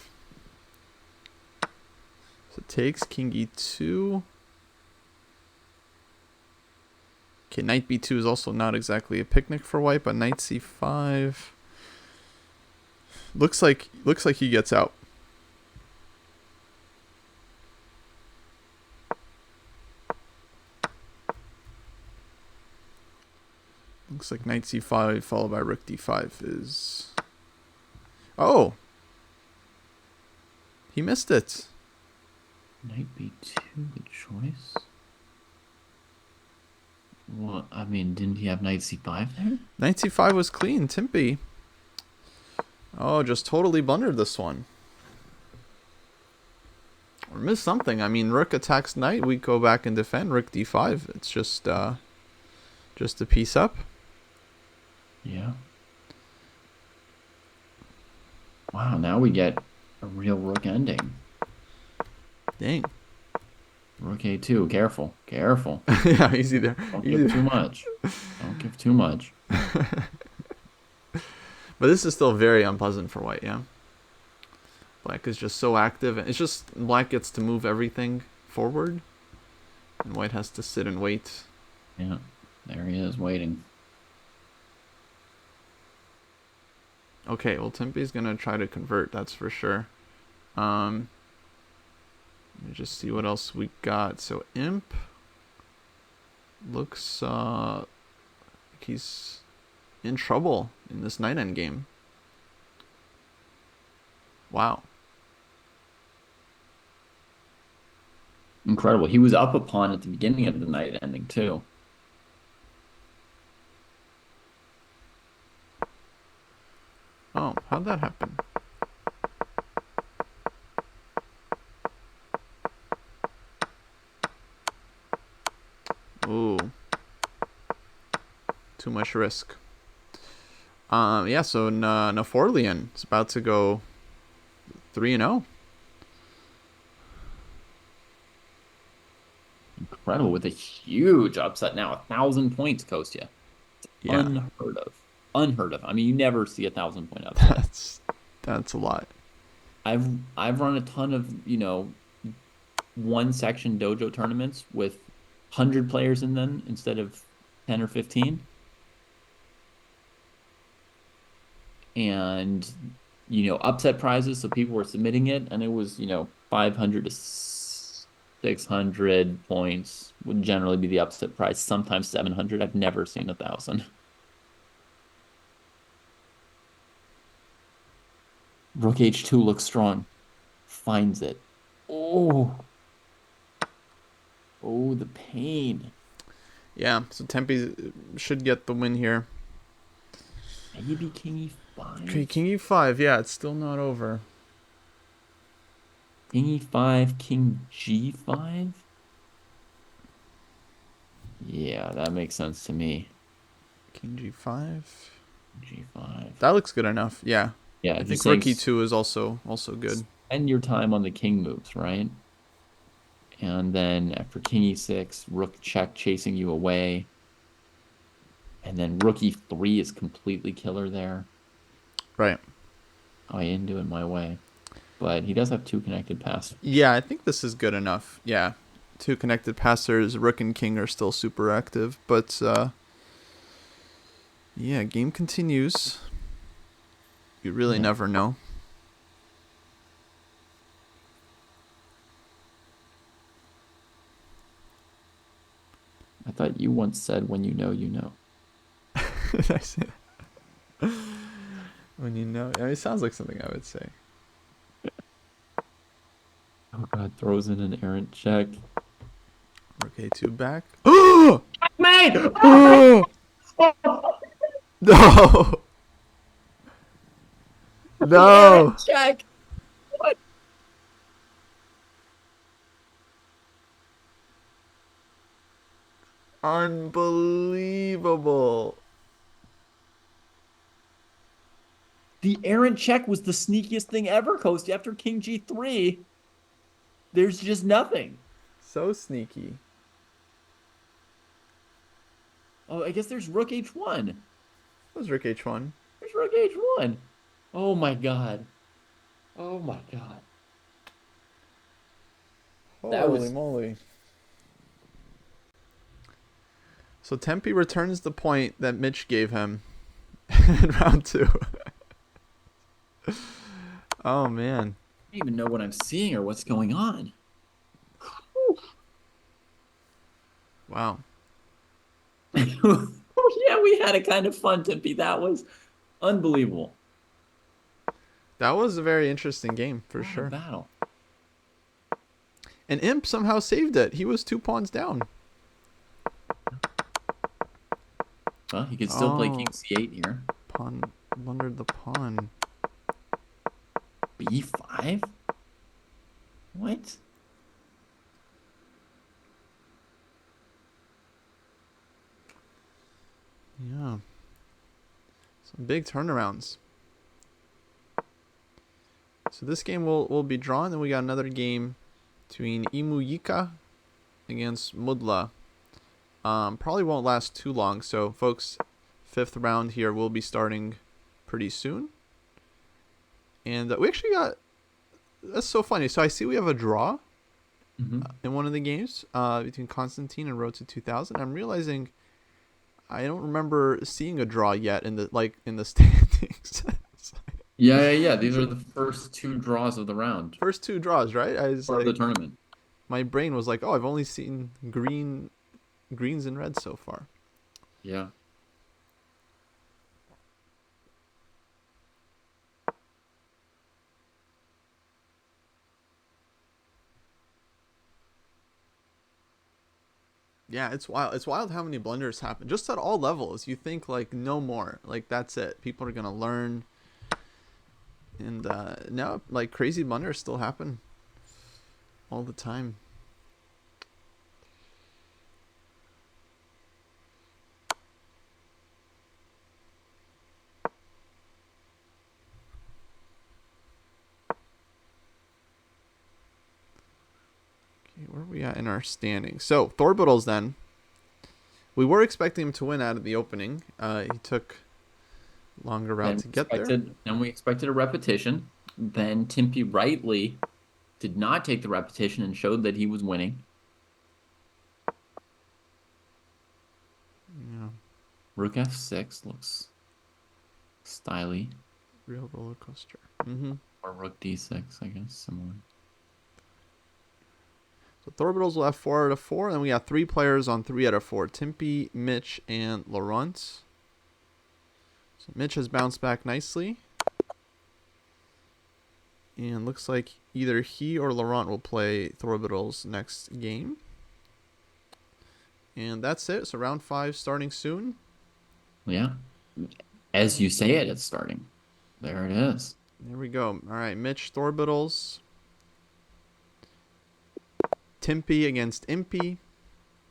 So takes king e2. Okay, knight b2 is also not exactly a picnic for white, but knight c5 looks like he gets out. Looks like knight c5 followed by rook d5 is... Oh! He missed it. Knight b2, the choice. Well, I mean, didn't he have knight c5 there? Knight c5 was clean. Timpy. Oh, just totally blundered this one. Or missed something. I mean, rook attacks knight. We go back and defend. Rook d5. It's just a piece up. Yeah. Wow, now we get a real rook ending. Dang. Rook a2. Careful. Careful. Yeah, easy there. Don't Easy give there. too much. Don't give too much. But this is still very unpleasant for white, yeah? Black is just so active. It's just black gets to move everything forward. And white has to sit and wait. Yeah, there he is waiting. Okay, well, Timpy's going to try to convert, that's for sure. Let me just see what else we got. So Imp looks like he's in trouble in this knight endgame. Wow. Incredible. He was up a pawn at the beginning of the knight ending, too. Oh, how'd that happen? Ooh. Too much risk. Yeah, so Naforlian is about to go 3-0. Incredible with a huge upset now. 1,000 points, Kostya. Yeah, Unheard of. Unheard of. I mean, you never see 1,000 point upset. that's a lot. I've run a ton of, one section dojo tournaments with 100 players in them instead of 10 or 15. And, upset prizes. So people were submitting it, and it was, 500 to 600 points would generally be the upset prize. Sometimes 700. I've never seen 1,000. Rook h2 looks strong. Finds it. Oh. Oh, the pain. Yeah, so Tempe should get the win here. Maybe king e5. Okay, king e5. Yeah, it's still not over. King e5, king g5. Yeah, that makes sense to me. King g5. G5. That looks good enough. Yeah. Yeah, I he's think saying rook e2 is also good. spend your time on the king moves, right? And then after king e6, rook check chasing you away. And then rook e3 is completely killer there. Right. Oh, I didn't do it my way. But he does have two connected passes. Yeah, I think this is good enough. Yeah. Two connected passers, rook and king are still super active, but yeah, game continues. You really never know. I thought you once said when you know, you know. Did I say that? When you know, I mean, it sounds like something I would say. Oh God, throws in an errant check. Rook A2 back. Oh! Mate! No! The errant No! check. What? Unbelievable. The errant check was the sneakiest thing ever, Coast. After King G3, there's just nothing. So sneaky. Oh, I guess there's Rook H1. That was Rook H1. There's Rook H1. Oh my God. Oh my God. That Holy was moly. So Tempe returns the point that Mitch gave him in round 2. Oh, man. I don't even know what I'm seeing or what's going on. Wow. Yeah, we had a kind of fun, Timpy. That was unbelievable. That was a very interesting game, for What a sure. battle. And Imp somehow saved it. He was 2 pawns down. Well, he could still play King Oh, C8 here. pawn blundered the pawn. B5? What? Yeah. Some big turnarounds. So this game will be drawn. Then we got another game between Imuyika against Mudla. Probably won't last too long. So, folks, 5th round here will be starting pretty soon. And we actually got... That's so funny. So I see we have a draw in one of the games between Constantine and Road to 2000. I'm realizing I don't remember seeing a draw yet in the standings. Yeah. These are the first 2 draws of the round. First 2 draws, right? I was Or like, the tournament. my brain was like, oh, I've only seen greens and reds so far. Yeah. Yeah, it's wild. It's wild how many blunders happen just at all levels. You think like no more, like that's it. People are gonna learn, and no, like crazy blunders still happen all the time. Okay, where are we at in our standing? So Thorbittles then. We were expecting him to win out of the opening. He took longer route to get there. And we expected a repetition. Then Timpy rightly did not take the repetition and showed that he was winning. Yeah, Rook F6 looks styly. real roller coaster. Or Rook D6, I guess, similar. So Thorbittles will have 4 out of 4, and then we got 3 players on 3 out of 4: Timpy, Mitch, and Laurent. So Mitch has bounced back nicely. And looks like either he or Laurent will play Thorbittles next game. And that's it. So round 5 starting soon. Yeah. As you say it, it's starting. There it is. There we go. All right, Mitch Thorbittles. Timpy against Impy.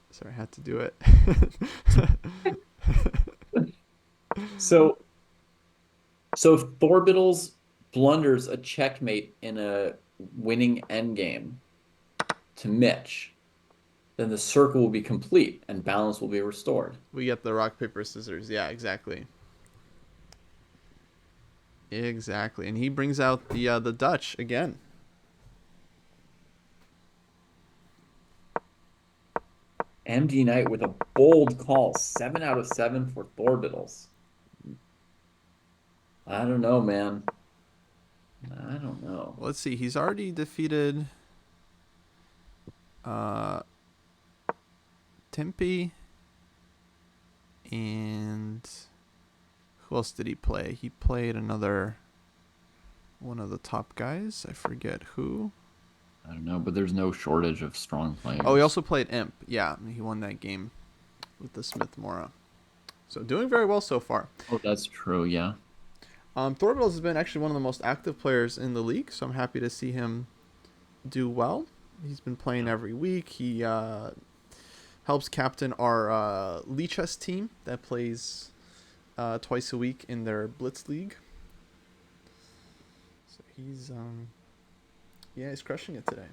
Sorry, I had to do it. So if Thorbittles blunders a checkmate in a winning endgame to Mitch, then the circle will be complete and balance will be restored. We get the rock, paper, scissors. Yeah, exactly. Exactly. And he brings out the Dutch again. MD Knight with a bold call, 7 out of 7 for Thorbittles. I don't know, man. I don't know. Let's see. He's already defeated Timpy and Who else did he play? He played another one of the top guys. I forget who. I don't know, but there's no shortage of strong Oh, he players. also played Imp. Yeah, he won that game with the Smith Mora. So doing very well so far. Oh, that's true. Yeah. Thorvald has been actually one of the most active players in the league, so I'm happy to see him do well. He's been playing Yeah. every week. He helps captain our Lee Chess team that plays twice a week in their Blitz League. So he's crushing it today.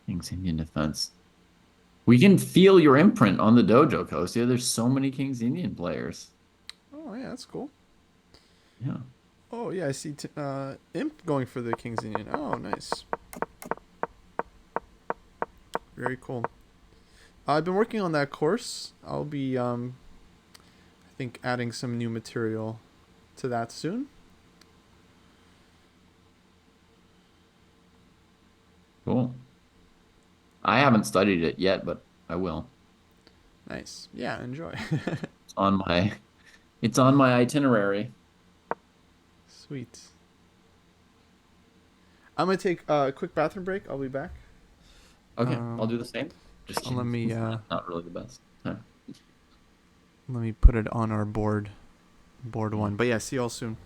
King's Indian defense. We can feel your imprint on the dojo, Kostya. There's so many King's Indian players. Oh yeah, that's cool. Yeah. Oh yeah, I see Imp going for the King's Indian. Oh nice, very cool. I've been working on that course. I'll be I think adding some new material to that soon. Cool. I haven't studied it yet, but I will. Nice. Yeah, enjoy. It's on my it's on my itinerary. Sweet. I'm gonna take a quick bathroom break. I'll be back. Okay, I'll do the same. Just So let kidding. me Not really the best. Huh. let me put it on our board Yeah. one. But yeah, see y'all soon.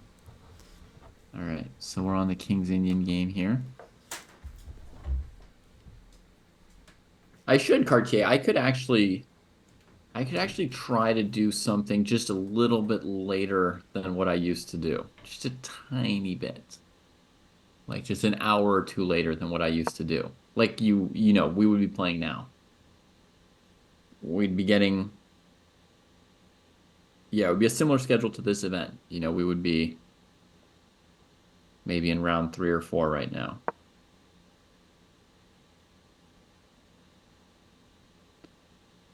All right. So we're on the King's Indian game here. I should, Cartier. I could actually try to do something just a little bit later than what I used to do. Just a tiny bit. Like just an hour or two later than what I used to do. Like we would be playing now. We'd be getting, yeah, it would be a similar schedule to this event. We would be maybe in round 3 or 4 right now.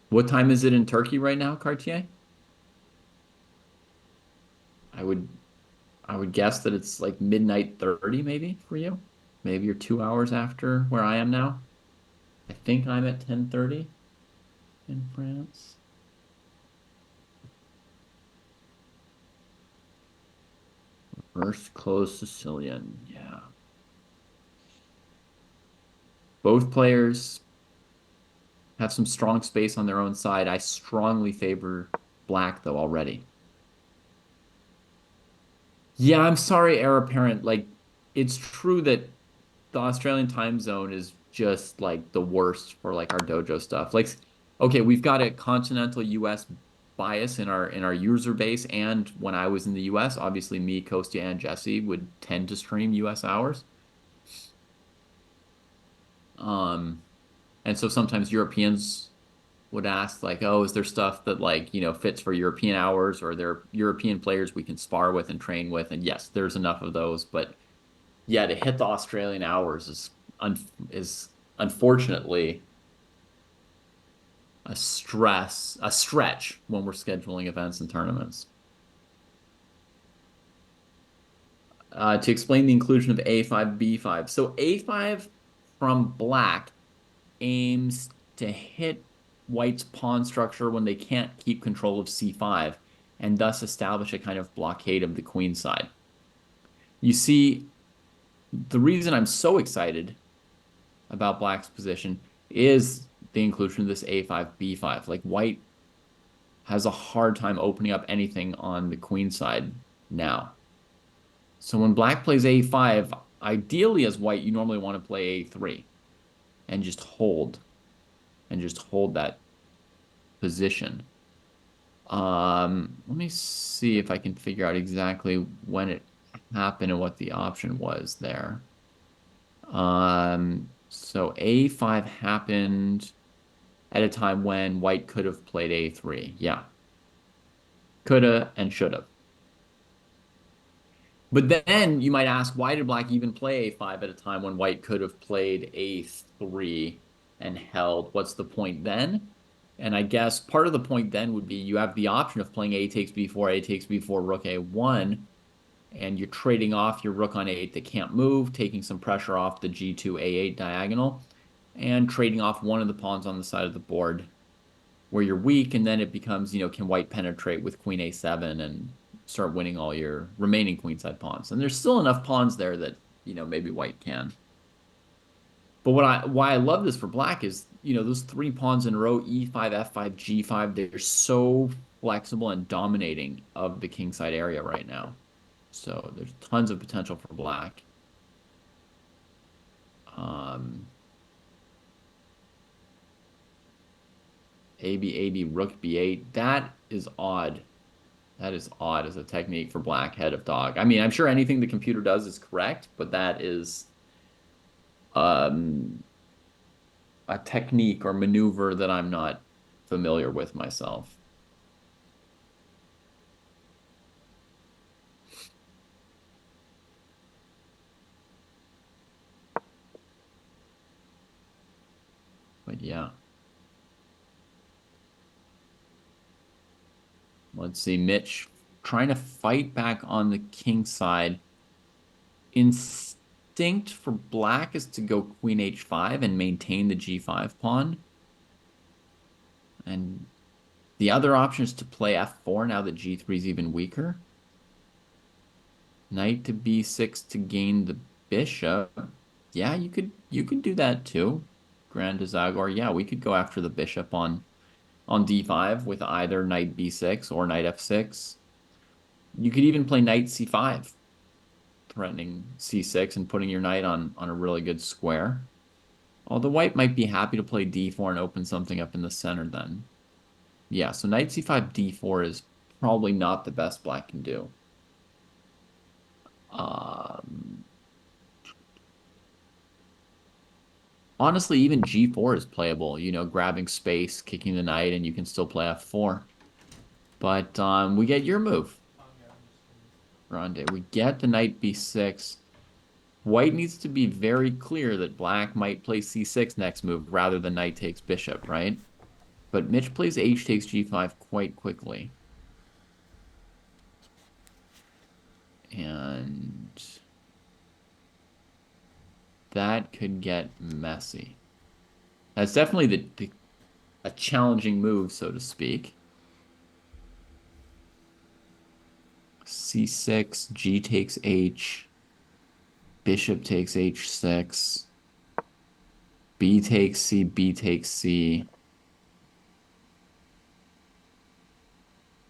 What time is it in Turkey right now, Cartier? I would I would guess that it's like midnight 30 maybe for you. Maybe you're 2 hours after where I am now. I think I'm at 10:30 in France. First closed Sicilian. Yeah. Both players have some strong space on their own side. I strongly favor black though already. Yeah, I'm sorry, heir apparent. Like, it's true that the Australian time zone is just like the worst for like our dojo stuff. Like, okay, we've got a continental US bias in our user base, and when I was in the US, obviously me, Kostya, and Jesse would tend to stream US hours. Um, and so sometimes Europeans would ask like, "Oh, is there stuff that like, fits for European hours, or there are European players we can spar with and train with?" And yes, there's enough of those, but yeah, to hit the Australian hours is unfortunately a stretch when we're scheduling events and tournaments. To explain the inclusion of A5, B5. So A5 from black aims to hit white's pawn structure when they can't keep control of C5 and thus establish a kind of blockade of the queen side. You see, the reason I'm so excited about black's position is the inclusion of this A5, B5. Like white has a hard time opening up anything on the queen side now. So when black plays A5, ideally as white, you normally want to play A3 and just hold that position. Let me see if I can figure out exactly when it happened and what the option was there. So A5 happened at a time when white could have played A3. Yeah, coulda and shoulda. But then you might ask, why did black even play A5 at a time when white could have played A3 and held? What's the point then? And I guess part of the point then would be you have the option of playing A takes B4, A takes B4, rook A1, and you're trading off your rook on A8 that can't move, taking some pressure off the G2 A8 diagonal, and trading off one of the pawns on the side of the board where you're weak, and then it becomes, can white penetrate with queen a7 and start winning all your remaining queenside pawns? And there's still enough pawns there that, maybe white can. But why I love this for black is, those three pawns in a row, e5, f5, g5, they're so flexible and dominating of the kingside area right now. So there's tons of potential for black. Um, AB, rook b8. That is odd. That is odd as a technique for black head of dog. I mean, I'm sure anything the computer does is correct, but that is um, a technique or maneuver that I'm not familiar with myself. But yeah. Let's see, Mitch trying to fight back on the king side. Instinct for black is to go queen h5 and maintain the g5 pawn. And the other option is to play f4 now that g3 is even weaker. Knight to b6 to gain the bishop. Yeah, you could do that too. Grand to Zagor. Yeah, we could go after the bishop on d5 with either knight b6 or knight f6. You could even play knight c5, threatening c6 and putting your knight on a really good square. Although white might be happy to play d4 and open something up in the center then. Yeah, so knight c5, d4 is probably not the best black can do. Um, Honestly, even g4 is playable, grabbing space, kicking the knight, and you can still play f4. But we get your move, Grande. We get the knight b6. White needs to be very clear that black might play c6 next move rather than knight takes bishop, right? But Mitch plays h takes g5 quite quickly. And that could get messy. That's definitely a challenging move, so to speak. c6, g takes h, bishop takes h6, b takes c, b takes c,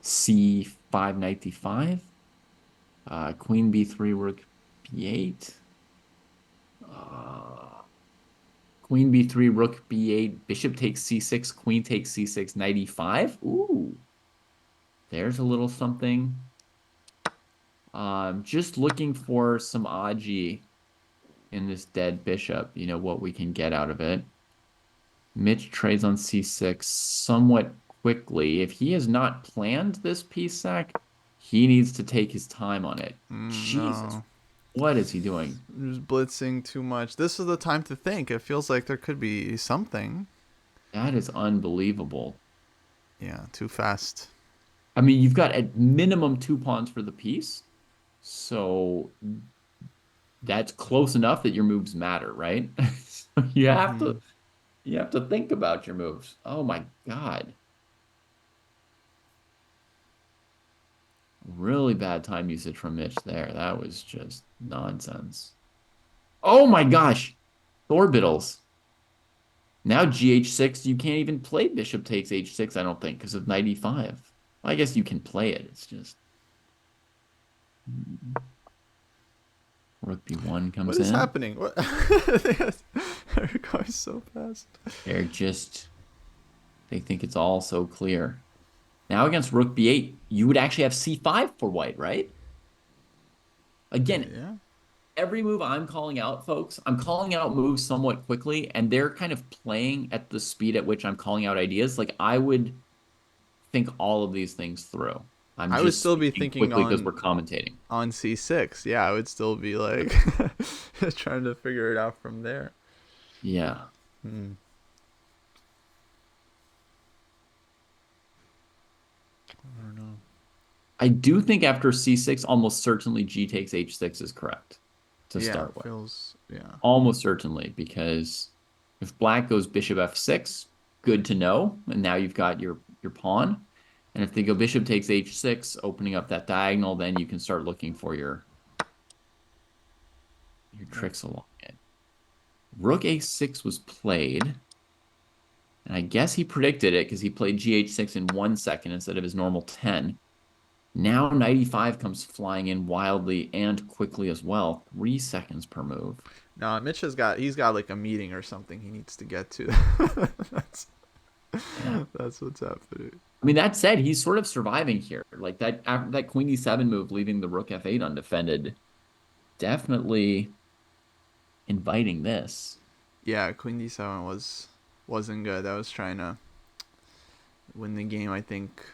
c5, knight d5, queen b3, rook b8, queen b3, rook b8, bishop takes c6, queen takes c6, knight e5. Ooh, there's a little something. Just looking for some Aji in this dead bishop, what we can get out of it. Mitch trades on c6 somewhat quickly. If he has not planned this piece sack, he needs to take his time on it. Jesus, No. what is he doing? Just blitzing too much. This is the time to think. It feels like there could be something. That is unbelievable. Yeah, too fast. I mean, you've got at minimum 2 pawns for the piece, so that's close enough that your moves matter, right? So you have to think about your moves. Oh my God. Really bad time usage from Mitch there. That was just nonsense. Oh my gosh. Orbital's. Now GH6, you can't even play bishop takes H6, I don't think, because of knight E5. Well, I guess you can play it. It's just rook B1 comes What is in. happening? What? They're going so fast. They think it's all so clear. Now against rook B8, you would actually have C5 for white, right? Again, Yeah. every move I'm calling out, folks, I'm calling out moves somewhat quickly, and they're kind of playing at the speed at which I'm calling out ideas. Like, I would think all of these things through. I'm I would just still be speaking thinking quickly because we're commentating. on C6. Yeah, I would still be like trying to figure it out from there. Yeah. Hmm. I don't know. I do think after C6, almost certainly G takes H6 is correct to Yeah, start with. feels yeah. Almost certainly, because if black goes bishop F6, good to know. And now you've got your pawn. And if they go bishop takes h6, opening up that diagonal, then you can start looking for your Right. tricks along it. Rook a6 was played. And I guess he predicted it because he played gh6 in 1 second instead of his normal 10. Now knight e5 comes flying in wildly and quickly as well. 3 seconds per move. No, Mitch he's got like a meeting or something he needs to get to. that's Yeah. that's what's happening. I mean, that said, he's sort of surviving here. Like that queen e7 move, leaving the rook f8 undefended, definitely inviting this. Yeah, Queen D7 wasn't good. I was trying to win the game, I think,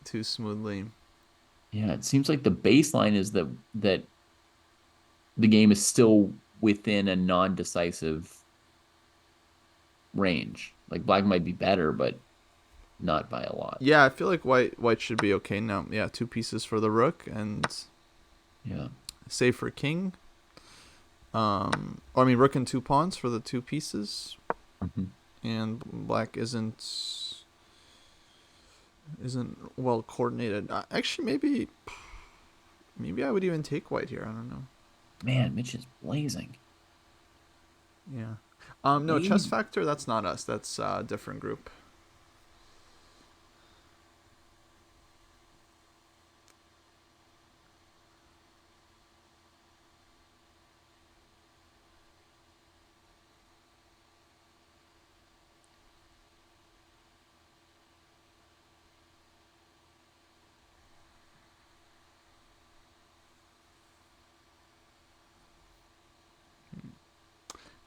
too smoothly. Yeah, it seems like the baseline is that the game is still within a non-decisive range. Like black might be better, but not by a lot. Yeah, I feel like white should be okay now. Yeah, two pieces for the rook and Yeah. save for king. Or I mean rook and two pawns for the two pieces. Mhm. And black isn't well coordinated. Actually, maybe I would even take white here. I don't know. Man, Mitch is blazing. Yeah. No, Chess Maybe. Factor. That's not us. That's a different group.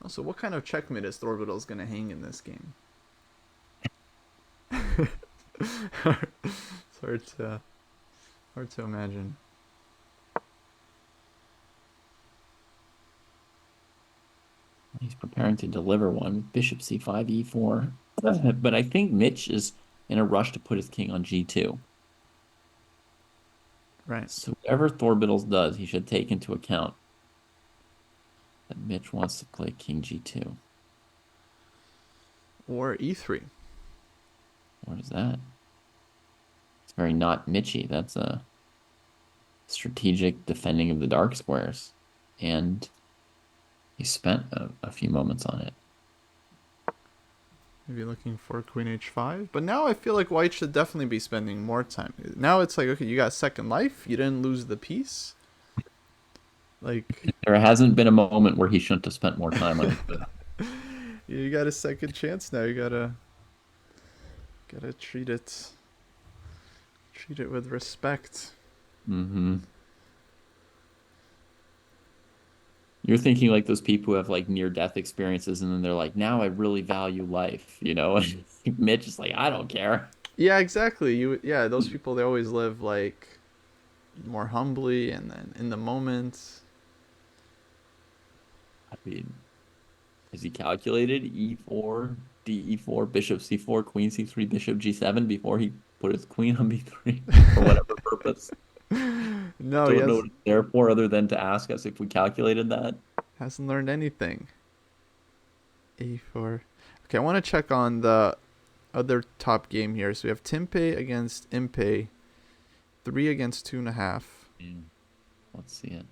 Also, what kind of checkmate is Thorbital's gonna hang in this game? It's hard to imagine. He's preparing to deliver one. Bishop c5, e4. But I think Mitch is in a rush to put his king on g2. Right. So whatever Thorbittles does, he should take into account that Mitch wants to play king g2. Or e3. What is that? It's very not Mitchy. That's a strategic defending of the dark squares. And he spent a few moments on it. Maybe looking for queen h5. But now I feel like white should definitely be spending more time. Now it's like, okay, you got second life. You didn't lose the piece. Like, There hasn't been a moment where he shouldn't have spent more time on it. you got a second chance now. You gotta treat it with respect. Mm-hmm. You're thinking like those people who have like near death experiences, and then they're like, now I really value life, you know? And Mitch is like, I don't care. Yeah, exactly. Yeah, those people they always live like more humbly and then in the moment. I mean, is he calculated E4, DE4, bishop C4, queen C3, bishop G7 before he put his queen on B3 for whatever purpose? No, Don't know what it's there for other than to ask us if we calculated that. hasn't learned anything. A4. Okay, I want to check on the other top game here. So we have Timpe against Impe, 3 against 2.5. Let's see it.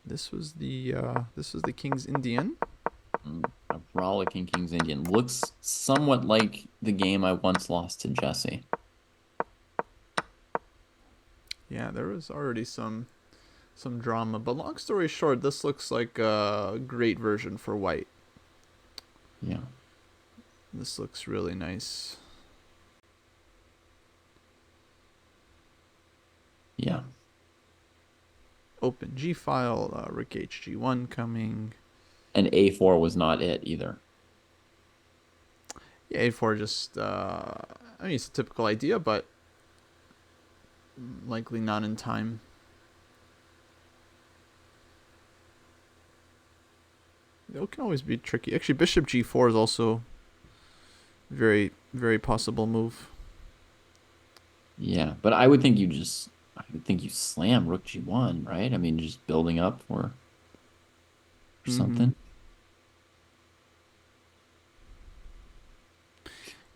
This was the King's Indian. A rollicking King's Indian. Looks somewhat like the game I once lost to Jesse. Yeah, there was already some drama, but long story short, this looks like a great version for white. Yeah. This looks really nice. Yeah. Open G file, Rook HG1 coming. And A4 was not it either. Yeah, A4 just, I mean, it's a typical idea, but likely not in time. It can always be tricky. Actually, Bishop G4 is also very, very possible move. Yeah, but I would think you slam Rook G1, right? I mean, just building up for something.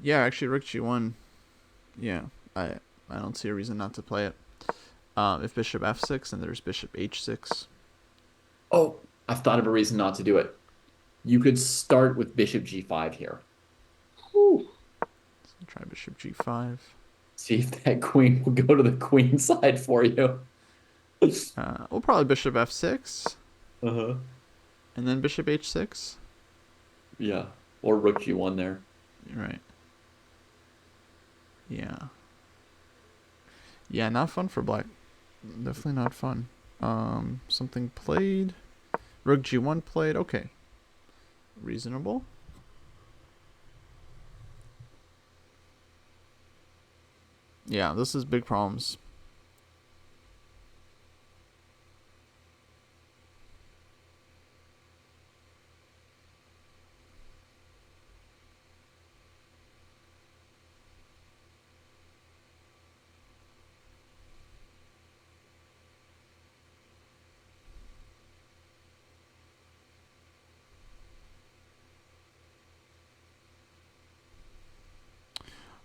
Yeah, actually, Rook G1. Yeah, I I don't see a reason not to play it. If Bishop F6, and there's Bishop H6. Oh, I've thought of a reason not to do it. You could start with bishop g5 here. Whew. Try Bishop G5. See if that queen will go to the queen side for you. We'll probably Bishop F6, Uh-huh. and then Bishop H6. Yeah. Or rook g1 there. Right. Yeah. Yeah, not fun for black. Definitely not fun. Something played. Rook G1 played. Okay. Reasonable. Yeah, this is big problems.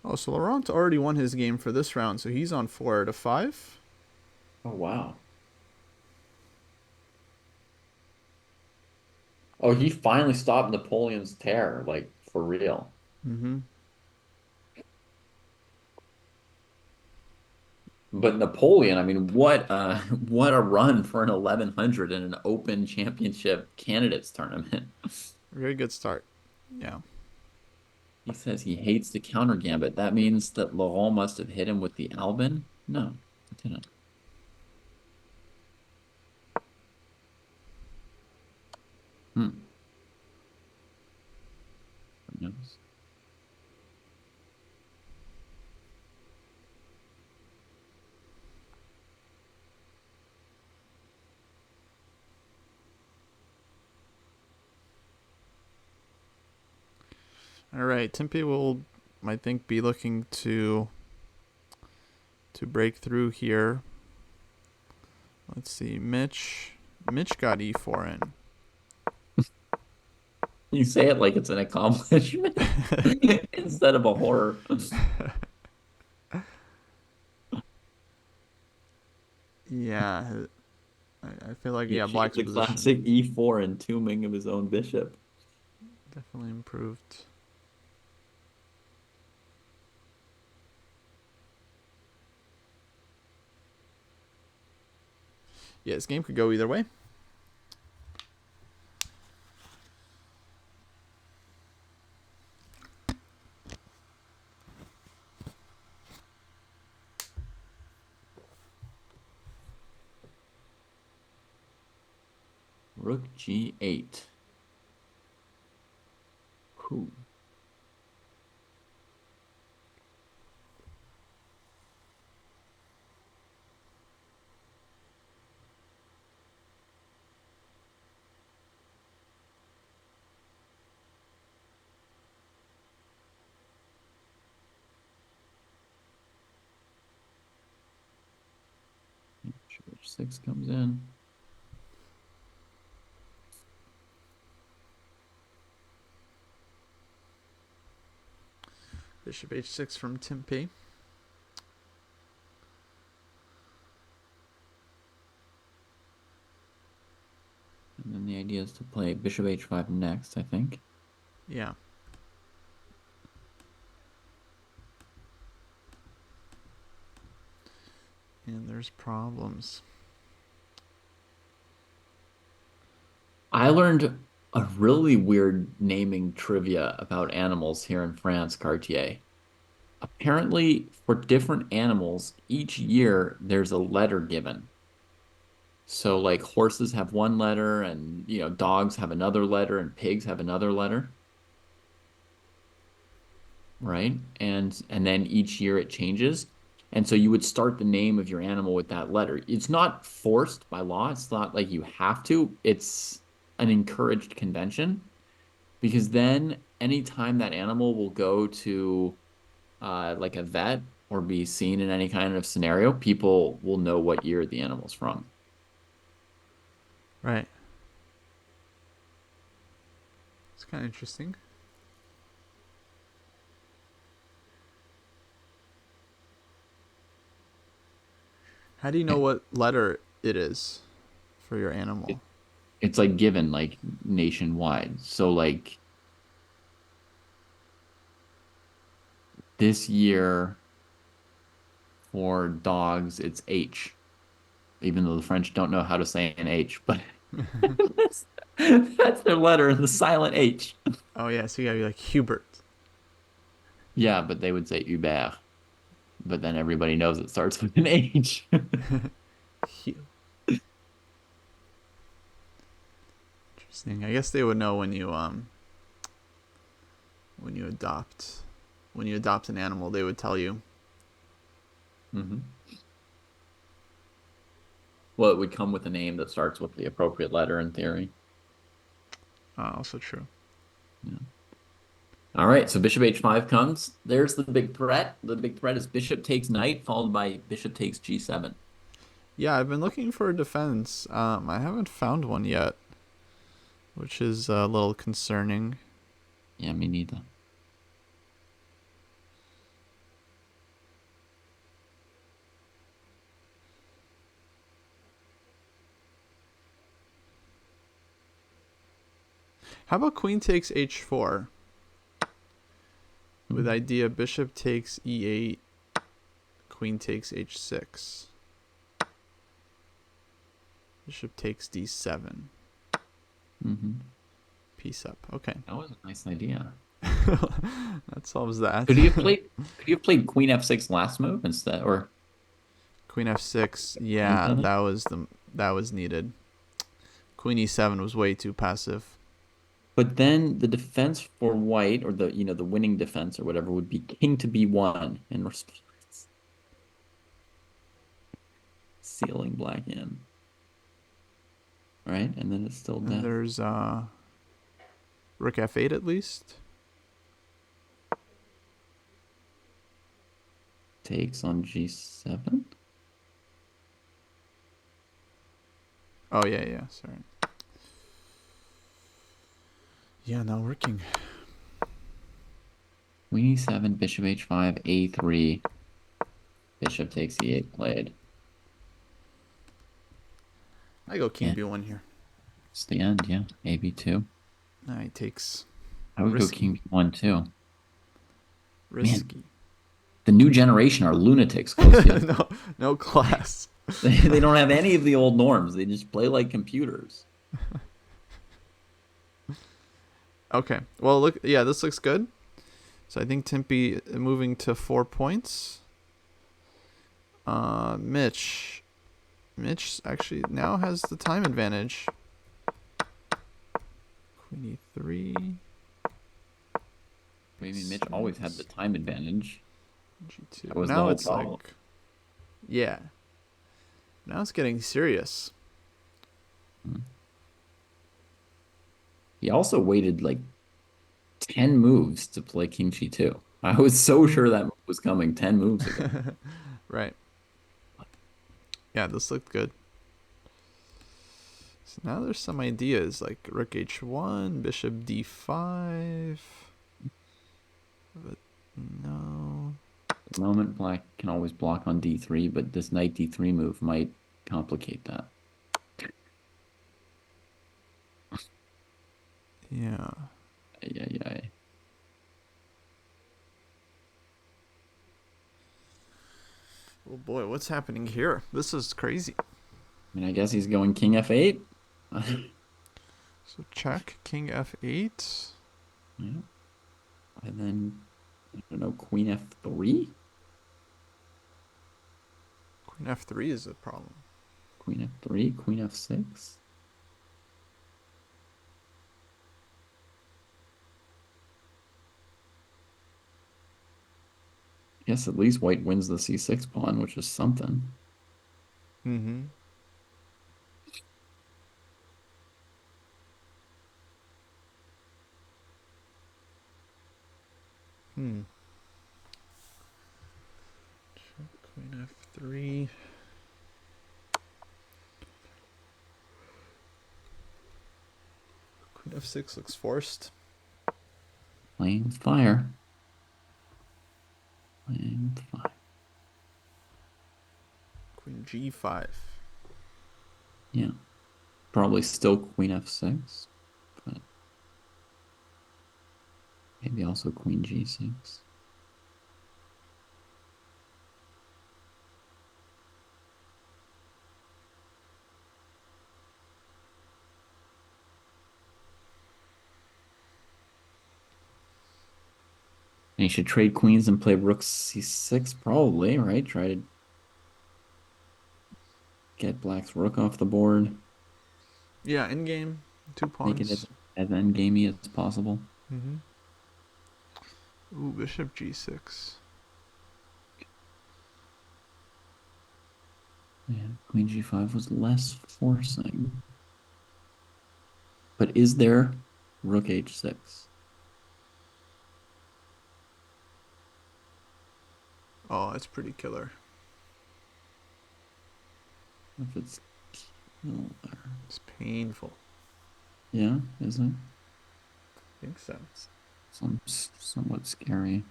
Oh, so Laurent already won his game for this round, so he's on 4 out of 5. Oh, wow. Oh, he finally stopped Napoleon's tear, like for real. Mm-hmm. But Napoleon, I mean, what what a run for an 1100 in an open championship candidates tournament. Very good start. Yeah. He says he hates the counter gambit. That means that Laurent must have hit him with the Albin? No, it didn't. Hmm. Who knows? All right. Tempe will, I think, be looking to break through here. Let's see. Mitch got E4 in. You say it like it's an accomplishment instead of a horror. Yeah. I feel like, He yeah, achieved black's the position classic E4 entombing of his own bishop. definitely improved. Yeah, this game could go either way. Rook G8. Whew. Bishop H6 comes in. Bishop H6 from Tempe. And then the idea is to play bishop H5 next, I think. Yeah. And there's problems. I learned a really weird naming trivia about animals here in France, Cartier. Apparently, for different animals, each year there's a letter given. So, like horses have one letter, and dogs have another letter, and pigs have another letter, right? And then each year it changes. And so you would start the name of your animal with that letter. It's not forced by law. It's not like you have to. It's an encouraged convention because then anytime that animal will go to like a vet or be seen in any kind of scenario, people will know what year the animal's from. Right. It's kind of interesting. How do you know what letter it is for your animal? It's like given like nationwide. So like this year for dogs, it's H, even though the French don't know how to say an H, but that's, that's their letter, the silent H. Oh yeah, so you gotta be like Hubert. Yeah, but they would say Hubert, but then everybody knows it starts with an H. Hu- Interesting. I guess they would know when you adopt an animal, they would tell you. hmm Well, it would come with a name that starts with the appropriate letter in theory. Also true. Yeah. All right, so bishop h5 comes. There's the big threat. The big threat is bishop takes knight, followed by bishop takes g7. Yeah, I've been looking for a defense. I haven't found one yet, which is a little concerning. Yeah, me neither. How about queen takes h4 with Hmm. idea bishop takes e8, queen takes h6, bishop takes d7, hmm piece up. Okay. That was a nice idea. That solves that. Could you have played could you have played queen f6 last move instead or Queen f6. queen Yeah, seven? that was needed. Queen e7 was way too passive. But then the defense for white or the winning defense or whatever would be king to b1 in response, sealing black in. Right? And then it's still And death. there's rook f8 at least. Takes on g7. Oh yeah, yeah, sorry. Yeah, not working. Queen e7, bishop h5, a3, bishop takes e8 played. I go king Yeah, b1 here. it's the end, yeah. A b2. Knight takes I would go risky. king b1 too. Man, Risky. the new generation are lunatics, Kostya. No, no class. They don't have any of the old norms. They just play like computers. Okay. Well, look. Yeah, this looks good. So I think Timpy moving to 4 points. Mitch. Mitch actually now has the time advantage. Queen e3. I mean, Mitch always had the time advantage. G2. That was the Now whole it's problem. like, yeah. Now it's getting serious. He also waited like 10 moves to play king g2. I was so sure that move was coming 10 moves ago. Right. Yeah, this looked good. So now there's some ideas like rook h1, bishop d5. But no. At the moment, black can always block on d3, but this knight d3 move might complicate that. Yeah. Yeah, yeah. Oh boy, what's happening here? This is crazy. I mean, I guess he's going king f8. So check, king f8. Yeah. And then, I don't know, queen f3? Queen f3 is a problem. Queen f3, queen f6. Yes, at least white wins the c6 pawn, which is something. Mm-hmm. Hmm. Check, queen f3. Queen f6 looks forced. Playing with fire. Playing with fire. Queen G5. Yeah. Probably still queen f6, but maybe also queen g6. And you should trade queens and play rook c6, probably, right? Try to get black's rook off the board, Yeah, in game, two make it pawns. as endgamey as possible. Mm-hmm. Ooh, bishop G6. Yeah, queen g5 was less forcing. But is there rook h6? Oh, that's pretty killer. If it's killer. It's painful. Yeah, is it? I think so. Somewhat scary.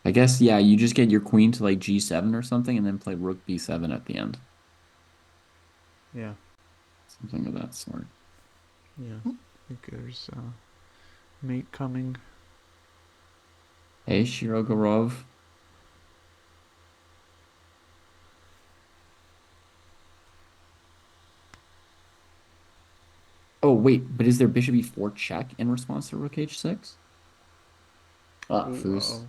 I guess, yeah, you just get your queen to like g7 or something and then play rook b7 at the end. Yeah. Something of that sort. Yeah. I think there's mate coming. Hey, Shirogorov. Oh, wait, but is there bishop e4 check in response to rook h6? Ah, Ooh, Foos.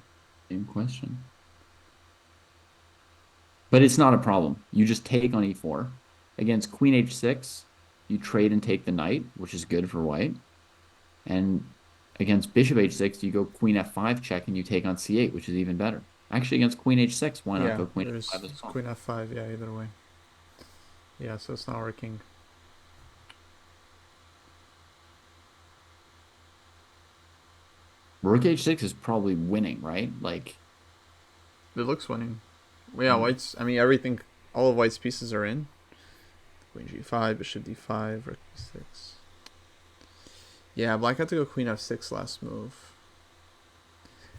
Same question. But it's not a problem. You just take on e4. Against queen h6, you trade and take the knight, which is good for white. And against bishop h6, you go queen f5 check and you take on c8, which is even better. Actually, against queen h6, why not yeah, go queen there's f5 as well? queen f5. Yeah, either way. Yeah, so it's not working. Rook h6 is probably winning, right? Like, It looks winning. Yeah, white's. I mean, everything. All of white's pieces are in. Queen g5, bishop d5, rook e6. Yeah, black had to go queen f6 last move.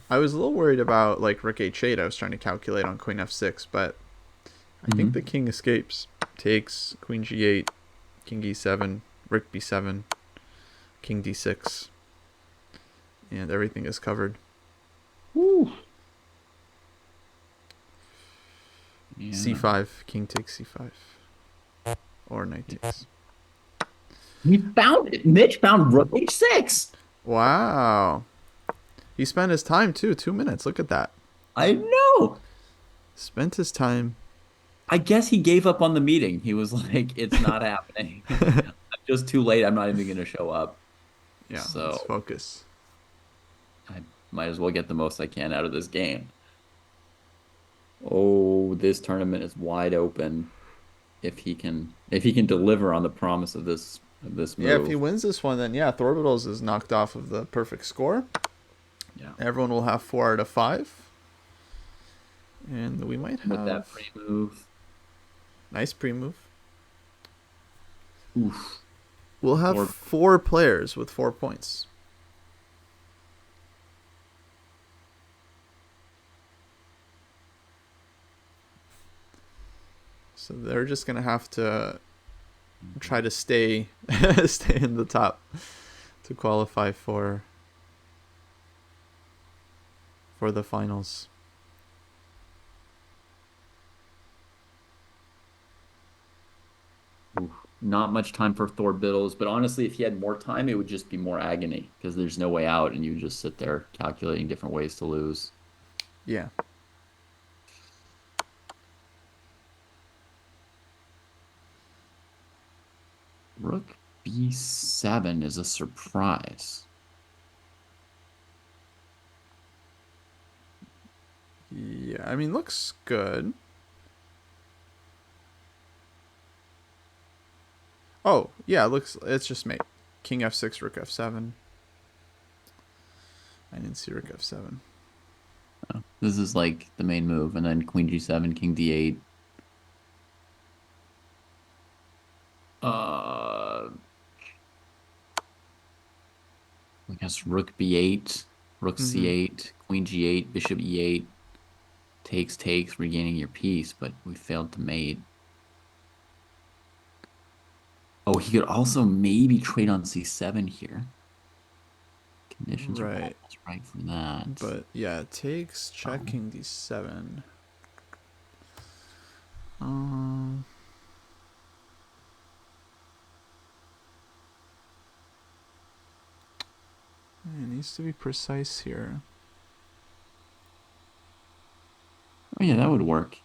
I was a little worried about like rook h8. I was trying to calculate on queen f6, but I think the king escapes. Takes queen g8, king e7, rook b7, king d6, and everything is covered. Woo. Yeah. c5, king takes c5, or knight takes. We found it. Mitch found rook h6. Wow. He spent his time too. 2 minutes. Look at that. I know. Spent his time. I guess he gave up on the meeting. He was like, it's not happening. I'm just too late. I'm not even going to show up. Yeah, let's So focus. I might as well get the most I can out of this game. Oh, this tournament is wide open if he can deliver on the promise of this Yeah, if he move. wins this one, then yeah, Thorbidals is knocked off of the perfect score. Yeah. Everyone will have 4 out of 5. And we might have... With that pre-move. Nice pre-move. Oof. We'll have 4 players with 4 points. So they're just going to have to try to stay in the top to qualify for the finals. Oof. Not much time for Thor Biddles, but honestly, if he had more time, it would just be more agony because there's no way out, and you just sit there calculating different ways to lose. Yeah. Rook b7 is a surprise. Yeah, I mean, looks good. Oh, yeah, it's just mate. King f6, rook f7. I didn't see rook f7. Oh, this is like the main move, and then queen g7, king d8. I guess rook b8, rook c8, queen g8, bishop e8, takes, regaining your piece, but we failed to mate. Oh, he could also maybe trade on C7 here. Conditions are Right. almost right for that. But yeah, it takes Oh, check king d7. Um, it needs to be precise here. oh yeah, that would work.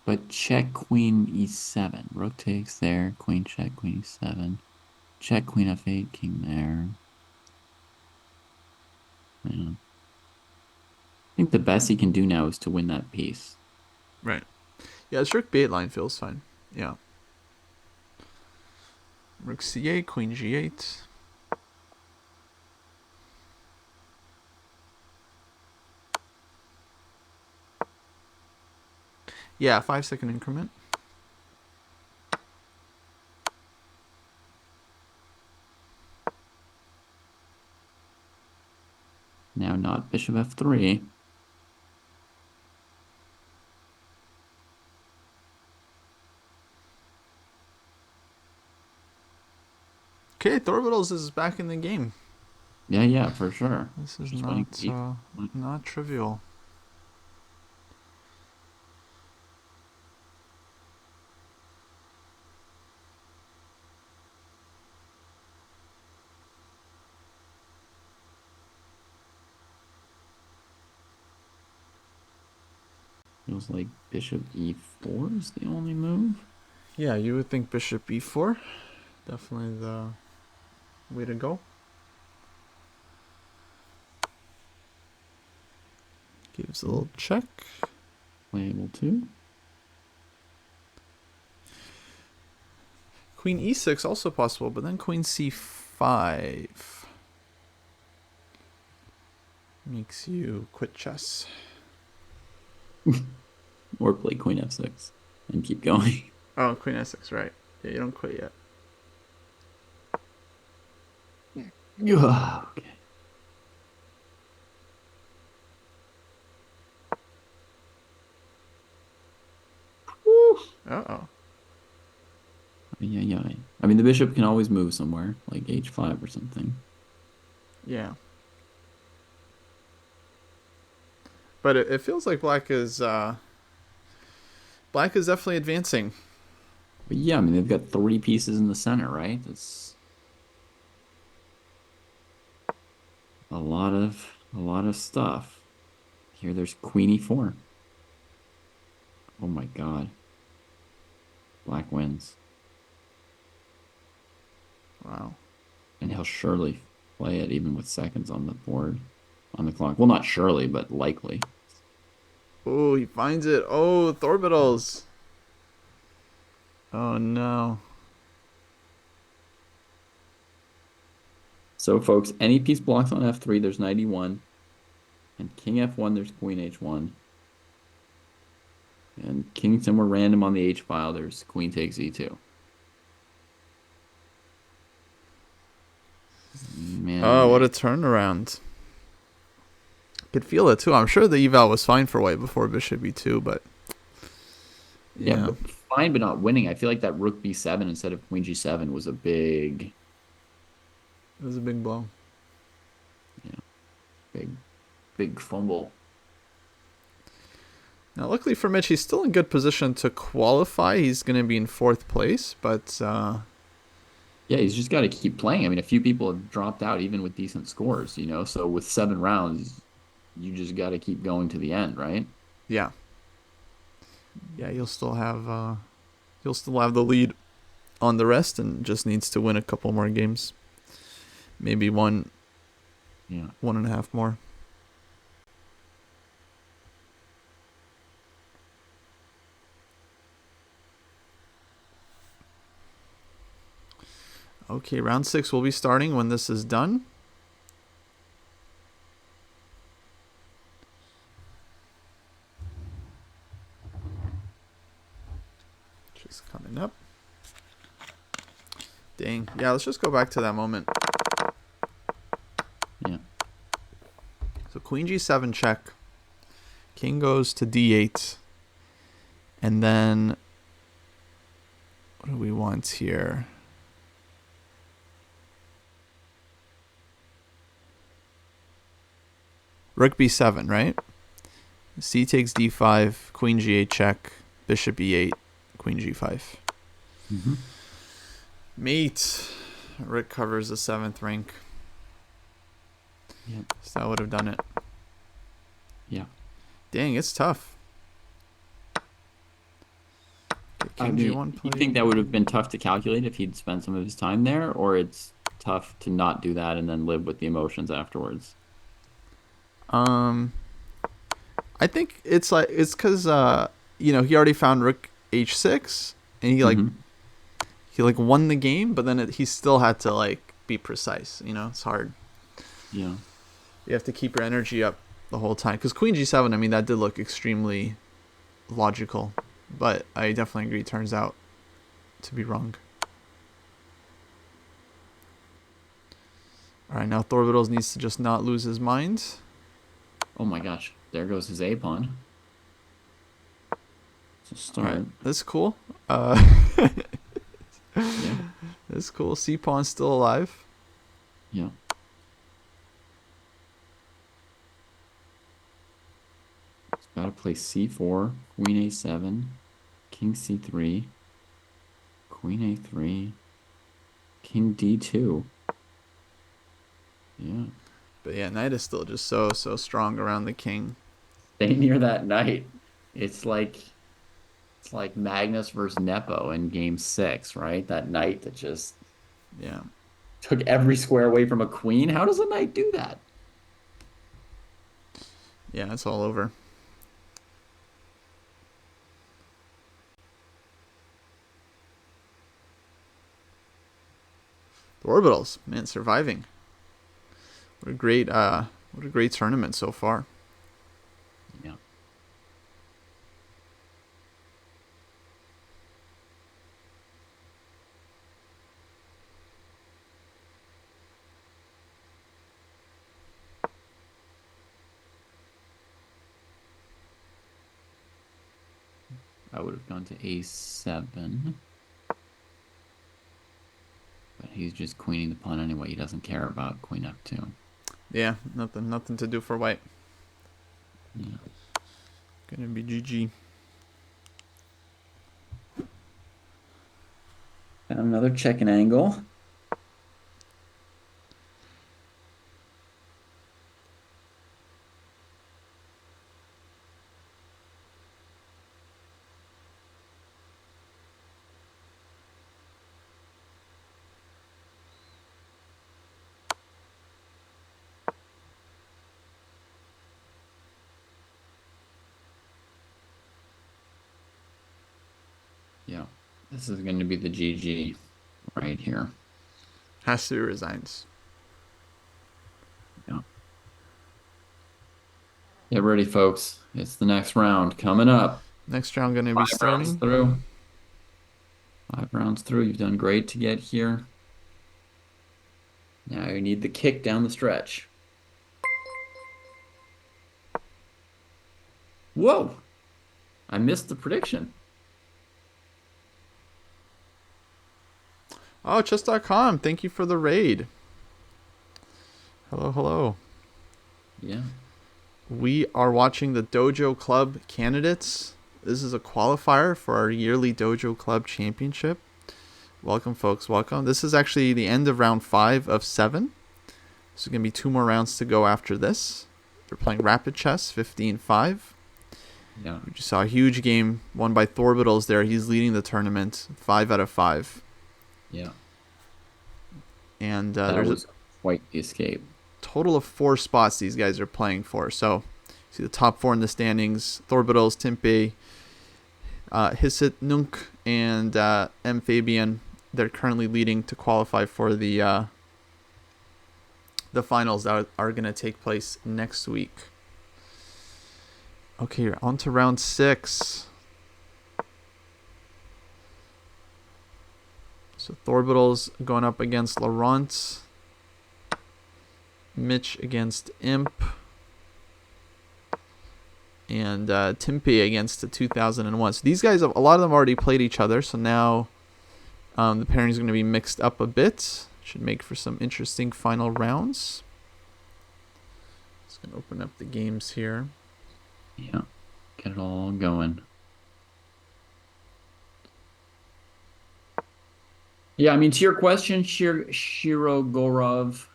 But check queen e7. Rook takes there. Queen check, queen e7. Check queen f8, king there. Yeah. I think the best he can do now is to win that piece. Right. Yeah, this rook b8 line feels fine. Yeah. Rook c8, queen g8. Yeah, 5-second increment. Now not bishop f3. Okay, Thorbidals is back in the game. Yeah, yeah, for sure. This is Just winning not trivial. Feels like bishop e4 is the only move. Yeah, you would think bishop e4. Definitely the way to go. Gives a little check. Playable too. Queen e6 also possible, but then queen c5 makes you quit chess. Or play queen f6 and keep going. Oh, queen s6, right. Yeah, you don't quit yet. Yeah. Okay. Uh-oh. Yeah, yeah. I mean, the bishop can always move somewhere, like h5 or something. Yeah. But it feels like black is definitely advancing. But yeah, I mean, they've got three pieces in the center, right? That's a lot of stuff. Here, there's queen e4. Oh my God. Black wins. Wow. And he'll surely play it even with seconds on the board, on the clock. Well, not surely, but likely. Oh, he finds it. Oh, Thorbidals. Oh no. So, folks, any piece blocks on f3, there's knight e1. And king f1, there's queen h1. And king somewhere random on the h file, there's queen takes e2. Man, oh Oh, what man. a turnaround. Could feel it too. I'm sure the eval was fine for white before bishop e2, but Yeah, yeah, but fine, but not winning. I feel like that rook b7 instead of queen g7 was a big, it was a big blow. yeah, big, big fumble. Now, luckily for Mitch, he's still in good position to qualify. He's going to be in 4th place, but Yeah, he's just got to keep playing. I mean, a few people have dropped out even with decent scores, you know? So with 7 rounds, you just got to keep going to the end, right? yeah, he'll still have the lead on the rest, and just needs to win a couple more games, maybe Yeah. 1.5 more. Okay, round 6 will be starting when this is done. Just coming up. Dang. Yeah, let's just go back to that moment. Yeah. So queen g7 check. King goes to d8. And then What do we want here? Rook b7, right? C takes d5, queen g8 check, bishop e8, queen g5. Mm-hmm. Mate. Rick covers the 7th rank. Yeah. So that would have done it. Yeah. Dang, it's tough. Okay, I king mean, g1 you play. think that would have been tough to calculate if he'd spent some of his time there, or it's tough to not do that and then live with the emotions afterwards? I think it's because he already found rook h6 and he won the game, but then he still had to be precise. It's hard. Yeah. You have to keep your energy up the whole time. Because queen g7, I mean, that did look extremely logical, but I definitely agree. Turns out to be wrong. All right, now Thorvidals needs to just not lose his mind. Oh my gosh, there goes his A pawn. It's a start. All right, that's cool. Yeah. That's cool. C pawn's still alive. Yeah. It's got to play c4, queen a7, king c3, queen a3, king d2. Yeah. But yeah, knight is still just so strong around the king. Stay near that knight. It's like Magnus versus Nepo in game 6, right? That knight that just took every square away from a queen. How does a knight do that? Yeah, it's all over. The Orbitals, man, surviving. What a great tournament so far. Yeah. I would have gone to a7. But he's just queening the pawn anyway. He doesn't care about queen f2. Yeah, nothing to do for white. Yeah. Gonna be GG. Found another checking angle. Yeah, this is going to be the GG right here. Has to be resigns. Yeah. Get ready, folks. It's the next round coming up. Next round gonna be 5 rounds starting. through. 5 rounds through. You've done great to get here. Now you need the kick down the stretch. Whoa! I missed the prediction. Oh, chess.com. Thank you for the raid. Hello. Yeah. We are watching the Dojo Club candidates. This is a qualifier for our yearly Dojo Club Championship. Welcome, folks. Welcome. This is actually the end of round 5 of 7. So going to be 2 more rounds to go after this. We're playing Rapid Chess 15-5. Yeah. We just saw a huge game won by Thorvidals there. He's leading the tournament 5 out of 5. Yeah. And that there's was quite the escape. Total of 4 spots these guys are playing for. So, see the top 4 in the standings: Thorvidals, Timpe, Hisset Nunk, and M. Fabian. They're currently leading to qualify for the finals that are going to take place next week. Okay, on to round 6. So Thorvidals going up against Laurent. Mitch against Imp. And Timpe against the 2001. So these guys, a lot of them already played each other. So now The pairing is going to be mixed up a bit. Should make for some interesting final rounds. Just going to open up the games here. Yeah, get it all going. Yeah, I mean, to your question, Shiro Gorov,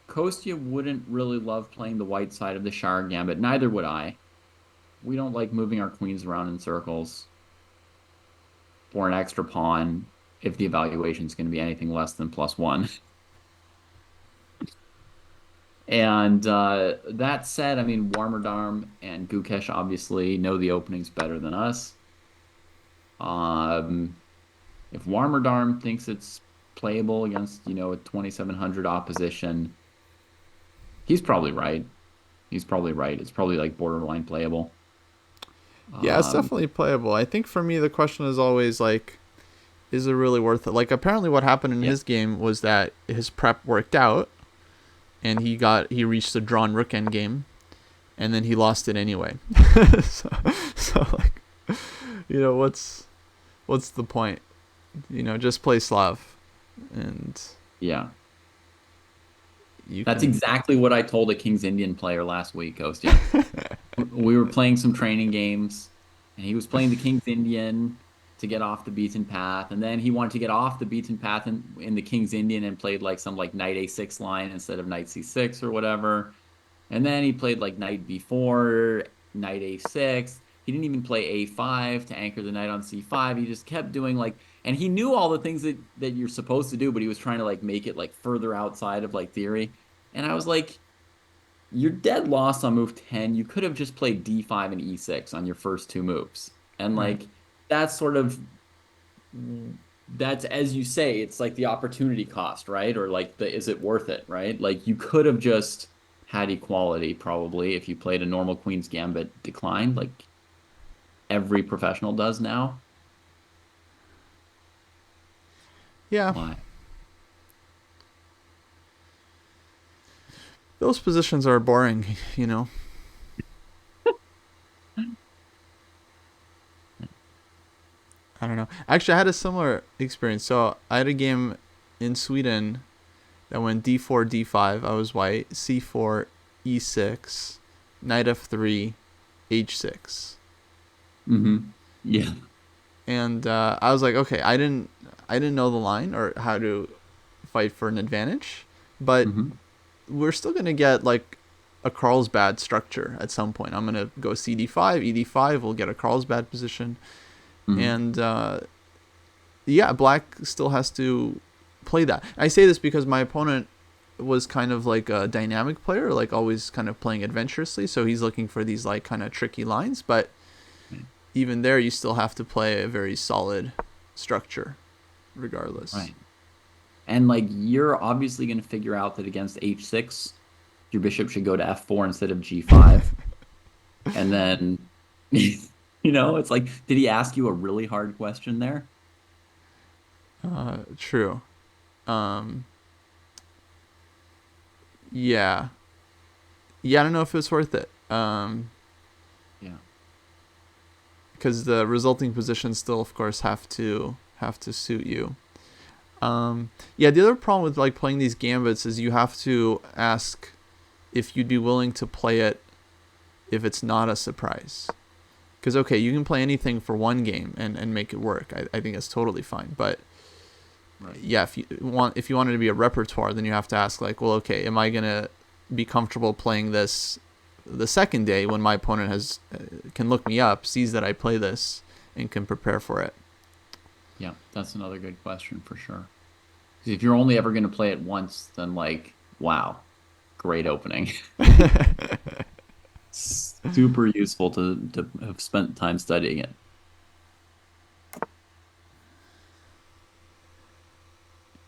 Kostya wouldn't really love playing the white side of the Shire Gambit. Neither would I. We don't like moving our queens around in circles for an extra pawn if the evaluation is going to be anything less than +1. And that said, I mean, Warmerdam and Gukesh obviously know the openings better than us. Um, if Warmerdam thinks it's playable against, a 2700 opposition, he's probably right. He's probably right. It's probably like borderline playable. Yeah, it's Um, definitely playable. I think for me, the question is always like, is it really worth it? Like, apparently, what happened in yeah. his game was that his prep worked out, and he reached the drawn rook end game, and then he lost it anyway. so like, what's the point? Just play Slav, and Yeah. you That's can. exactly what I told a King's Indian player last week, Kostya. We were playing some training games, and he was playing the King's Indian to get off the beaten path, and then he wanted to get off the beaten path in the King's Indian and played like some like knight a6 line instead of knight c6 or whatever. And then he played like knight b4, knight a6. He didn't even play a5 to anchor the knight on c5. He just kept doing like, and he knew all the things that you're supposed to do, but he was trying to like make it like further outside of like theory. And I was like, you're dead lost on move 10. You could have just played d5 and e6 on your first two moves. And Right. like that's sort of that's as you say, it's like the opportunity cost, right? Or like the is it worth it, right? Like you could have just had equality probably if you played a normal Queen's Gambit decline, like every professional does now. Yeah, Why? those positions are boring. You know. I don't know. Actually, I had a similar experience. So I had a game in Sweden that went d4, d5. I was white. c4, e6, knight f3, h6. Hmm. Yeah. And I was like, okay, I didn't know the line or how to fight for an advantage, but Hmm. we're still gonna get like a Carlsbad structure at some point. I'm gonna go cd5, ed5. We'll get a Carlsbad position, Hmm. and yeah, black still has to play that. I say this because my opponent was kind of like a dynamic player, like always kind of playing adventurously. So he's looking for these like kind of tricky lines, but Right. even there, you still have to play a very solid structure, regardless. Right. And like you're obviously going to figure out that against h6, your bishop should go to f4 instead of g5. And then, it's like, did he ask you a really hard question there? True. Um, yeah, yeah. I don't know if it's worth it. Yeah. Because the resulting positions still, of course, have to suit you. Yeah, the other problem with like playing these gambits is you have to ask if you'd be willing to play it if it's not a surprise. Because okay, you can play anything for one game and make it work. I think it's totally fine. But Right. yeah, if you want it to be a repertoire, then you have to ask like, well, okay, am I gonna be comfortable playing this the second day when my opponent has can look me up, sees that I play this, and can prepare for it. Yeah, that's another good question for sure. 'Cause if you're only ever going to play it once, then like, wow, great opening. Super useful to have spent time studying it.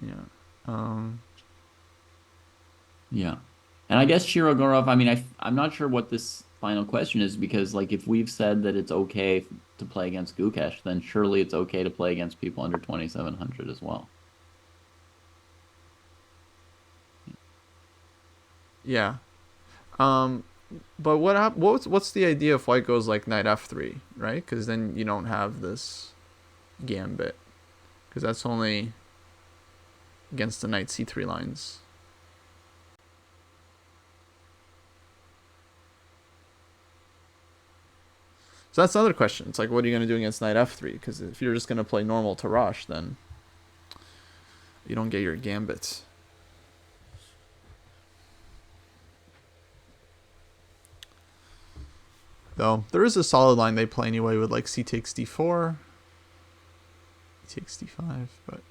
Yeah. Um, Yeah. And I guess Shirogorov, I mean, I'm not sure what this final question is because, like, if we've said that it's okay to play against Gukesh, then surely it's okay to play against people under 2700 as well. yeah. Um, but what's the idea if white goes like knight f3, right? Because then you don't have this. gambit, because that's only against the knight c3 lines. So that's another question. It's like, what are you going to do against knight f3? Because if you're just going to play normal Tarrasch, then you don't get your gambits. Though there is a solid line they play anyway with like c takes d4, e takes d5, but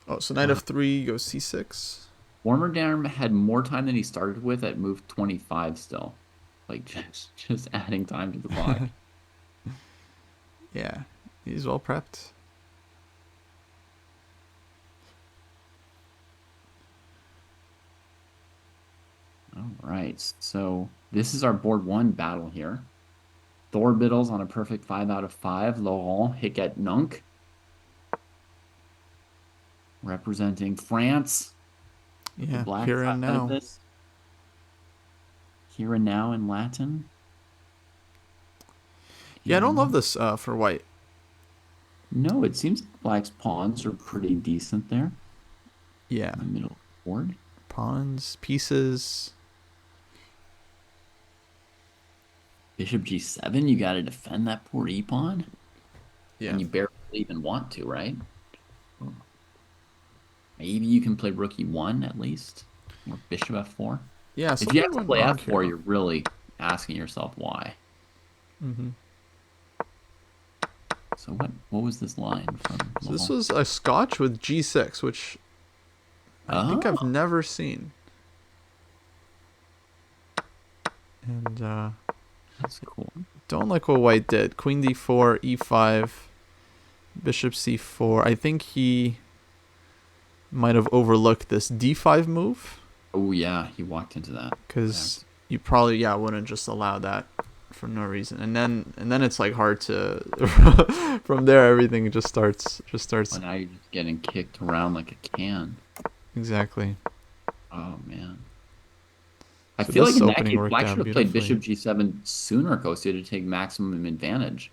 oh, so knight f3 goes c6. Warmerdam had more time than he started with at move 25 still. Like, just adding time to the clock. Yeah, he's well prepped. All right, so this is our board 1 battle here. Thorbiddles on a perfect 5 out of 5. Laurent Hicket Nunk, representing France. Yeah, The black here and side of now. this. Here and now in Latin. Yeah, I don't love this for white. No, it seems black's pawns are pretty decent there. Yeah. In the middle of the board. Pawns, pieces. Bishop g7, you got to defend that poor e-pawn. Yeah. And you barely even want to, right? Maybe you can play rook e1 at least. Or bishop f4. Yeah, if you have to went play wrong f4, here. you're really asking yourself why. Mm-hmm. So what was this line from? So this was a Scotch with g6, which I think I've never seen. And that's cool. Don't like what white did. Queen d4, e5, bishop c4. I think he might have overlooked this d5 move. Oh yeah, he walked into that. Because you probably wouldn't just allow that for no reason. And then it's like hard to from there everything just starts. Well, now you're just getting kicked around like a can. Exactly. Oh man. I feel like in that case, Black should have played bishop g7 sooner, Kostya, to take maximum advantage.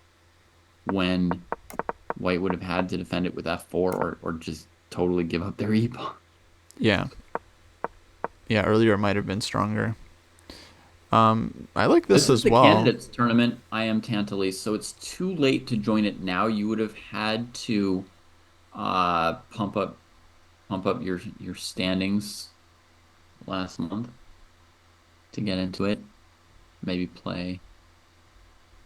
When White would have had to defend it with f4 or just totally give up their e-pawn. Yeah. Yeah, earlier it might have been stronger. I like this as well. This is the candidates tournament. I am Tantalese, so it's too late to join it now. You would have had to pump up your standings last month to get into it. Maybe play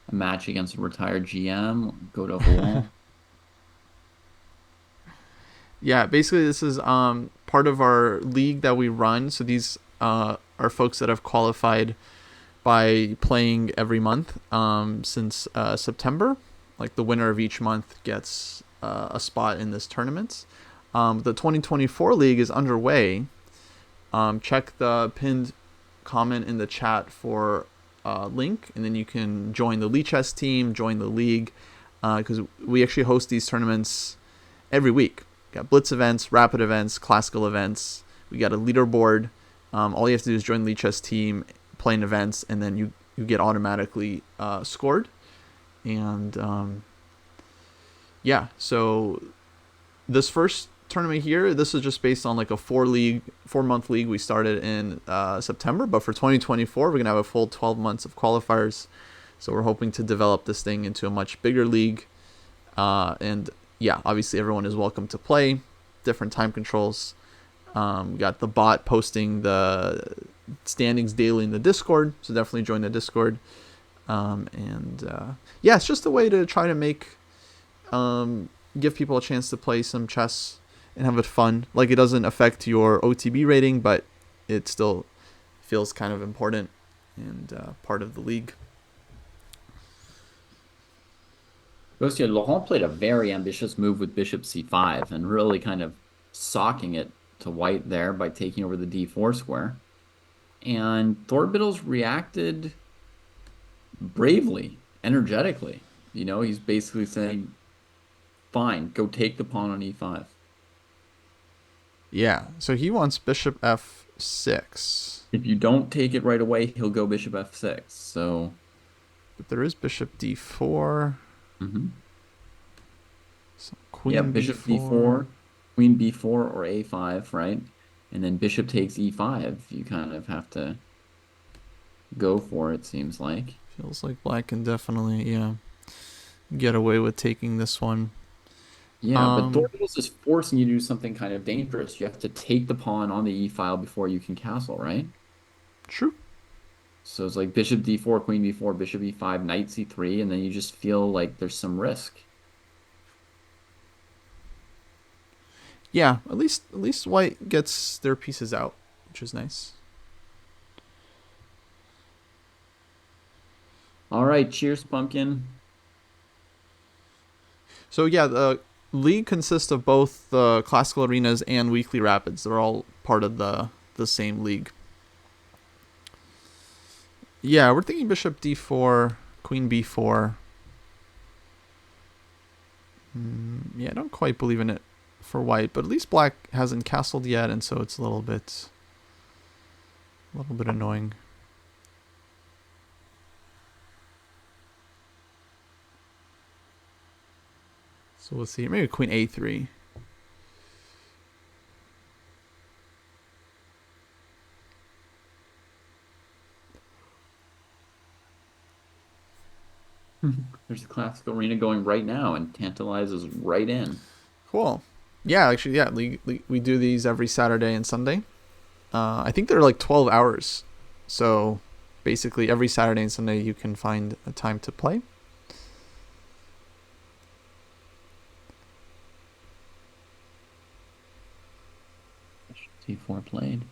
a match against a retired GM. Go to Rouen. Yeah, basically this is part of our league that we run. So these are folks that have qualified by playing every month since September. Like the winner of each month gets a spot in this tournament. The 2024 league is underway. Check the pinned comment in the chat for a link, and then you can join the Chess team, join the league, because we actually host these tournaments every week. We got blitz events, rapid events, classical events. We got a leaderboard. All you have to do is join the Chess team, play in events, and then you get automatically scored. And so this first tournament here, this is just based on like a 4-month league we started in September, but for 2024 we're gonna have a full 12 months of qualifiers, so we're hoping to develop this thing into a much bigger league. And obviously everyone is welcome to play. Different time controls. We got the bot posting the standings daily in the Discord, so definitely join the Discord. It's just a way to try to make give people a chance to play some chess and have it fun. Like, it doesn't affect your OTB rating, but it still feels kind of important and part of the league. Kostya, Laurent played a very ambitious move with bishop c5 and really kind of socking it to white there by taking over the d4 square. And Thorbiddles reacted bravely, energetically. He's basically saying, fine, go take the pawn on e5. Yeah, so he wants bishop f 6. If you don't take it right away, he'll go bishop f6. So, But there is bishop d4. mhm. So Yeah, queen bishop b4. d4, queen b4, or a5, right? And then bishop takes e5. You kind of have to go for it, seems like. Feels like black can definitely, yeah, get away with taking this one. Yeah, but Um, Dorcas is forcing you to do something kind of dangerous. You have to take the pawn on the e file before you can castle, right? True. So it's like bishop d4, queen b4, bishop e5, knight c3, and then you just feel like there's some risk. Yeah, at least white gets their pieces out, which is nice. All right, cheers, pumpkin. So yeah, the league consists of both the classical arenas and weekly rapids. They're all part of the same league. Yeah, we're thinking bishop d4, queen b4. Yeah, I don't quite believe in it for white, but at least black hasn't castled yet, and so it's a little bit annoying. So we'll see. Maybe queen a3. There's a classical arena going right now and tantalizes right in. Cool. Yeah, actually, yeah, we do these every Saturday and Sunday. I think they're like 12 hours. So basically, every Saturday and Sunday, you can find a time to play. C4 played.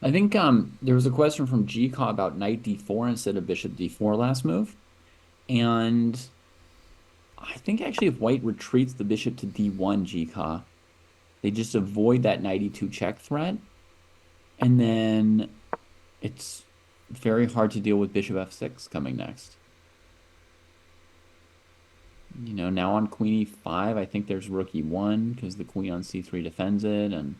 I think there was a question from GCaw about knight d4 instead of bishop d4 last move. And I think actually if white retreats the bishop to d1 GCaw, they just avoid that knight e2 check threat. And then it's very hard to deal with bishop f6 coming next. Now on queen e5, I think there's rook e1 because the queen on c3 defends it. And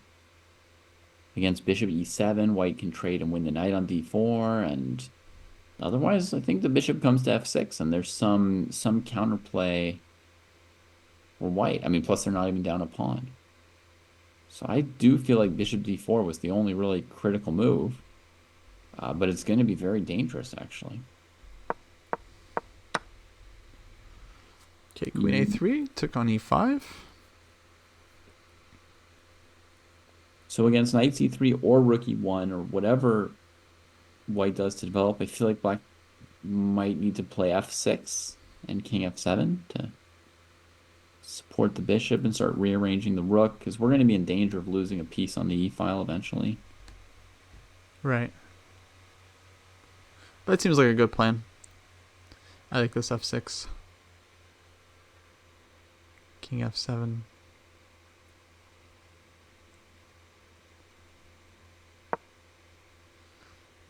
against bishop e7, white can trade and win the knight on d4. And otherwise, I think the bishop comes to f6 and there's some counterplay for white. I mean, plus they're not even down a pawn. So I do feel like bishop d4 was the only really critical move, but it's going to be very dangerous, actually. Okay, queen a3 took on e5. So against knight c3 or rook e1 or whatever white does to develop, I feel like black might need to play f6 and king f7 to support the bishop and start rearranging the rook because we're going to be in danger of losing a piece on the e file eventually. Right. That seems like a good plan. I like this f6. King f7.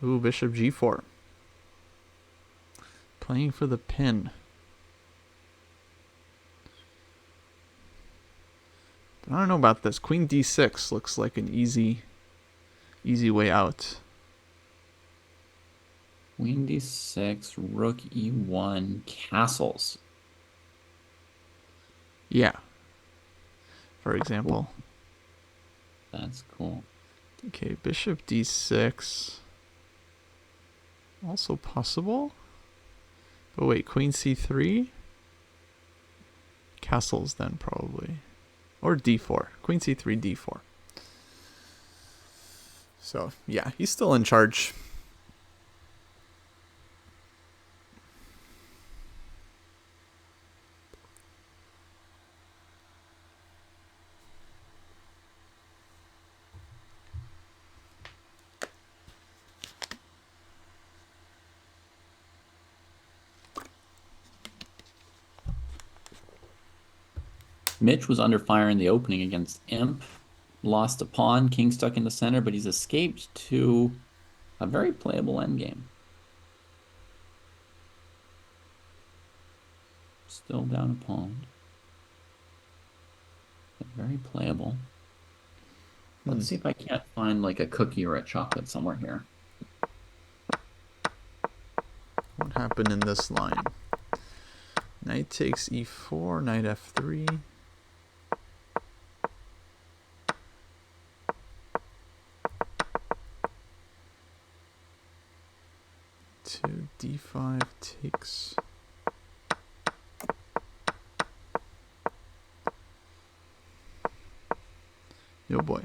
Ooh, bishop g4. Playing for the pin. But I don't know about this. Queen d6 looks like an easy way out. Queen d6, rook e1, castles. Yeah. For example. Cool. That's cool. Okay, bishop d6. Also possible. But wait, queen c3? Castles then probably. Or d4. Queen c3, d4. So, yeah, he's still in charge. Mitch was under fire in the opening against Imp. Lost a pawn, king stuck in the center, but he's escaped to a very playable endgame. Still down a pawn. But very playable. Let's see if I can't find like a cookie or a chocolate somewhere here. What happened in this line? Knight takes e4, knight f3. To d5 takes. Oh boy.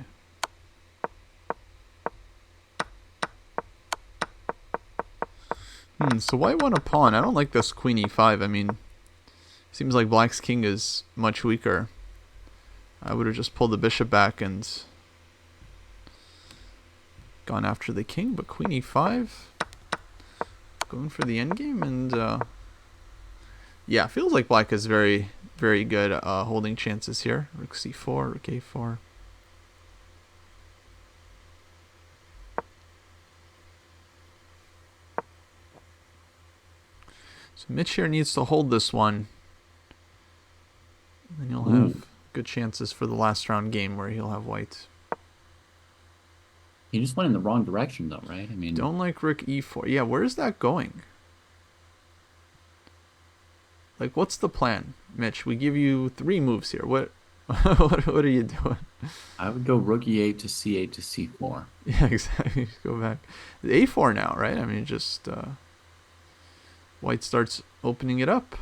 So white won a pawn. I don't like this queen e5. I mean, seems like black's king is much weaker. I would have just pulled the bishop back and gone after the king, but queen e5, going for the endgame, and yeah, feels like black is very, very good holding chances here. Rook c4, rook a4. So Mitch here needs to hold this one. And then you'll have good chances for the last round game where he'll have white. He just went in the wrong direction though, right? I mean, Don't like rook e4. Yeah, where is that going? Like, what's the plan, Mitch? We give you 3 moves here. What what are you doing? I would go rook e8 to c8 to c4. Yeah, exactly. Go back. A4 now, right? I mean, just white starts opening it up.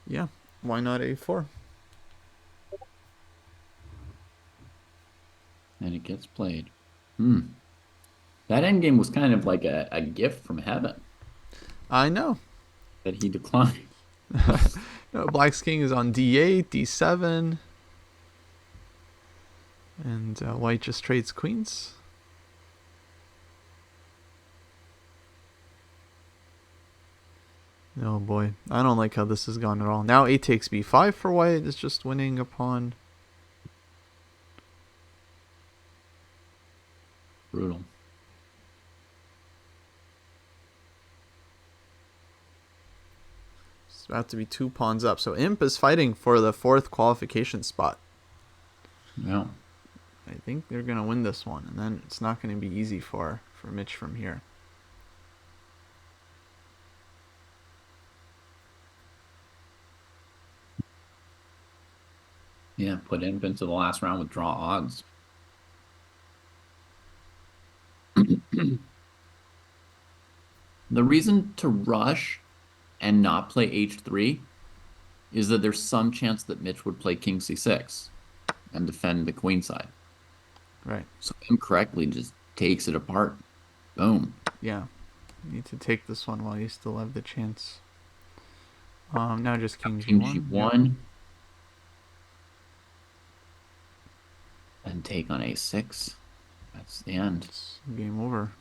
Yeah, why not a4? And it gets played. That endgame was kind of like a gift from heaven I know. that he declined. No, black's king is on d8, d7. And white just trades queens. Oh boy, I don't like how this has gone at all. Now a takes b5 for white is just winning a pawn. Brutal. It's about to be 2 pawns up. So Imp is fighting for the 4th qualification spot. Yeah. I think they're going to win this one. And then it's not going to be easy for Mitch from here. Yeah, put Imp into the last round with draw odds. The reason to rush and not play h3 is that there's some chance that Mitch would play king c6 and defend the queen side. Right. So incorrectly just takes it apart. Boom. Yeah. You need to take this one while you still have the chance. Now just king King g1. g1. Yep. And take on a6. That's the end. It's game over.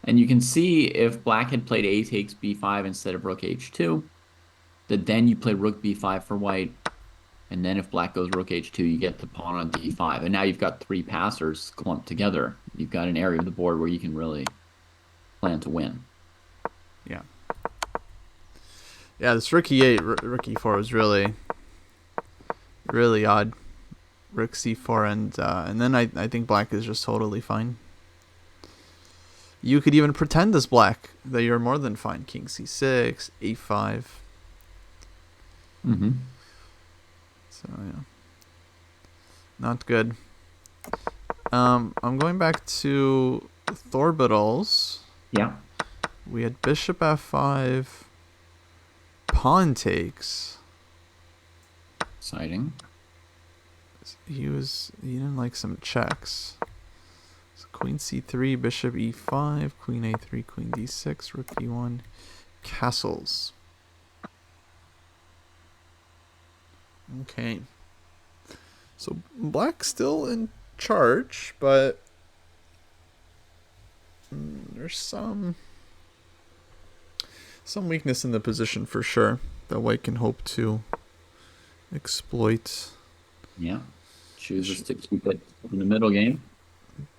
And you can see if black had played a takes b5 instead of rook h2, that then you play rook b5 for white. And then if black goes rook h2, you get the pawn on d5. And now you've got 3 passers clumped together. You've got an area of the board where you can really plan to win. Yeah. Yeah, this rook e8, rook e4 was really, really odd. Rook c4, and then I think black is just totally fine. You could even pretend as black that you're more than fine. King c6, a5. So yeah, not good. I'm going back to Thorbidals. Yeah. We had bishop f5, pawn takes. Exciting. He didn't like some checks. So queen c3, bishop e5, queen a3, queen d6, rook e1, castles. Okay. So black's still in charge, but there's some weakness in the position for sure that white can hope to exploit. Yeah. Chooses to keep it in the middle game.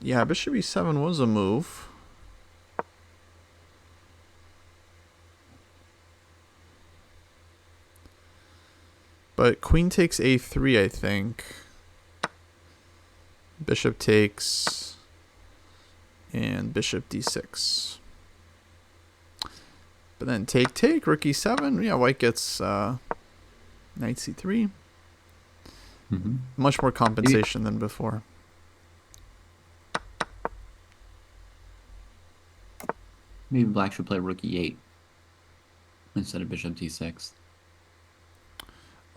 Yeah, bishop e7 was a move. But queen takes a3, I think. Bishop takes, and bishop d6. But then take, rook e7. Yeah, white gets knight c3. Mm-hmm. Much more compensation than before. Maybe black should play rook e8 instead of bishop d6.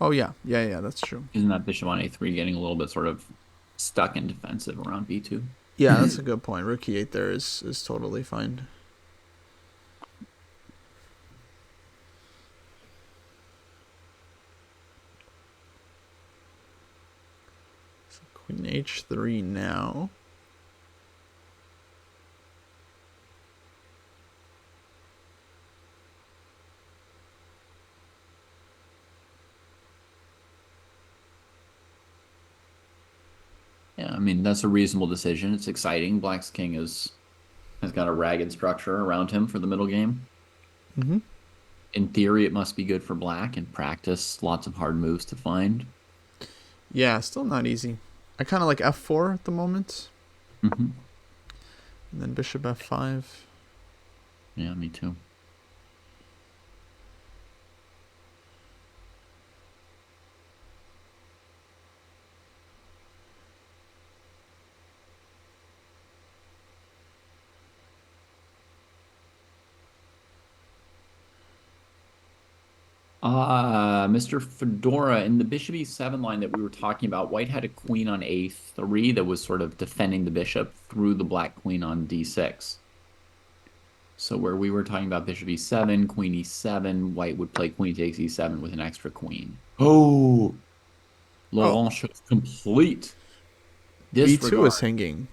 Oh, yeah, that's true. Isn't that bishop on a3 getting a little bit sort of stuck and defensive around b2? Yeah, that's a good point. Rook e8 there is totally fine. So queen h3 now. Yeah, I mean, that's a reasonable decision. It's exciting. Black's king has got a ragged structure around him for the middle game. Mm-hmm. In theory, it must be good for black. In practice, lots of hard moves to find. Yeah, still not easy. I kind of like f4 at the moment. Mm-hmm. And then bishop f5. Yeah, me too. Mr. Fedora, in the bishop e7 line that we were talking about, white had a queen on a3 that was sort of defending the bishop through the black queen on d6. So where we were talking about bishop e7, queen e7, white would play queen takes e7 with an extra queen. Oh, Oh, Laurent shows complete b2 is disregard hanging.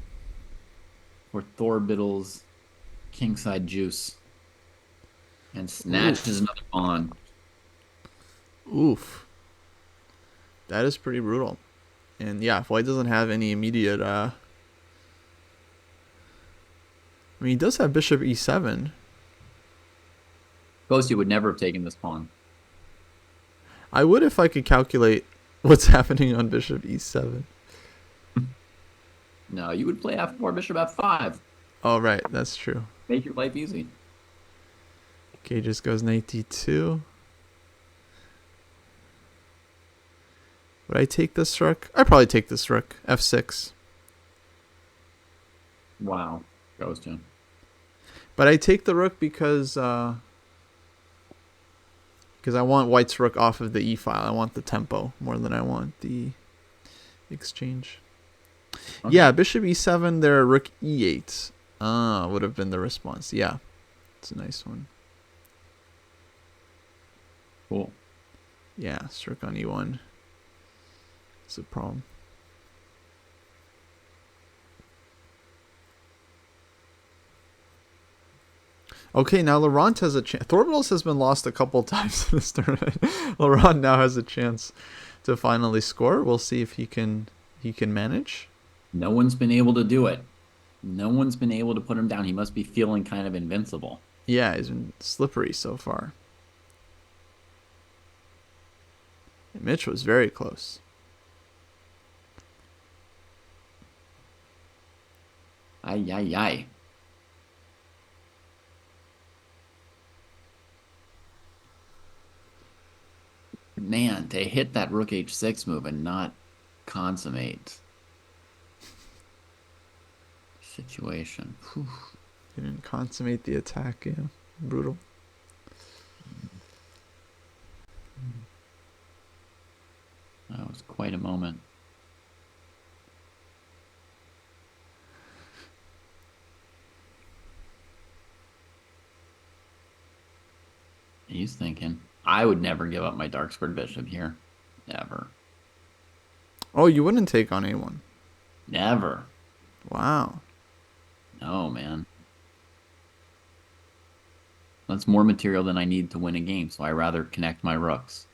for Thor Biddle's kingside juice and snatches Oof. another pawn. Oof. That is pretty brutal. And yeah, if white doesn't have any immediate I mean, he does have bishop e7. Kostya would never have taken this pawn. I would if I could calculate what's happening on bishop e7. No, you would play f4, bishop f5. Oh, right, that's true. Make your life easy. Okay, just goes knight d2. Would I take this rook? I'd probably take this rook. f6. Wow. Kostya. But I take the rook because I want white's rook off of the e file. I want the tempo more than I want the exchange. Okay. Yeah, bishop e7 there, rook e8. Would have been the response. Yeah, it's a nice one. Cool. Yeah, rook on e1. It's a problem. Okay, now Laurent has a chance. Thorbiddles has been lost a couple times in this tournament. Laurent now has a chance to finally score. We'll see if he can manage. No one's been able to do it. No one's been able to put him down. He must be feeling kind of invincible. Yeah, he's been slippery so far. And Mitch was very close. Ay, ay, ay. Man, to hit that rook h6 move and not consummate situation. Whew. He didn't consummate the attack, yeah. Brutal. That was quite a moment. He's thinking, I would never give up my dark squared bishop here. Never. Oh, you wouldn't take on A1. Never. Wow. No, man. That's more material than I need to win a game, so I rather connect my rooks.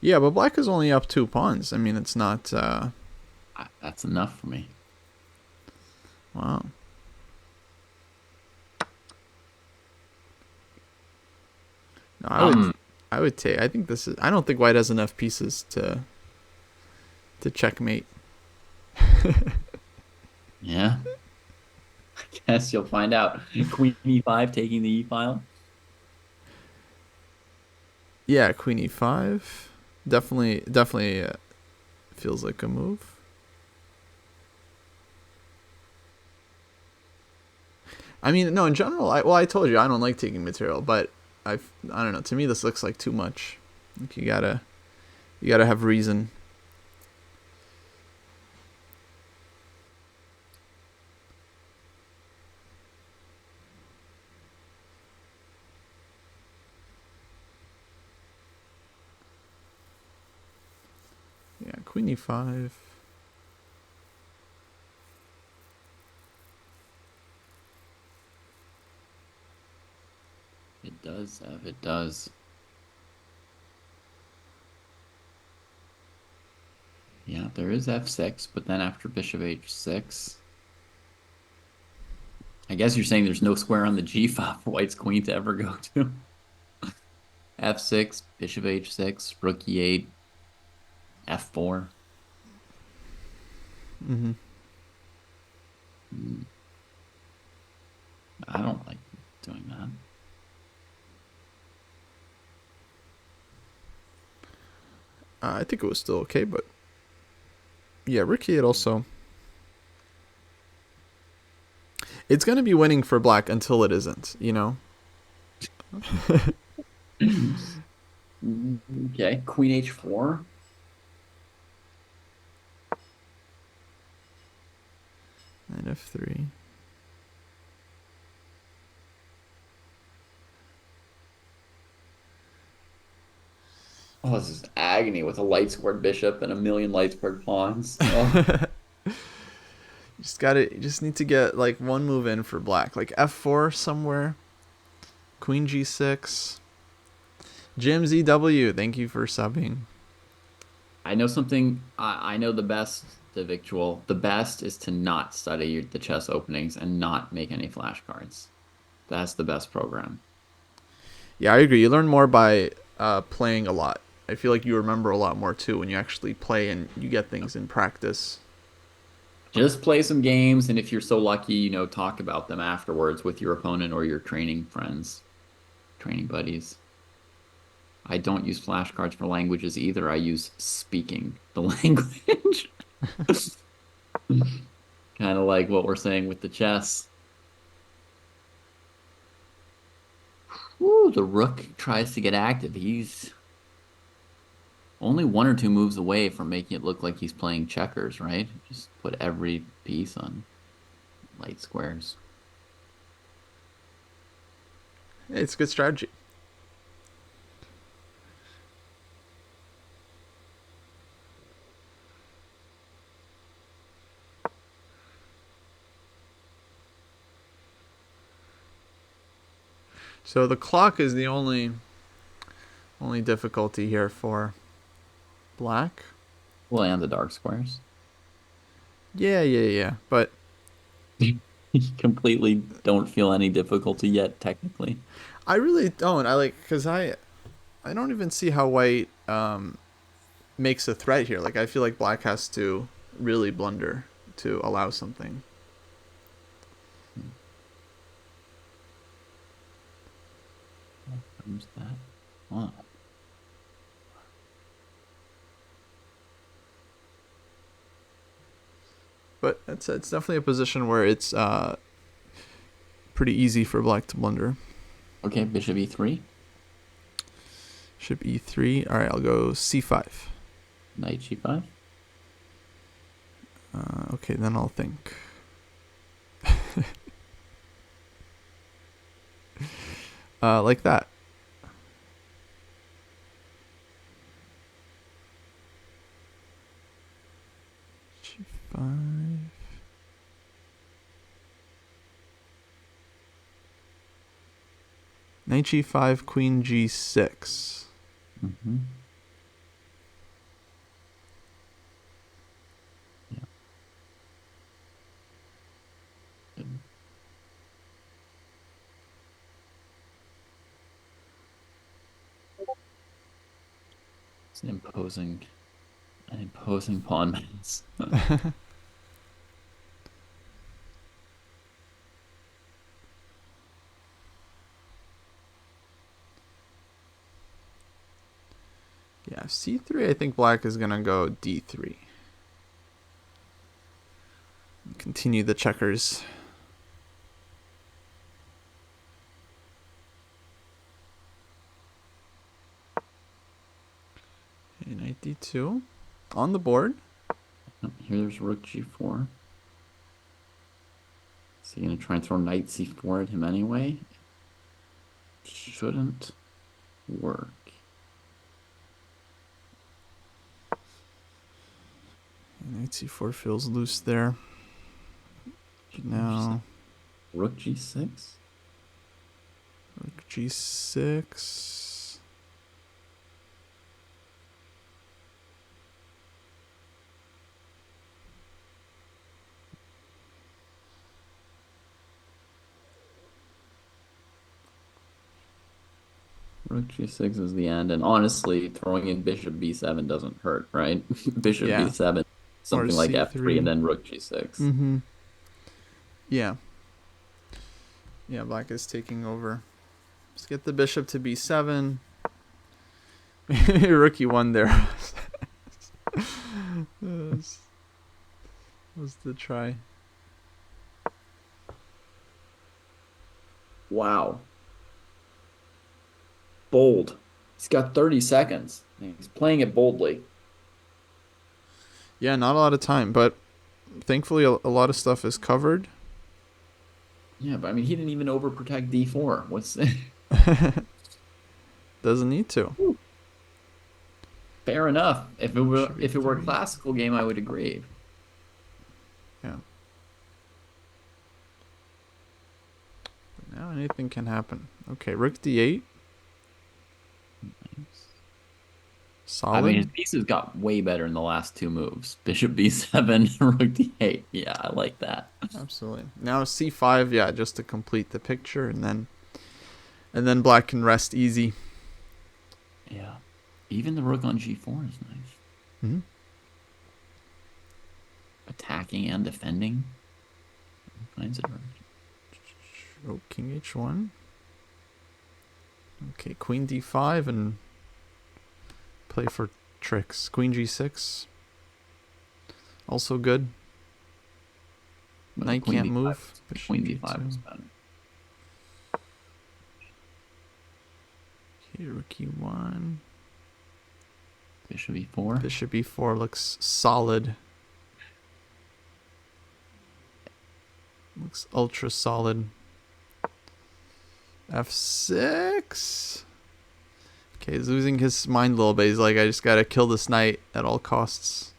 Yeah, but black is only up 2 pawns. I mean, it's not. That's enough for me. Wow. No, I would take. I think this is. I don't think white has enough pieces to checkmate. Yeah. I guess you'll find out. Queen e5 taking the e file. Yeah, queen e5. Definitely feels like a move. I mean, no, in general, I told you I don't like taking material, but I don't know. To me, this looks like too much. Like you gotta have reason. Yeah, queen e5. It does, Ev. It does. Yeah, there is f6, but then after bishop h6, I guess you're saying there's no square on the g file for white's queen to ever go to. f6, bishop h6, rook e8, f4. Mm-hmm. I don't like doing that. I think it was still okay, but yeah, rook e8 also. It's gonna be winning for black until it isn't. You know. Okay, queen h4. And f3. Oh, this is agony with a light squared bishop and a million light squared pawns. Oh. You just need to get like one move in for black, like f4 somewhere. Queen g6. Jim ZW, thank you for subbing. I know something. I know the best, the victual. The best is to not study the chess openings and not make any flashcards. That's the best program. Yeah, I agree. You learn more by playing a lot. I feel like you remember a lot more too when you actually play and you get things in practice. Just play some games, and if you're so lucky, talk about them afterwards with your opponent or your training friends, training buddies. I don't use flashcards for languages either. I use speaking the language. Kind of like what we're saying with the chess. Ooh, the rook tries to get active. He's only one or two moves away from making it look like he's playing checkers, right? Just put every piece on light squares. It's a good strategy. So the clock is the only difficulty here for black. Well, and the dark squares. Yeah. But Completely don't feel any difficulty yet, technically. I really don't. Because I don't even see how white makes a threat here. Like I feel like black has to really blunder to allow something. How comes that? Huh. But it's definitely a position where it's pretty easy for black to blunder. Okay, bishop e3. Bishop e3. All right, I'll go c5. Knight g5. Okay, then I'll think. like that. G5. Knight G5, Queen G6. Mm-hmm. Yeah. Good. It's an imposing pawn mass. Yeah, C3, I think black is going to go D3. Continue the checkers. Okay, knight D2. On the board. Here's rook G4. Is he going to try and throw knight C4 at him anyway? Shouldn't work. Knight C4 feels loose there. Now, rook G6. rook G6. Rook G6 is the end, and honestly, throwing in bishop B7 doesn't hurt, right? Bishop Yeah. B7, something like C3. F3, and then rook G6. Mm-hmm. Yeah. Yeah, black is taking over. Let's get the bishop to B7. Rookie won there. was the try. Wow. Bold. He's got 30 seconds. He's playing it boldly. Yeah, not a lot of time, but thankfully a lot of stuff is covered. Yeah, but I mean, he didn't even overprotect D4. What's Doesn't need to. Fair enough. If it were a classical game, I would agree. Yeah. But now anything can happen. Okay, rook D8. Solid. I mean, his pieces got way better in the last two moves. Bishop B7, rook D8. Yeah, I like that. Absolutely. Now C5, yeah, just to complete the picture, and then black can rest easy. Yeah. Even the rook on G4 is nice. Mm-hmm. Attacking and defending. All kinds of Oh, King H1. Okay, Queen D5 and play for tricks. Queen G6. Also good. Knight Queen can't D5 move. Queen D5 is better. Okay, rook E1. Bishop E4. Bishop E4 looks solid. Looks ultra solid. F6. Okay, he's losing his mind a little bit. He's like, I just gotta kill this knight at all costs.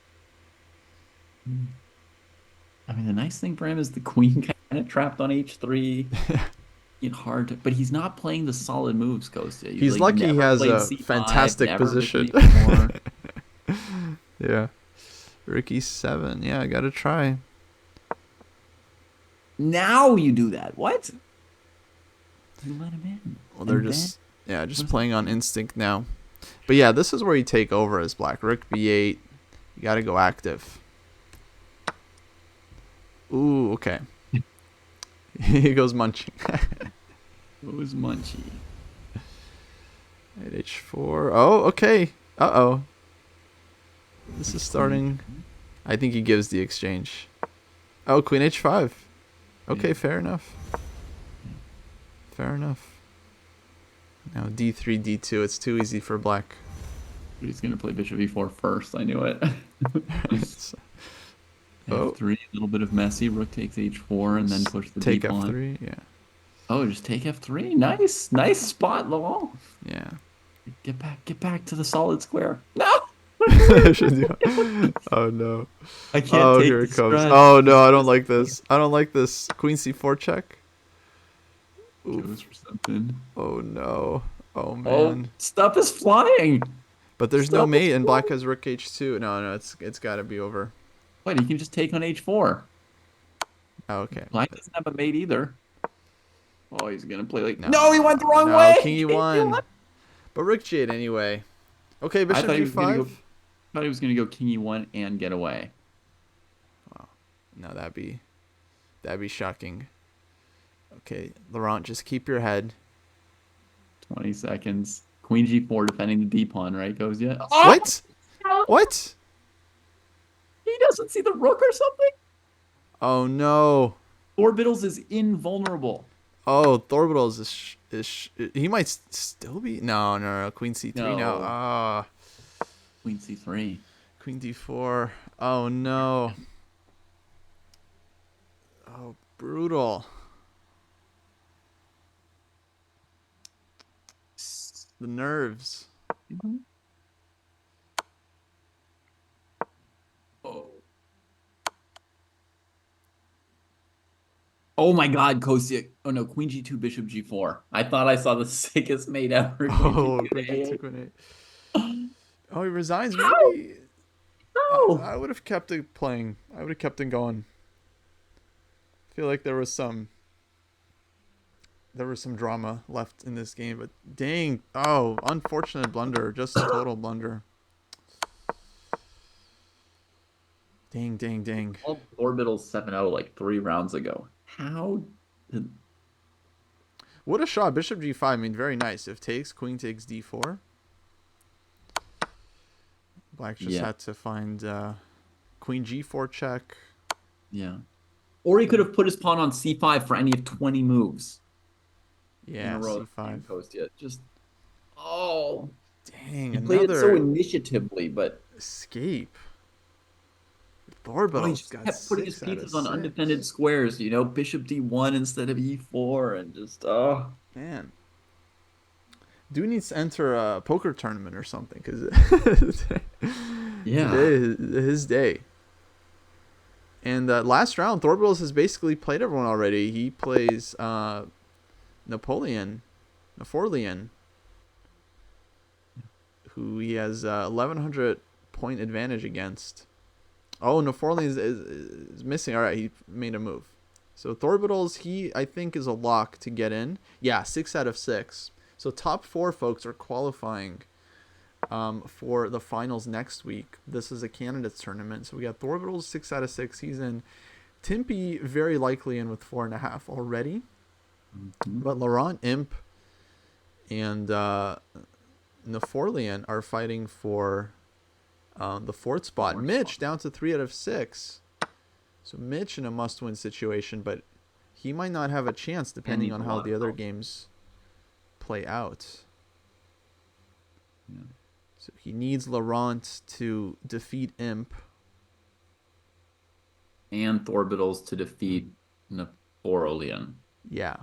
I mean, the nice thing for him is the queen kind of trapped on H3. It's hard to, but he's not playing the solid moves, Kostya. He's like lucky he has a C5, fantastic position. Yeah. Rook E7. Yeah, I gotta try. Now you do that. What? You let him in. Well, they're just playing on instinct now. But yeah, this is where you take over as black. Rook B8. You gotta go active. Ooh, okay. He goes munching. What was Munchie? Knight H4. Oh, okay. Uh-oh. This is starting. I think he gives the exchange. Oh, Queen H5. Okay, fair enough. Fair enough. Now D3, D2. It's too easy for black. He's going to play Bishop E4 first. I knew it. Oh. F3, a little bit of messy. Rook takes H4 and then push the Take D pawn. F3, yeah. Oh, just take F3. Nice. Nice spot, Laurent. Yeah. Get back to the solid square. No! Should do- Oh no. I can't Oh, take here the it comes. stress. Oh no, I don't like this. I don't like this. Queen c4 check. Goes Oof. for something. Oh no. Oh Oh, man. stuff is flying. But there's no Stuff is mate and black flying. has rook h2. No, no, it's got to be over. Wait, he can just take on H4. Oh, okay. Black doesn't have a mate either. Oh, he's gonna play like no, he No, went the no, wrong no. way. King King e1. E1. But rook g8 anyway. Okay, I bishop thought he was gonna g5. go. Thought he was gonna go King E1 and get away. Wow. No, that'd be shocking. Okay, Laurent, just keep your head. 20 seconds. Queen G4 defending the D pawn, right? Goes yeah. Oh, What? What? he doesn't see the rook or something. Oh no. Orbitals is invulnerable. Oh, Thorbiddles he might still be. No, no, no. Queen c3 now. No. Ah, Queen C3. Queen d4. Oh no. Oh, brutal. The nerves. Oh. Oh my God, Kostya. Oh no, Queen G2, Bishop G4. I thought I saw the sickest mate ever. Queen Oh, G2 Queen to g2, A8. Queen 8. Oh, he resigns. No, Maybe no. I would have kept it playing. I would have kept it going. I feel like there was some drama left in this game, but dang, oh, unfortunate blunder, just total blunder. Dang, dang, dang. All Orbitals 7-0 like 3 rounds ago. How did What a shot. Bishop g5. I mean, very nice. If takes, queen takes d4. Black just yeah, had to find queen g4 check. yeah. Or he could have put his pawn on C5 for any of 20 moves in Yeah, a row. c5. Kostya. Just oh. Dang, He played it so another initiatively, but escape. oh, he Thorbiddle's just got kept putting his 6 out of pieces on 6. undefended squares, Bishop D1 instead of E4, and just oh. Man. Dude needs to enter a poker tournament or something, because Yeah. today is his day. And last round, Thorbiddles has basically played everyone already. He plays Napoleon, who he has 1,100 point advantage against. Oh, Napoleon is missing. All right, he made a move. So Thorbiddles, I think, is a lock to get in. Yeah, 6 out of 6. So top 4 folks are qualifying for the finals next week. This is a candidates tournament. So we got Thorbiddles 6 out of 6. He's in. Timpy very likely in with 4.5 already. Mm-hmm. But Laurent, Imp, and Napoleon are fighting for the 4th spot. Mitch down to 3 out of 6. So Mitch in a must-win situation, but he might not have a chance depending on how the other games play out. Yeah. So he needs Laurent to defeat Imp. And Thorbiddles to defeat Napoleon. Yeah.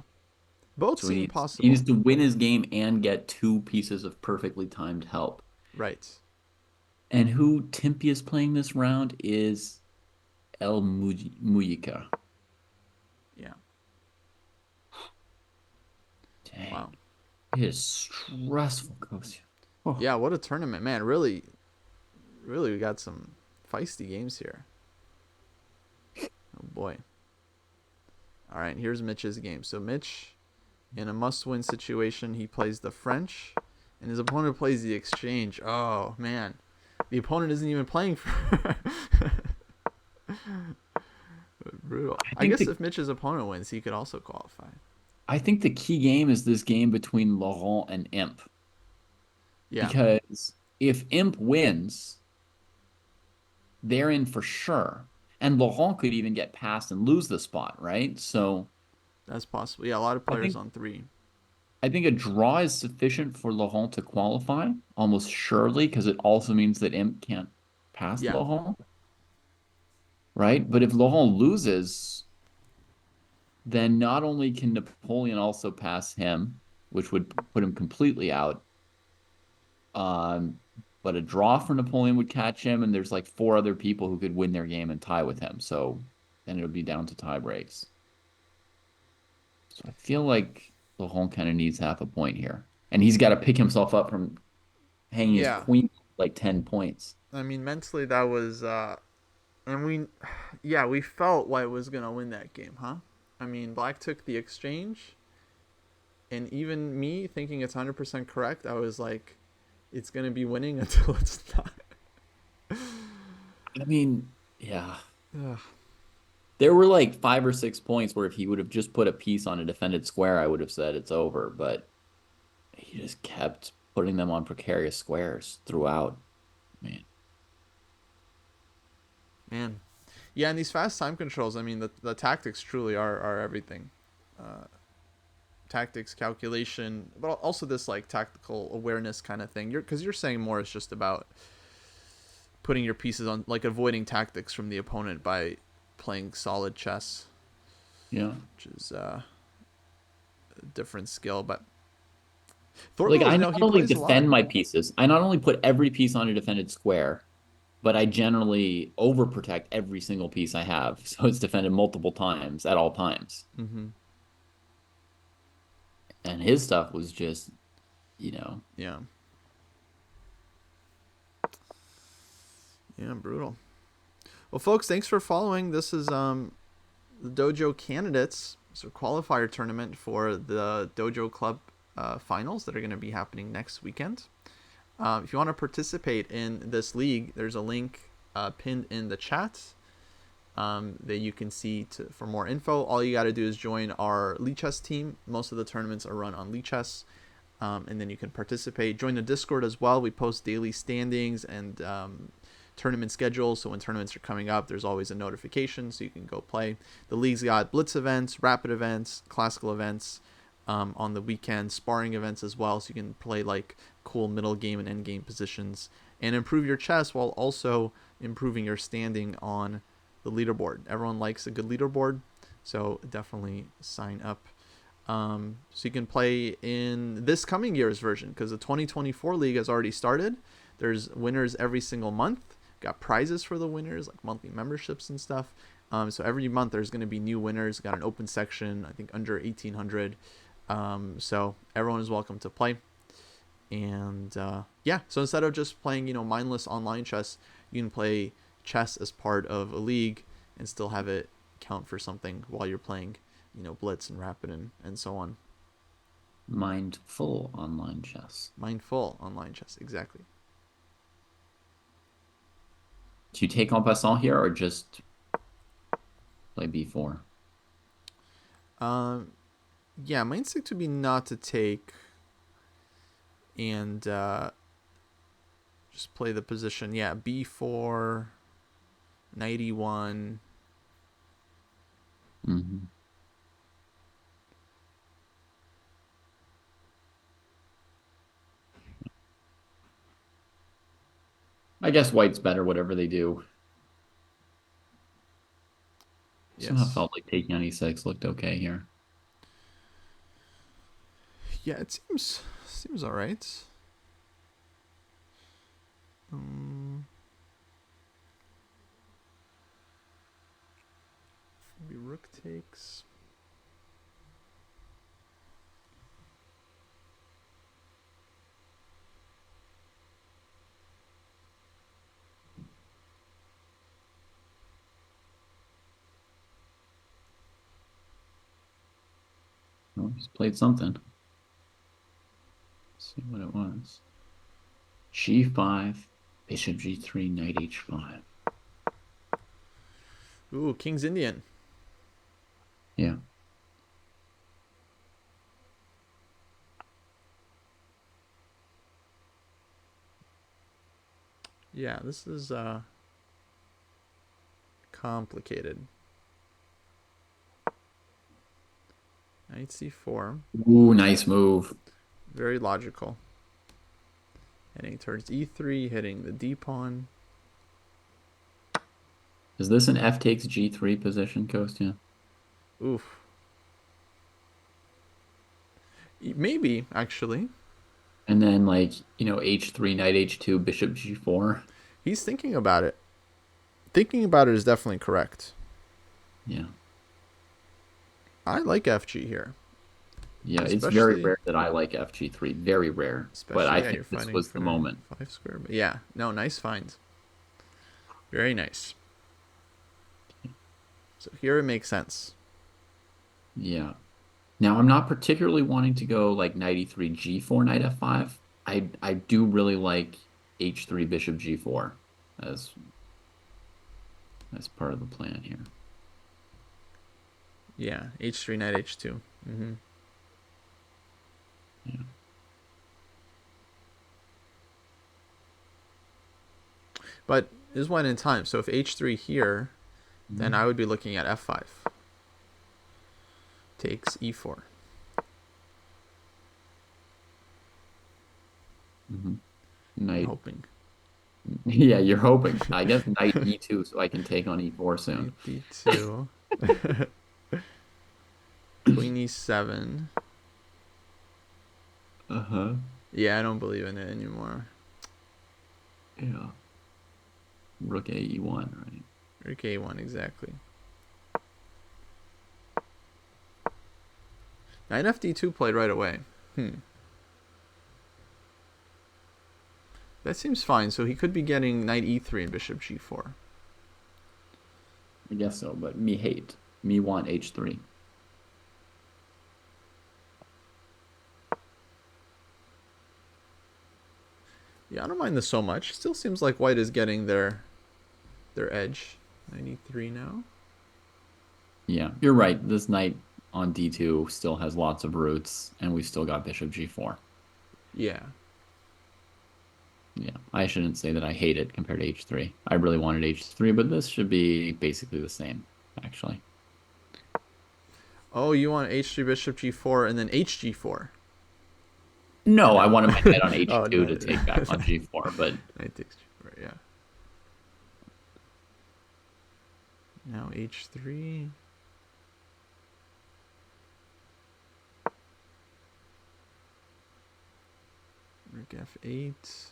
Both So seem possible. he needs to win his game and get 2 pieces of perfectly timed help. Right. And who Timpy is playing this round is El Mujica. Yeah. Dang. Wow. It is stressful, Kostya. Oh. Yeah, what a tournament. Man, really, we got some feisty games here. Oh, boy. All right, here's Mitch's game. So Mitch, in a must-win situation, he plays the French, and his opponent plays the exchange. Oh, man. The opponent isn't even playing for... Brutal. I guess if Mitch's opponent wins, he could also qualify. I think the key game is this game between Laurent and Imp. Yeah. Because if Imp wins, they're in for sure. And Laurent could even get past and lose the spot, right? So that's possible. Yeah, a lot of players on 3. I think a draw is sufficient for Laurent to qualify, almost surely, because it also means that Imp can't pass Laurent. Right? But if Laurent loses, then not only can Napoleon also pass him, which would put him completely out, um, but a draw for Napoleon would catch him, and there's like four other people who could win their game and tie with him. So then it would be down to tie breaks. So I feel like Laurent kind of needs half a point here. And he's got to pick himself up from hanging his Yeah. queen like 10 points. I mean, mentally that was, and yeah, we felt White was gonna win that game, huh? I mean, Black took the exchange, and even me thinking it's 100% correct, I was like, it's gonna be winning until it's not. I mean, yeah. Ugh. There were like 5 or 6 points where if he would have just put a piece on a defended square, I would have said it's over. But he just kept putting them on precarious squares throughout. Man. Man, yeah, and these fast time controls, I mean, the tactics truly are everything. Uh, Tactics, calculation, but also this like tactical awareness kind of thing. Because you're saying more is just about putting your pieces on, like avoiding tactics from the opponent by playing solid chess, Yeah. which is a different skill. But Like Thorvald, I not he only plays a lot. defend my pieces, I not only put every piece on a defended square, but I generally overprotect every single piece I have. So it's defended multiple times at all times. Mm-hmm. And his stuff was just, you know, Yeah. Yeah, brutal. Well, folks, thanks for following. This is the Dojo candidates. It's a qualifier tournament for the Dojo Club finals that are going to be happening next weekend. If you want to participate in this league, there's a link pinned in the chat that you can see for more info. All you got to do is join our Lichess team. Most of the tournaments are run on Lichess, and then you can participate. Join the Discord as well. We post daily standings and tournament schedules, so when tournaments are coming up, there's always a notification so you can go play. The league's got blitz events, rapid events, classical events on the weekend, sparring events as well, so you can play like cool middle game and end game positions and improve your chess while also improving your standing on the leaderboard. Everyone likes a good leaderboard, so definitely sign up. So you can play in this coming year's version because the 2024 league has already started. There's winners every single month. Got prizes for the winners, like monthly memberships and stuff. So every month there's going to be new winners. Got an open section, I think under 1,800. So everyone is welcome to play. And yeah, so instead of just playing, mindless online chess, you can play chess as part of a league and still have it count for something while you're playing, blitz and rapid and so on. mindful online chess. Mindful online chess, exactly. Do you take en passant here or just play b4? Yeah, my instinct would be not to take and just play the position. Yeah, b4, knight e1. Mm-hmm. I guess white's better, whatever they do. Somehow Yes. felt like taking on e6 looked okay here. Yeah, it seems all right. Maybe rook takes. Well, he's played something. Let's see what it was. G5, bishop G3, knight H5. Ooh, King's Indian. Yeah. Yeah, this is complicated. Knight c4. Ooh, nice move. Very logical. Heading towards e3, hitting the d pawn. Is this an f takes G3 position, Kostya? Oof. Maybe, actually. And then like, h3, knight h2, bishop g4. He's thinking about it. Thinking about it is definitely correct. Yeah. I like FG here. Yeah, it's very Especially, rare that I like fg3. Very rare. But I yeah, think you're this fighting was the for moment. 5 square. But yeah, no, nice find. Very nice. So here it makes sense. Yeah. Now I'm not particularly wanting to go like knight e3, g4, knight f5. I do really like h3, bishop g4 as as part of the plan here. Yeah, h3, knight h2. Mm-hmm. Yeah. But this went in time. So if h3 here, then I Mhm. would be looking at f5. Takes e4. Mhm. I'm Knight. hoping. Yeah, you're hoping. I guess knight e2 so I can take on e4 soon. Knight d2. Queen e7. Uh-huh. Yeah, I don't believe in it anymore. Yeah. Rook a e1, right? Rook a1, exactly. Knight fd2 played right away. That seems fine. So he could be getting knight e3 and bishop g4. I guess so, but me hate. Me want h3. Yeah, I don't mind this so much. Still seems like white is getting their edge. Knight e3 now. Yeah, you're right. This knight on d2 still has lots of roots, and we've still got bishop g4. Yeah. Yeah, I shouldn't say that I hate it compared to h3. I really wanted h3, but this should be basically the same, actually. Oh, you want h3 bishop g4 and then hg4. Or No, I no? wanted my knight on Oh, h2 no. to take back on g4, but Knight takes g4, yeah. Now h3. Rook f8.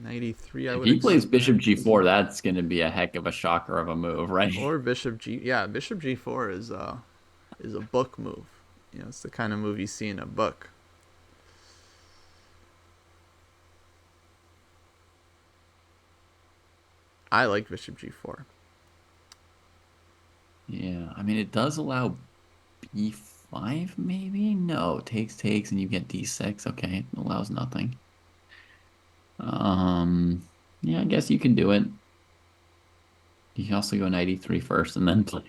Knight e3, I if would he plays bishop expect. g4, that's going to be a heck of a shocker of a move, right? Or bishop g. Yeah, bishop g4 is a book move. You know, it's the kind of move you see in a book. I like bishop g4. Yeah, I mean, it does allow b5, maybe? No, takes, and you get d6. Okay, it allows nothing. Um, yeah, I guess you can do it. You can also go knight e3 first and then play.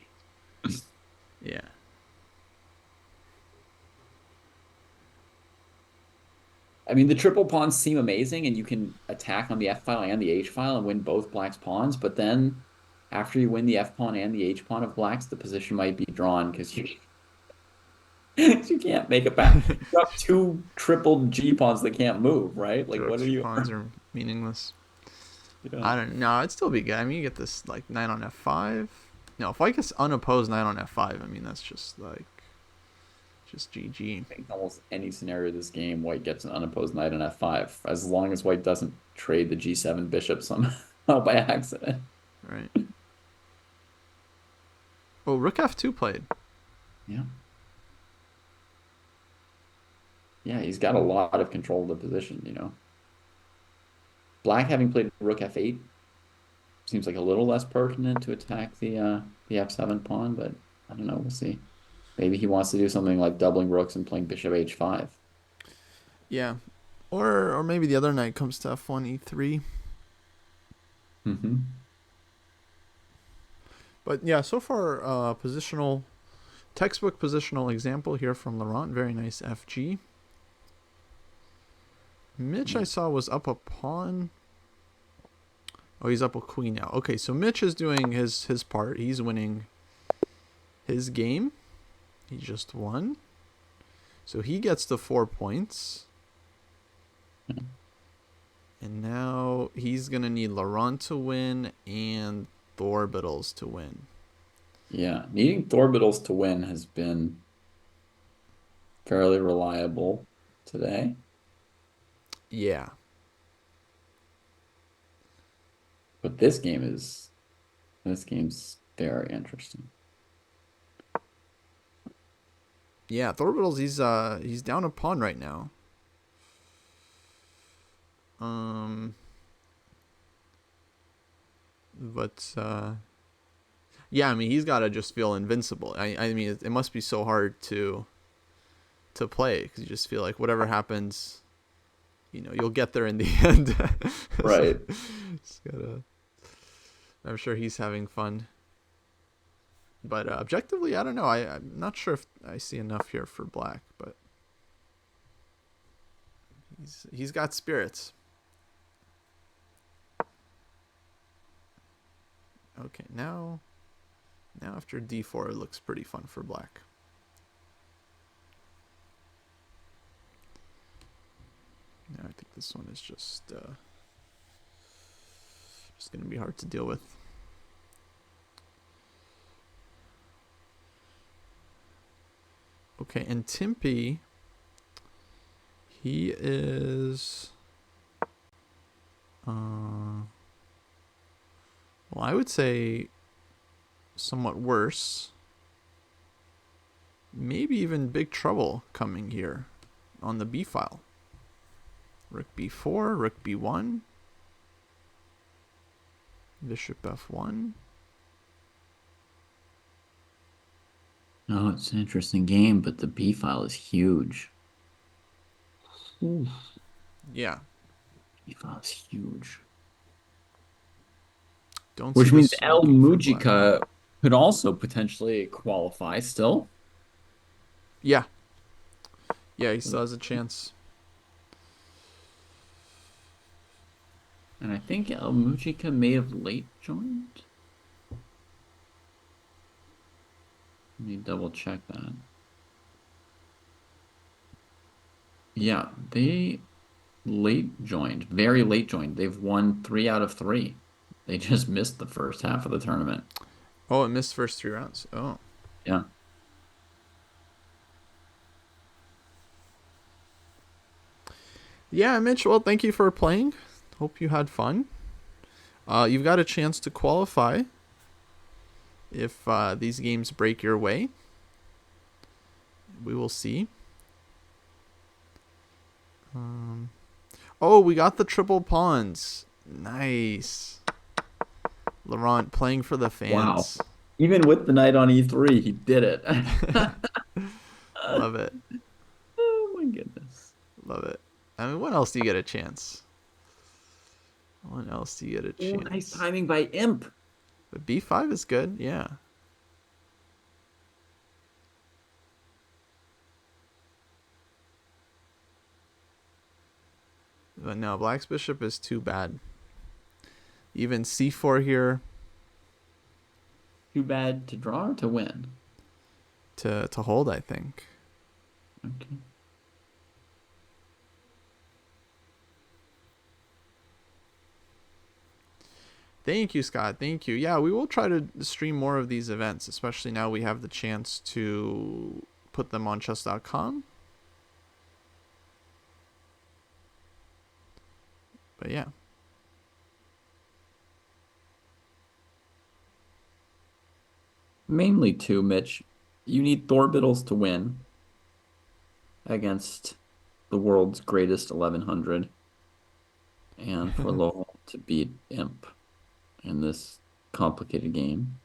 Yeah. I mean, the triple pawns seem amazing, and you can attack on the f file and the h file and win both black's pawns. But then, after you win the f pawn and the h pawn of black's, the position might be drawn because you you can't make it back. You have two triple g pawns that can't move, right? The Like, what are rook's you? pawns are meaningless. Yeah. I don't know. It'd still be good. I mean, you get this like knight on f5. No, if white gets unopposed knight on f5, I mean that's just GG. I think almost any scenario of this game, white gets an unopposed knight on f5, as long as white doesn't trade the g7 bishop somehow by accident. Right. Oh, rook f2 played. Yeah. Yeah, he's got a lot of control of the position. Black having played rook f8 seems like a little less pertinent to attack the f7 pawn, but I don't know, we'll see. Maybe he wants to do something like doubling rooks and playing bishop h5. Yeah. Or maybe the other knight comes to f1 e3. Mm-hmm. But yeah, so far positional textbook positional example here from Laurent. Very nice FG. Mitch Yeah. I saw was up a pawn. Oh, he's up a queen now. Okay, so Mitch is doing his part. He's winning his game. He just won. So he gets the 4 points. And now he's going to need Laurent to win and the orbitals to win. Yeah, needing Thorbittles to win has been fairly reliable today, Yeah. but this game's very interesting. Yeah, Thorbittles, he's down a pawn right now. Um but yeah, I mean he's got to just feel invincible. I mean it must be so hard to play cuz you just feel like whatever happens, you'll get there in the end. So, Right. just gotta, I'm sure he's having fun. But objectively, I don't know. I'm not sure if I see enough here for black, but he's got spirits. Okay, now after d4, it looks pretty fun for black. Now I think this one is just going to be hard to deal with. Okay, and Timpy, he is well, I would say somewhat worse. Maybe even big trouble coming here on the b file. Rook b4, rook b1, bishop f1. Oh, it's an interesting game, but the B file is huge. Oof. Yeah, B file is huge. don't see Which means this El working for black. Mujica could also potentially qualify still. Yeah, yeah, he still has a chance. And I think El Mujica may have late joined. Let me double check that. Yeah, they late joined, very late joined. They've won 3 out of 3. They just missed the first half of the tournament. Oh, it missed first 3 rounds. Oh, Yeah. yeah, Mitch. Well, thank you for playing. Hope you had fun. You've got a chance to qualify if these games break your way. We will see. Oh, we got the triple pawns. Nice. Laurent playing for the Wow. fans. Even with the knight on E3, he did it. Love it. Oh my goodness. Love it. I mean, when else do you get a chance? When else do you get a Oh, nice chance? timing by Imp. But b5 is good, yeah. But no, black's bishop is too bad. Even c4 here Too bad to draw or to win. to hold, I think. Okay. Thank you, Scott. Thank you. Yeah, we will try to stream more of these events, especially now we have the chance to put them on chess.com. But yeah. Mainly two, Mitch. You need Thorbittles to win against the world's greatest 1100 and for Lowell to beat Imp in this complicated game.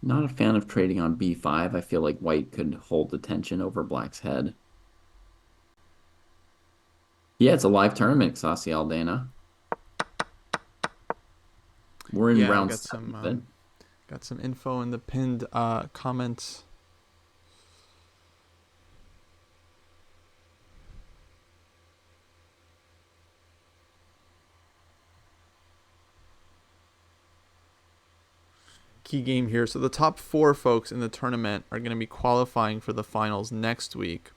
Not a fan of trading on B5. I feel like white could hold the tension over black's head. Yeah, it's a live tournament, Sasi Aldana. We're in Yeah, I round got 7 of it. got some info in the pinned comments. Key game here. So the top 4 folks in the tournament are going to be qualifying for the finals next week.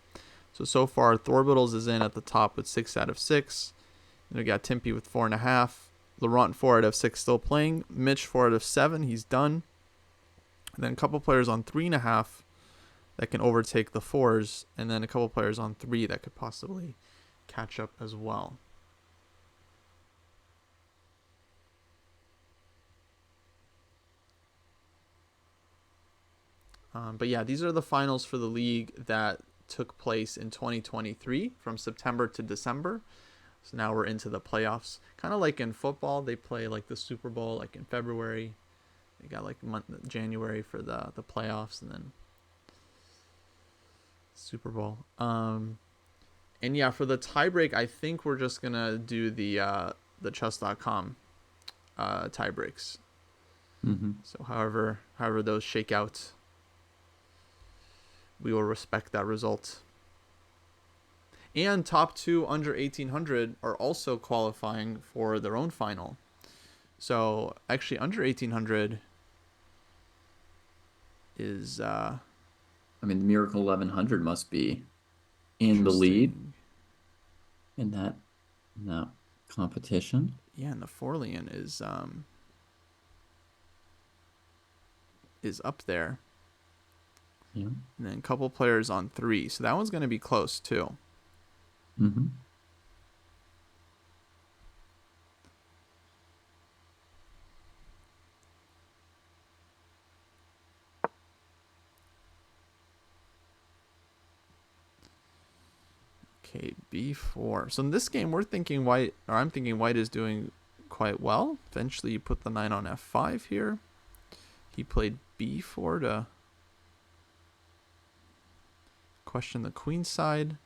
So far, Thorbittles is in at the top with 6 out of 6. And we got Timpy with 4.5. Laurent 4 out of 6 still playing. Mitch 4 out of 7. He's done. And then a couple players on 3.5 that can overtake the 4s. And then a couple players on 3 that could possibly catch up as well. But yeah, these are the finals for the league that took place in 2023 from September to December. So now we're into the playoffs. Kind of like in football, they play like the Super Bowl like in February. They got like January for the playoffs and then Super Bowl. And yeah, for the tiebreak, I think we're just gonna do the chess.com tie breaks. Mm-hmm. So however those shake out, we will respect that result. And top 2 under 1800 are also qualifying for their own final. So actually under 1800 is I mean, the Miracle 1100 must be in the lead in that competition. Yeah, and the Forlian is up there. Yeah. And then a couple players on 3. So that one's going to be close too. Mm-hmm. Okay, b4. So in this game, I'm thinking white is doing quite well. Eventually, you put the 9 on f5 here. He played b4 to question the queen side.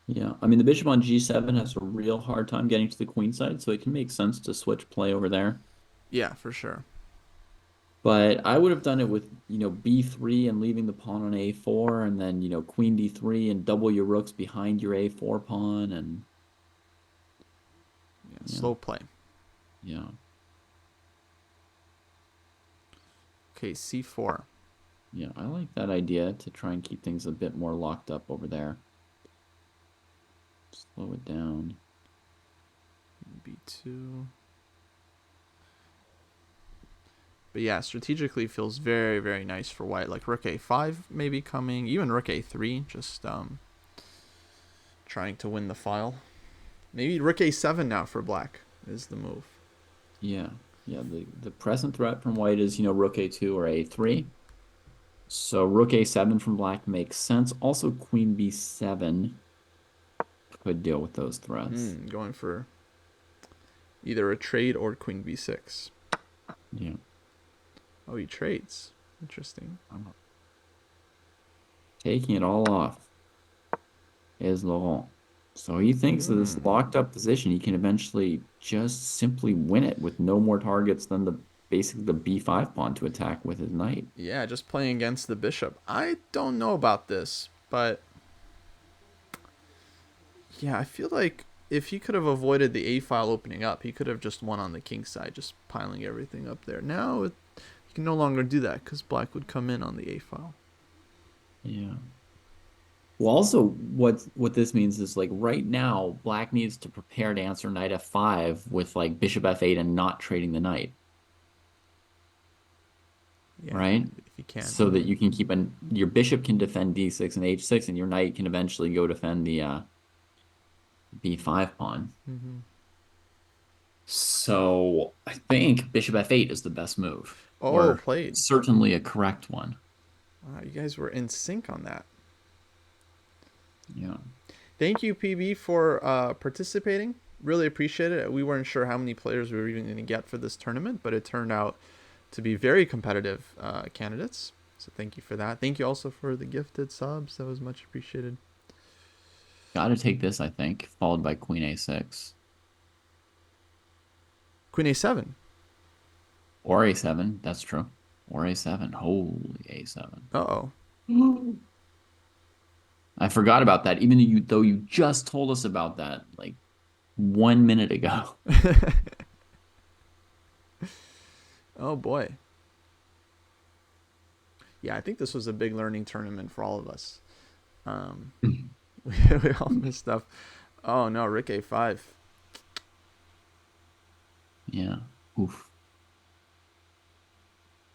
Yeah, I mean, the bishop on g7 has a real hard time getting to the queen side, so it can make sense to switch play over there. Yeah, for sure. But I would have done it with, b3 and leaving the pawn on a4, and then, queen d3 and double your rooks behind your a4 pawn, and slow play. Yeah. Okay, c4. Yeah, I like that idea to try and keep things a bit more locked up over there. Slow it down. b2. But yeah, strategically feels very, very nice for white. Like rook a5 maybe coming. Even rook a3, just trying to win the file. Maybe rook a7 now for black is the move. Yeah. Yeah, the present threat from white is, rook a2 or a3. So rook a7 from black makes sense. Also, queen b7 could deal with those threats. Going for either a trade or queen b6. Yeah. Oh, he trades. Interesting. Taking it all off is Laurent. So he thinks that this locked up position, he can eventually just simply win it with no more targets than basically the b5 pawn to attack with his knight. Yeah, just playing against the bishop. I don't know about this, but yeah, I feel like if he could have avoided the a file opening up, he could have just won on the king side, just piling everything up there. Now he can no longer do that because black would come in on the a file. Yeah. Well, also, what this means is, like, right now, black needs to prepare to answer knight f5 with, like, bishop f8 and not trading the knight. Yeah, right? If you can. So that you can keep your bishop can defend d6 and h6, and your knight can eventually go defend the b5 pawn. Mm-hmm. So I think bishop f8 is the best move. Oh, played. Certainly a correct one. Wow, you guys were in sync on that. Yeah. Thank you, PB, for participating. Really appreciate it. We weren't sure how many players we were even going to get for this tournament, but it turned out to be very competitive candidates. So thank you for that. Thank you also for the gifted subs. That was much appreciated. Got to take this, I think, followed by queen a6. Queen a7. Or a7. That's true. Or a7. Holy a7. Uh-oh. I forgot about that, even though you just told us about that like 1 minute ago. Oh, boy. Yeah, I think this was a big learning tournament for all of us. Um, we all missed stuff. Oh no, Rick A5. Yeah. Oof.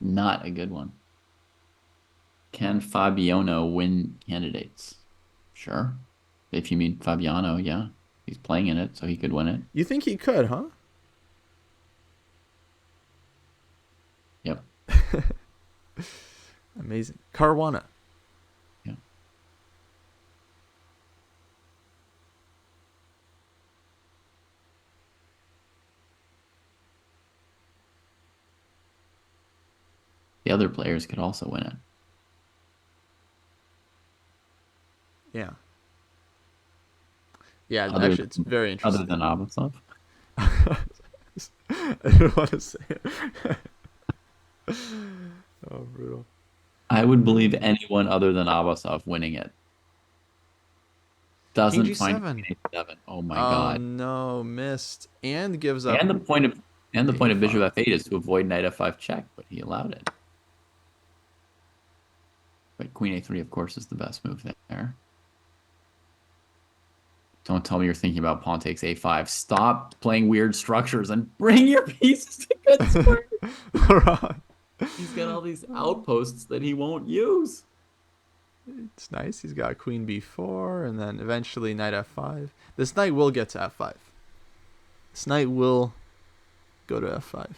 Not a good one. Can Fabiano win candidates? Sure. If you mean Fabiano, yeah. He's playing in it, so he could win it. You think he could, huh? Yep. Amazing. Caruana. Yeah. The other players could also win it. Yeah. Yeah, Other actually, it's very other interesting. than Abasov. I don't want to say it. Oh, brutal. I would believe anyone other than Abasov winning it. King Doesn't find G7. Queen A7. Oh my Oh God. no, missed. And gives up And the point of Bishop A5. F8 is to avoid Knight F5 check, but he allowed it. But Queen A3, of course, is the best move there. Don't tell me you're thinking about pawn takes A5. Stop playing weird structures and bring your pieces to good square. Right. He's got all these outposts that he won't use. It's nice. He's got Queen B4 and then eventually Knight F5. This knight will get to F5. This knight will go to F5.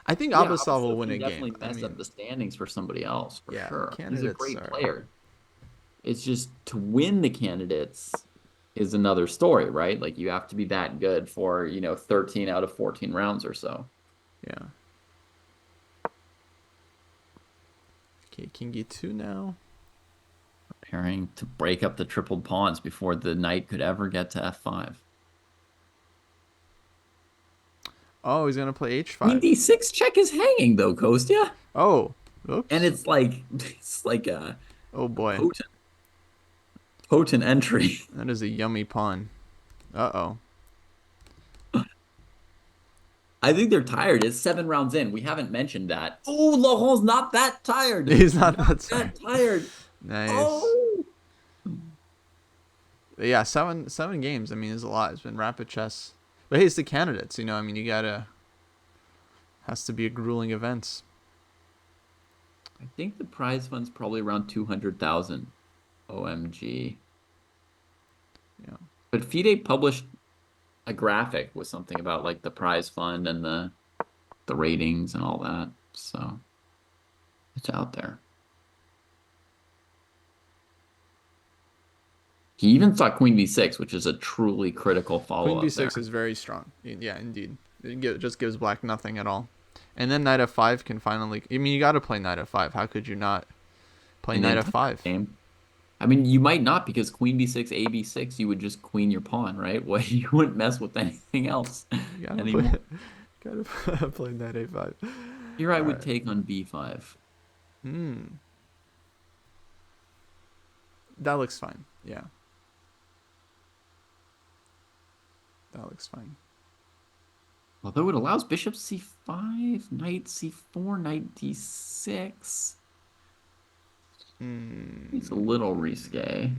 I think Yeah, Abasov will Abasov win can a game. definitely I mess up mean, the standings for somebody else, for yeah, sure. He's a candidates great are. player. It's just to win the candidates is another story, right? Like you have to be that good for, 13 out of 14 rounds or so. Yeah. Okay, King E2 now. Preparing to break up the tripled pawns before the knight could ever get to F5. Oh, he's gonna play Queen H5. D6 check is hanging though, Kostya. Oh, And oops. it's like Oh a boy, potent entry. that is a yummy pawn. Uh I think they're tired. It's 7 rounds in. We haven't mentioned that. Oh, Laurent's not that oh. tired. He's not Not that sorry. that tired. Nice. Oh. But yeah, seven games. I mean, is a lot. It's been rapid chess. But hey, it's the candidates. I mean, you gotta has to be a grueling event. I think the prize fund's probably around 200,000. OMG. Yeah. But FIDE published a graphic with something about like the prize fund and the ratings and all that. So it's out there. He even thought Queen B6, which is a truly critical Queen follow-up there. B6 is very strong. Yeah, indeed. It just gives black nothing at all. And then Knight F5 can finally. I mean, you got to play Knight F5. How could you not play In the Knight entire F5? game. I mean, you might not because Queen B6, A B6, you would just queen your pawn, right? Well, you wouldn't mess with anything else You gotta play. anymore. Gotta play Knight A5. Here I All would right. take on B5. Hmm. That looks fine. Yeah. That looks fine. Although it allows bishop C5, knight C4, knight D6. It's a little risque.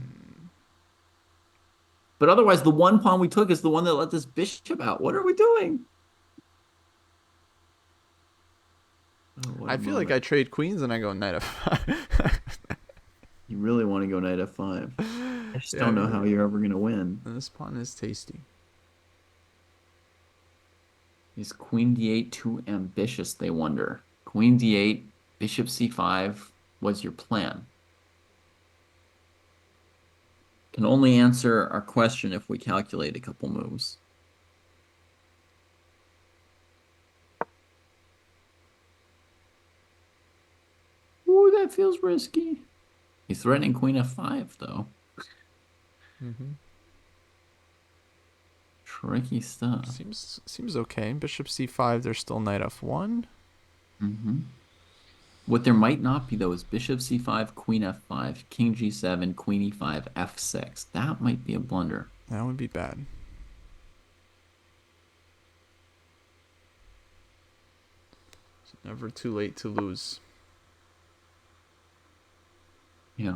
But otherwise, the one pawn we took is the one that let this bishop out. What are we doing? Oh, what I a feel like I moment. trade queens and I go Knight F5. You really want to go knight F5. I just Yeah, I don't know really how do. you're ever going to win. And this pawn is tasty. Is queen D8 too ambitious, they wonder? Queen D8, bishop C5 was your plan. Can only answer our question if we calculate a couple moves. Ooh, that feels risky. He's threatening queen F5, though. Mm-hmm. Tricky stuff. Seems okay. Bishop C5. There's still Knight F1. Mm-hmm. What there might not be, though, is bishop C5, queen F5, king G7, queen E5, F6. That might be a blunder. That would be bad. So Never too late to lose. Yeah.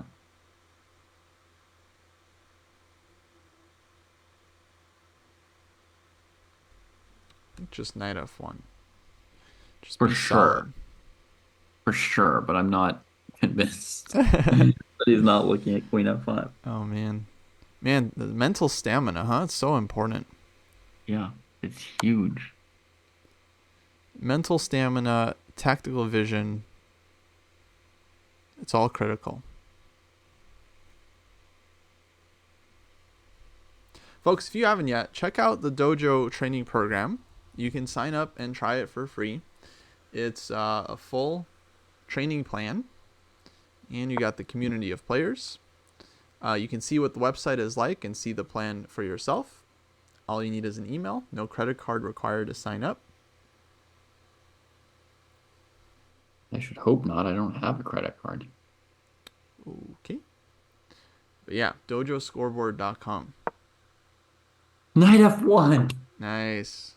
Just knight f1. Just For be sure. solid. For sure, but I'm not convinced that he's not looking at queen f5. Oh man. Man, the mental stamina, huh? It's so important. Yeah, it's huge. Mental stamina, tactical vision, it's all critical. Folks, if you haven't yet, check out the Dojo training program. You can sign up and try it for free. It's a full training plan, and you got the community of players. You can see what the website is like and see the plan for yourself. All you need is an email. No credit card required to sign up. I should hope not. I don't have a credit card. Okay. But yeah, dojoscoreboard.com. Knight f1. Nice.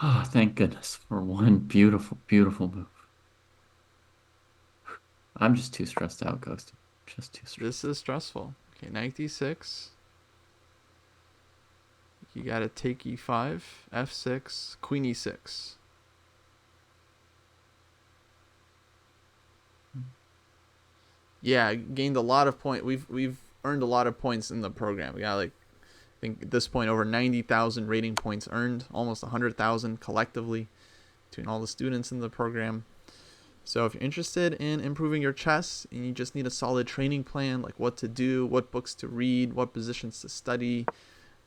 Oh, thank goodness for one beautiful, beautiful move. I'm just too stressed out, Ghost. Just too stressed. This is stressful. Okay, knight d6. You got to take e5, f6, queen e6. Yeah, gained a lot of points. We've earned a lot of points in the program. We got like I think at this point over 90,000 rating points earned, almost 100,000 collectively between all the students in the program. So if you're interested in improving your chess and you just need a solid training plan, like what to do, what books to read, what positions to study,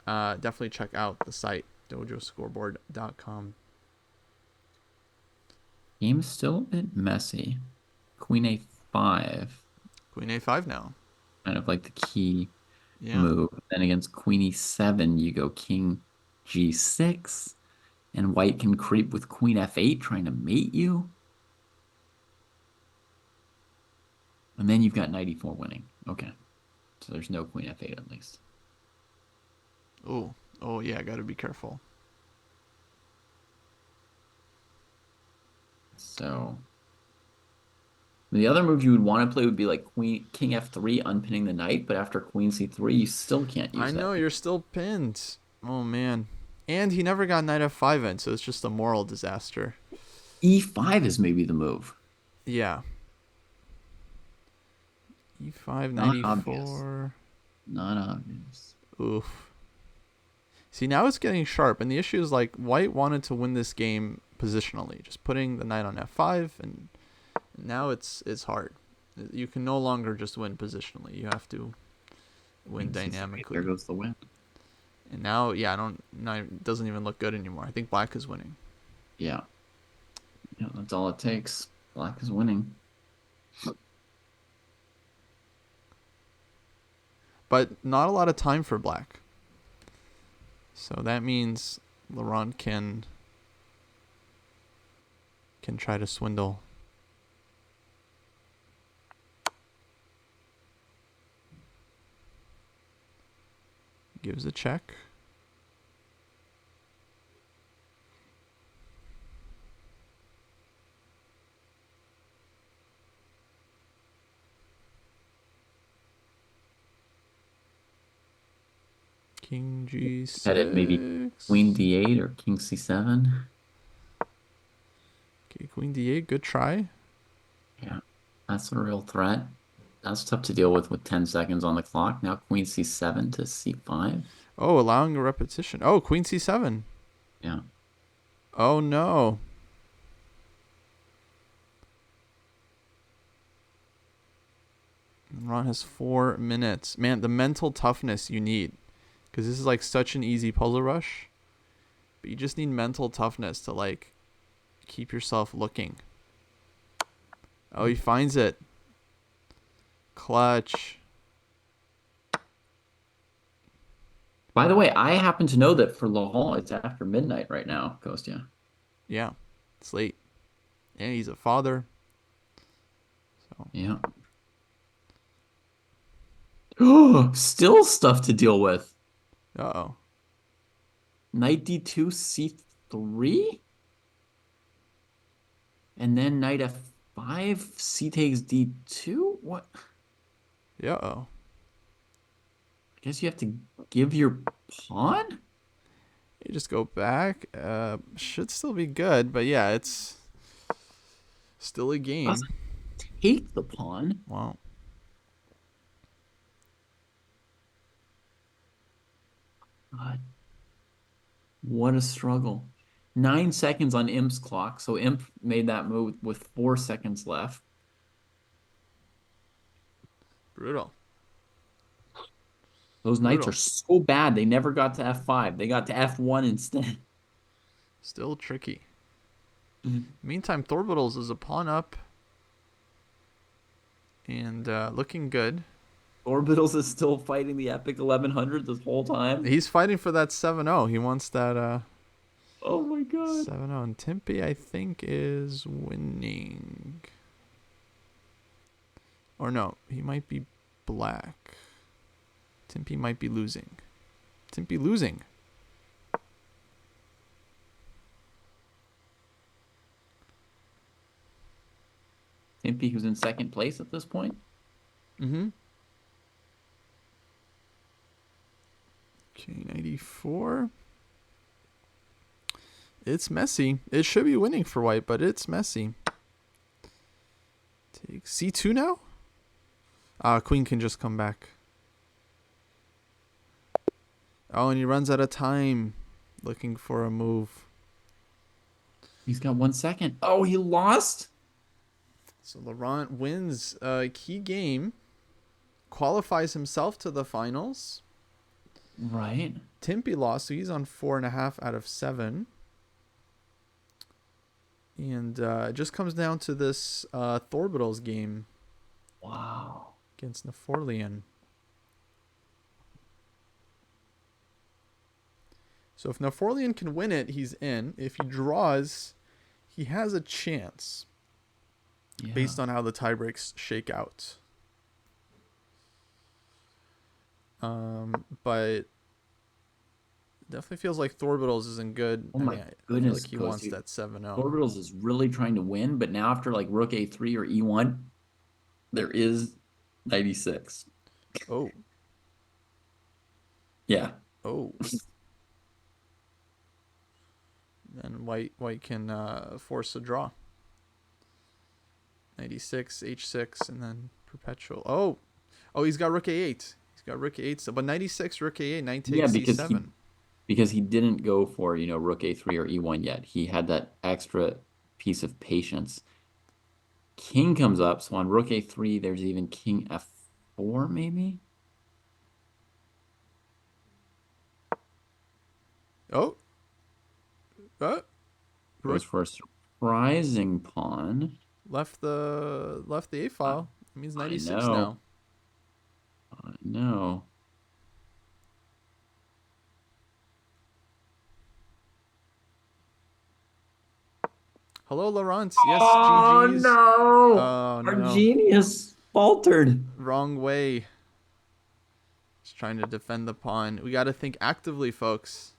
definitely check out the site, dojoscoreboard.com. Game's still a bit messy. Queen a5, Queen a5 now. kind of like the key Yeah. move. Then against queen e7, you go king g6, and white can creep with queen f8, trying to mate you. And then you've got knight e4 winning. Okay. So there's no queen f8 at least. Oh yeah, got to be careful. So the other move you would want to play would be like king f3, unpinning the knight, but after queen c3, you still can't use I know that. you're still pinned. Oh man. And he never got knight f5 in, so it's just a moral disaster. e5 is maybe the move. Yeah. e5, Not 94. obvious. Not obvious. Oof. See, now it's getting sharp, and the issue is like white wanted to win this game positionally, just putting the knight on f5, and now it's hard. You can no longer just win positionally. You have to win dynamically. There goes the win. And now, yeah, it doesn't even look good anymore. I think black is winning. Yeah. Yeah, that's all it takes. Black is winning. But not a lot of time for black. So that means Laurent can try to swindle. Gives a check. King g6. Headed maybe queen d8 or king c7. Okay, queen d8. Good try. Yeah, that's a real threat. That's tough to deal with 10 seconds on the clock. Now queen c7 to c5. Oh, allowing a repetition. Oh, queen c7. Yeah. Oh, no. Ron has 4 minutes. Man, the mental toughness you need. Because this is like such an easy puzzle rush. But you just need mental toughness to like keep yourself looking. Oh, he finds it. Clutch. By the way, I happen to know that for Laurent, it's after midnight right now, Kostya. Yeah, it's late. Yeah, he's a father. So Yeah. Still stuff to deal with. uh-oh. Knight d2, c3? And then knight f5, c takes d2? What? I Yeah. Oh. guess you have to give your pawn? You just go back. Should still be good, but yeah, it's still a game. Doesn't take the pawn. Wow. God, what a struggle. 9 seconds on Imp's clock. So Imp made that move with 4 seconds left. Brutal. Those knights are Brutal. so bad. They never got to f5. They got to f1 instead. Still tricky. Meantime, Thorbittles is a pawn up and looking good. Orbital's is still fighting the epic 1100 this whole time. He's fighting for that 7-0. He wants that Oh my god. 7-0. And Timpy, I think, is winning. Or no, he might be black. Timpy might be losing. Timpy losing. Impy, who's in second place at this point. Mm-hmm. Okay, 94. It's messy. It should be winning for white, but it's messy. Take c2 now? Queen can just come back. Oh, and he runs out of time looking for a move. He's got 1 second. Oh, he lost? So Laurent wins a key game, qualifies himself to the finals. Right. Timpy lost, so he's on 4.5 out of 7. And it just comes down to this Thorbittles game. Wow. Against Naforlian. So if Naforlian can win it, he's in. If he draws, he has a chance. Yeah. Based on how the tiebreaks shake out. But definitely feels like Thorbittles isn't good. Oh my I goodness, feel like he wants that 7-0. Orbitals is really trying to win, but now after like rook a3 or e1, there is 96. Oh. Yeah. Oh. Then white can force a draw. 96, h6, and then perpetual. Oh, he's got rook a8. He's got rook a8. But 96, rook a8, knight takes c7. Because he didn't go for, rook a3 or e1 yet. He had that extra piece of patience. King comes up, so on rook a3, there's even king f4, maybe? Oh. Goes for a surprising pawn. Left the a file. It means 96 now. I know. Hello, Laurent. Yes, oh, GG's. No. Oh, Our no. genius faltered. Wrong way. Just trying to defend the pawn. We got to think actively, folks.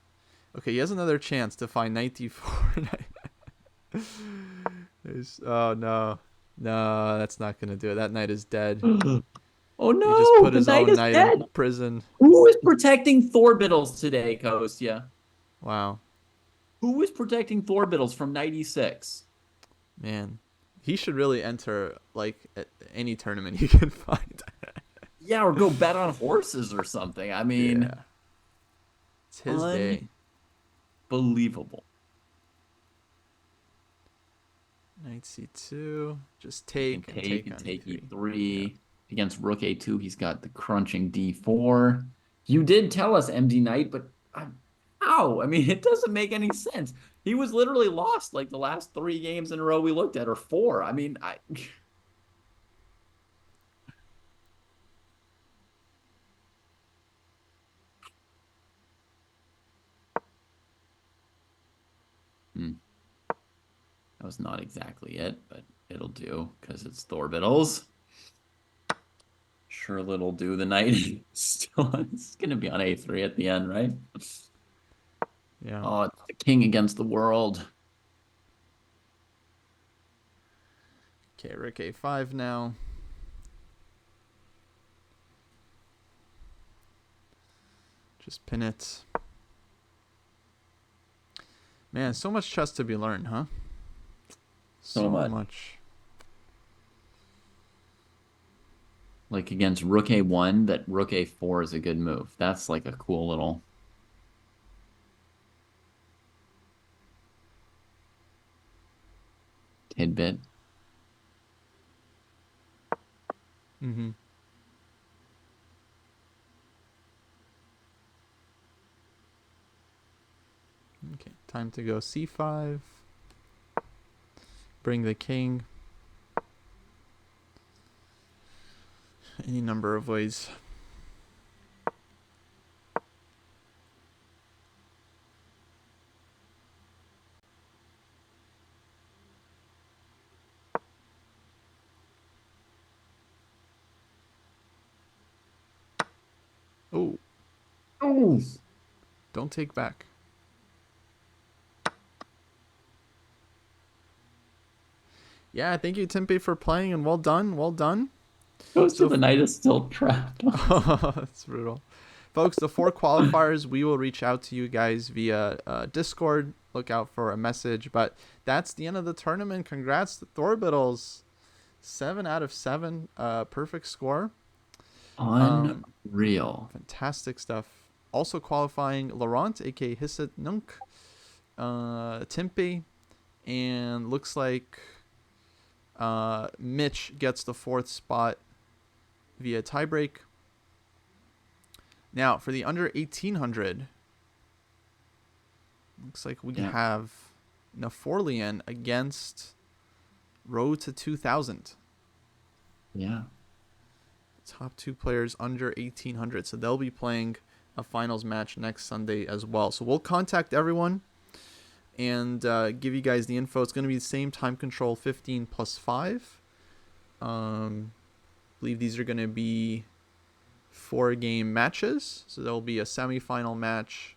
Okay, he has another chance to find knight d4. Oh, no. No, that's not going to do it. That knight is dead. Oh, no. He just put his own knight in prison. Who is protecting Thorbittles today, Kostya? Wow. Who is protecting Thorbittles from 96? Man, he should really enter like any tournament he can find. Yeah, or go bet on horses or something. I mean, yeah. It's his day. Unbelievable. Knight c2, just take and take on e3. Yeah. Against rook a2, he's got the crunching d4. You did tell us MD Knight, but how? I mean, it doesn't make any sense. He was literally lost like the last 3 games in a row we looked at, or 4. I mean, That was not exactly it, but it'll do because it's Thorbittles. Sure, it'll do. The knight still it's going to be on a3 at the end, right? Yeah. Oh, it's the king against the world. Okay, rook a5 now. Just pin it. Man, so much chess to be learned, huh? So much. Much. Like against rook a1, that rook a4 is a good move. That's like a cool little tidbit. Mm-hmm. Okay, time to go c5. Bring the king. Any number of ways. Oh, Oh, don't take back. Yeah, thank you, Tempe, for playing, and well done. Well done. goes to So, the knight is still trapped. that's brutal. Folks, the 4 qualifiers, we will reach out to you guys via Discord. Look out for a message. But that's the end of the tournament. Congrats to Thorbittles. 7 out of 7. Perfect score. Unreal. Fantastic stuff. Also qualifying Laurent, aka Hisset Nunk, Tempe, and looks like Mitch gets the 4th spot via tiebreak. Now, for the under 1800, looks like we have Naforlian against Road to 2000. Yeah. Top 2 players under 1800. So they'll be playing a finals match next Sunday as well. So we'll contact everyone and give you guys the info. It's going to be the same time control, 15 plus 5. I believe these are going to be 4-game matches. So there'll be a semifinal match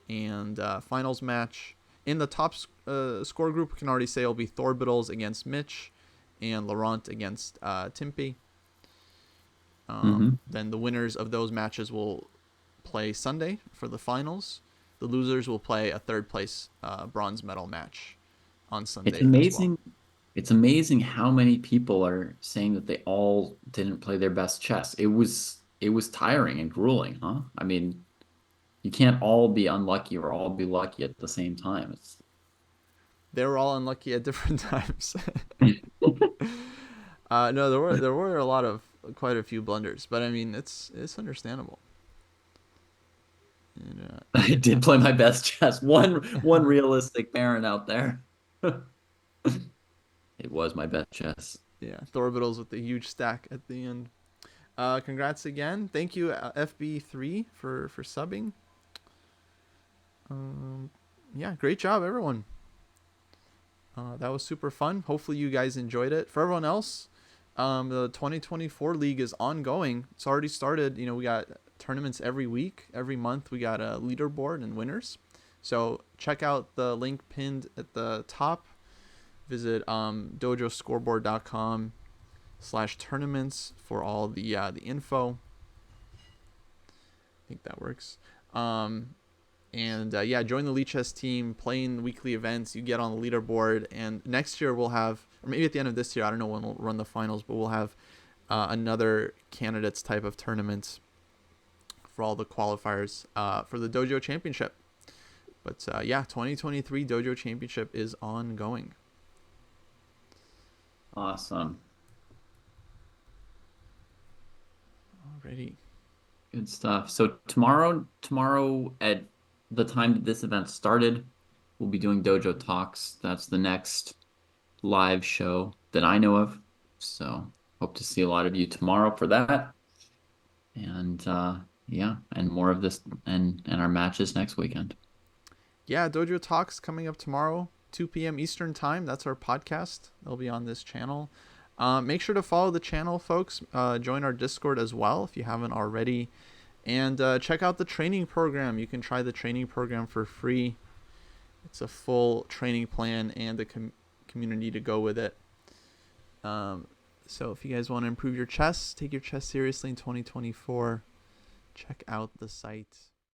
and finals match. In the top score group, we can already say it'll be Thorbittles against Mitch and Laurent against Timpe. Then the winners of those matches will play Sunday for the finals. The losers will play a 3rd place bronze medal match on Sunday. It's amazing. As well. It's amazing how many people are saying that they all didn't play their best chess. It was tiring and grueling, huh? I mean, you can't all be unlucky or all be lucky at the same time. They were all unlucky at different times. No, there were quite a few blunders, but I mean it's understandable. And, I did play my best chess. One realistic parent out there. It was my best chess. Yeah, Thorbittles with the huge stack at the end. Congrats again. Thank you, FB3, for subbing. Yeah, great job, everyone. That was super fun. Hopefully you guys enjoyed it. For everyone else, the 2024 league is ongoing. It's already started. You know, we got tournaments every week. Every month we got a leaderboard and winners. So check out the link pinned at the top. Visit dojoscoreboard.com/tournaments for all the info. I think that works. Yeah, join the Lichess team, playing weekly events. You get on the leaderboard, and next year we'll have, or maybe at the end of this year, I don't know when we'll run the finals, but we'll have another candidates type of tournament for all the qualifiers for the Dojo Championship. But yeah, 2023 Dojo Championship is ongoing. Awesome. Alrighty. Good stuff. So tomorrow at the time that this event started, we'll be doing Dojo Talks. That's the next live show that I know of. So hope to see a lot of you tomorrow for that. And yeah, and more of this and our matches next weekend. Yeah, Dojo Talks coming up tomorrow, 2 p.m. Eastern Time. That's our podcast. They'll be on this channel. Make sure to follow the channel, folks. Join our Discord as well if you haven't already. And check out the training program. You can try the training program for free. It's a full training plan and a community to go with it. So if you guys want to improve your chess, take your chess seriously in 2024, check out the site.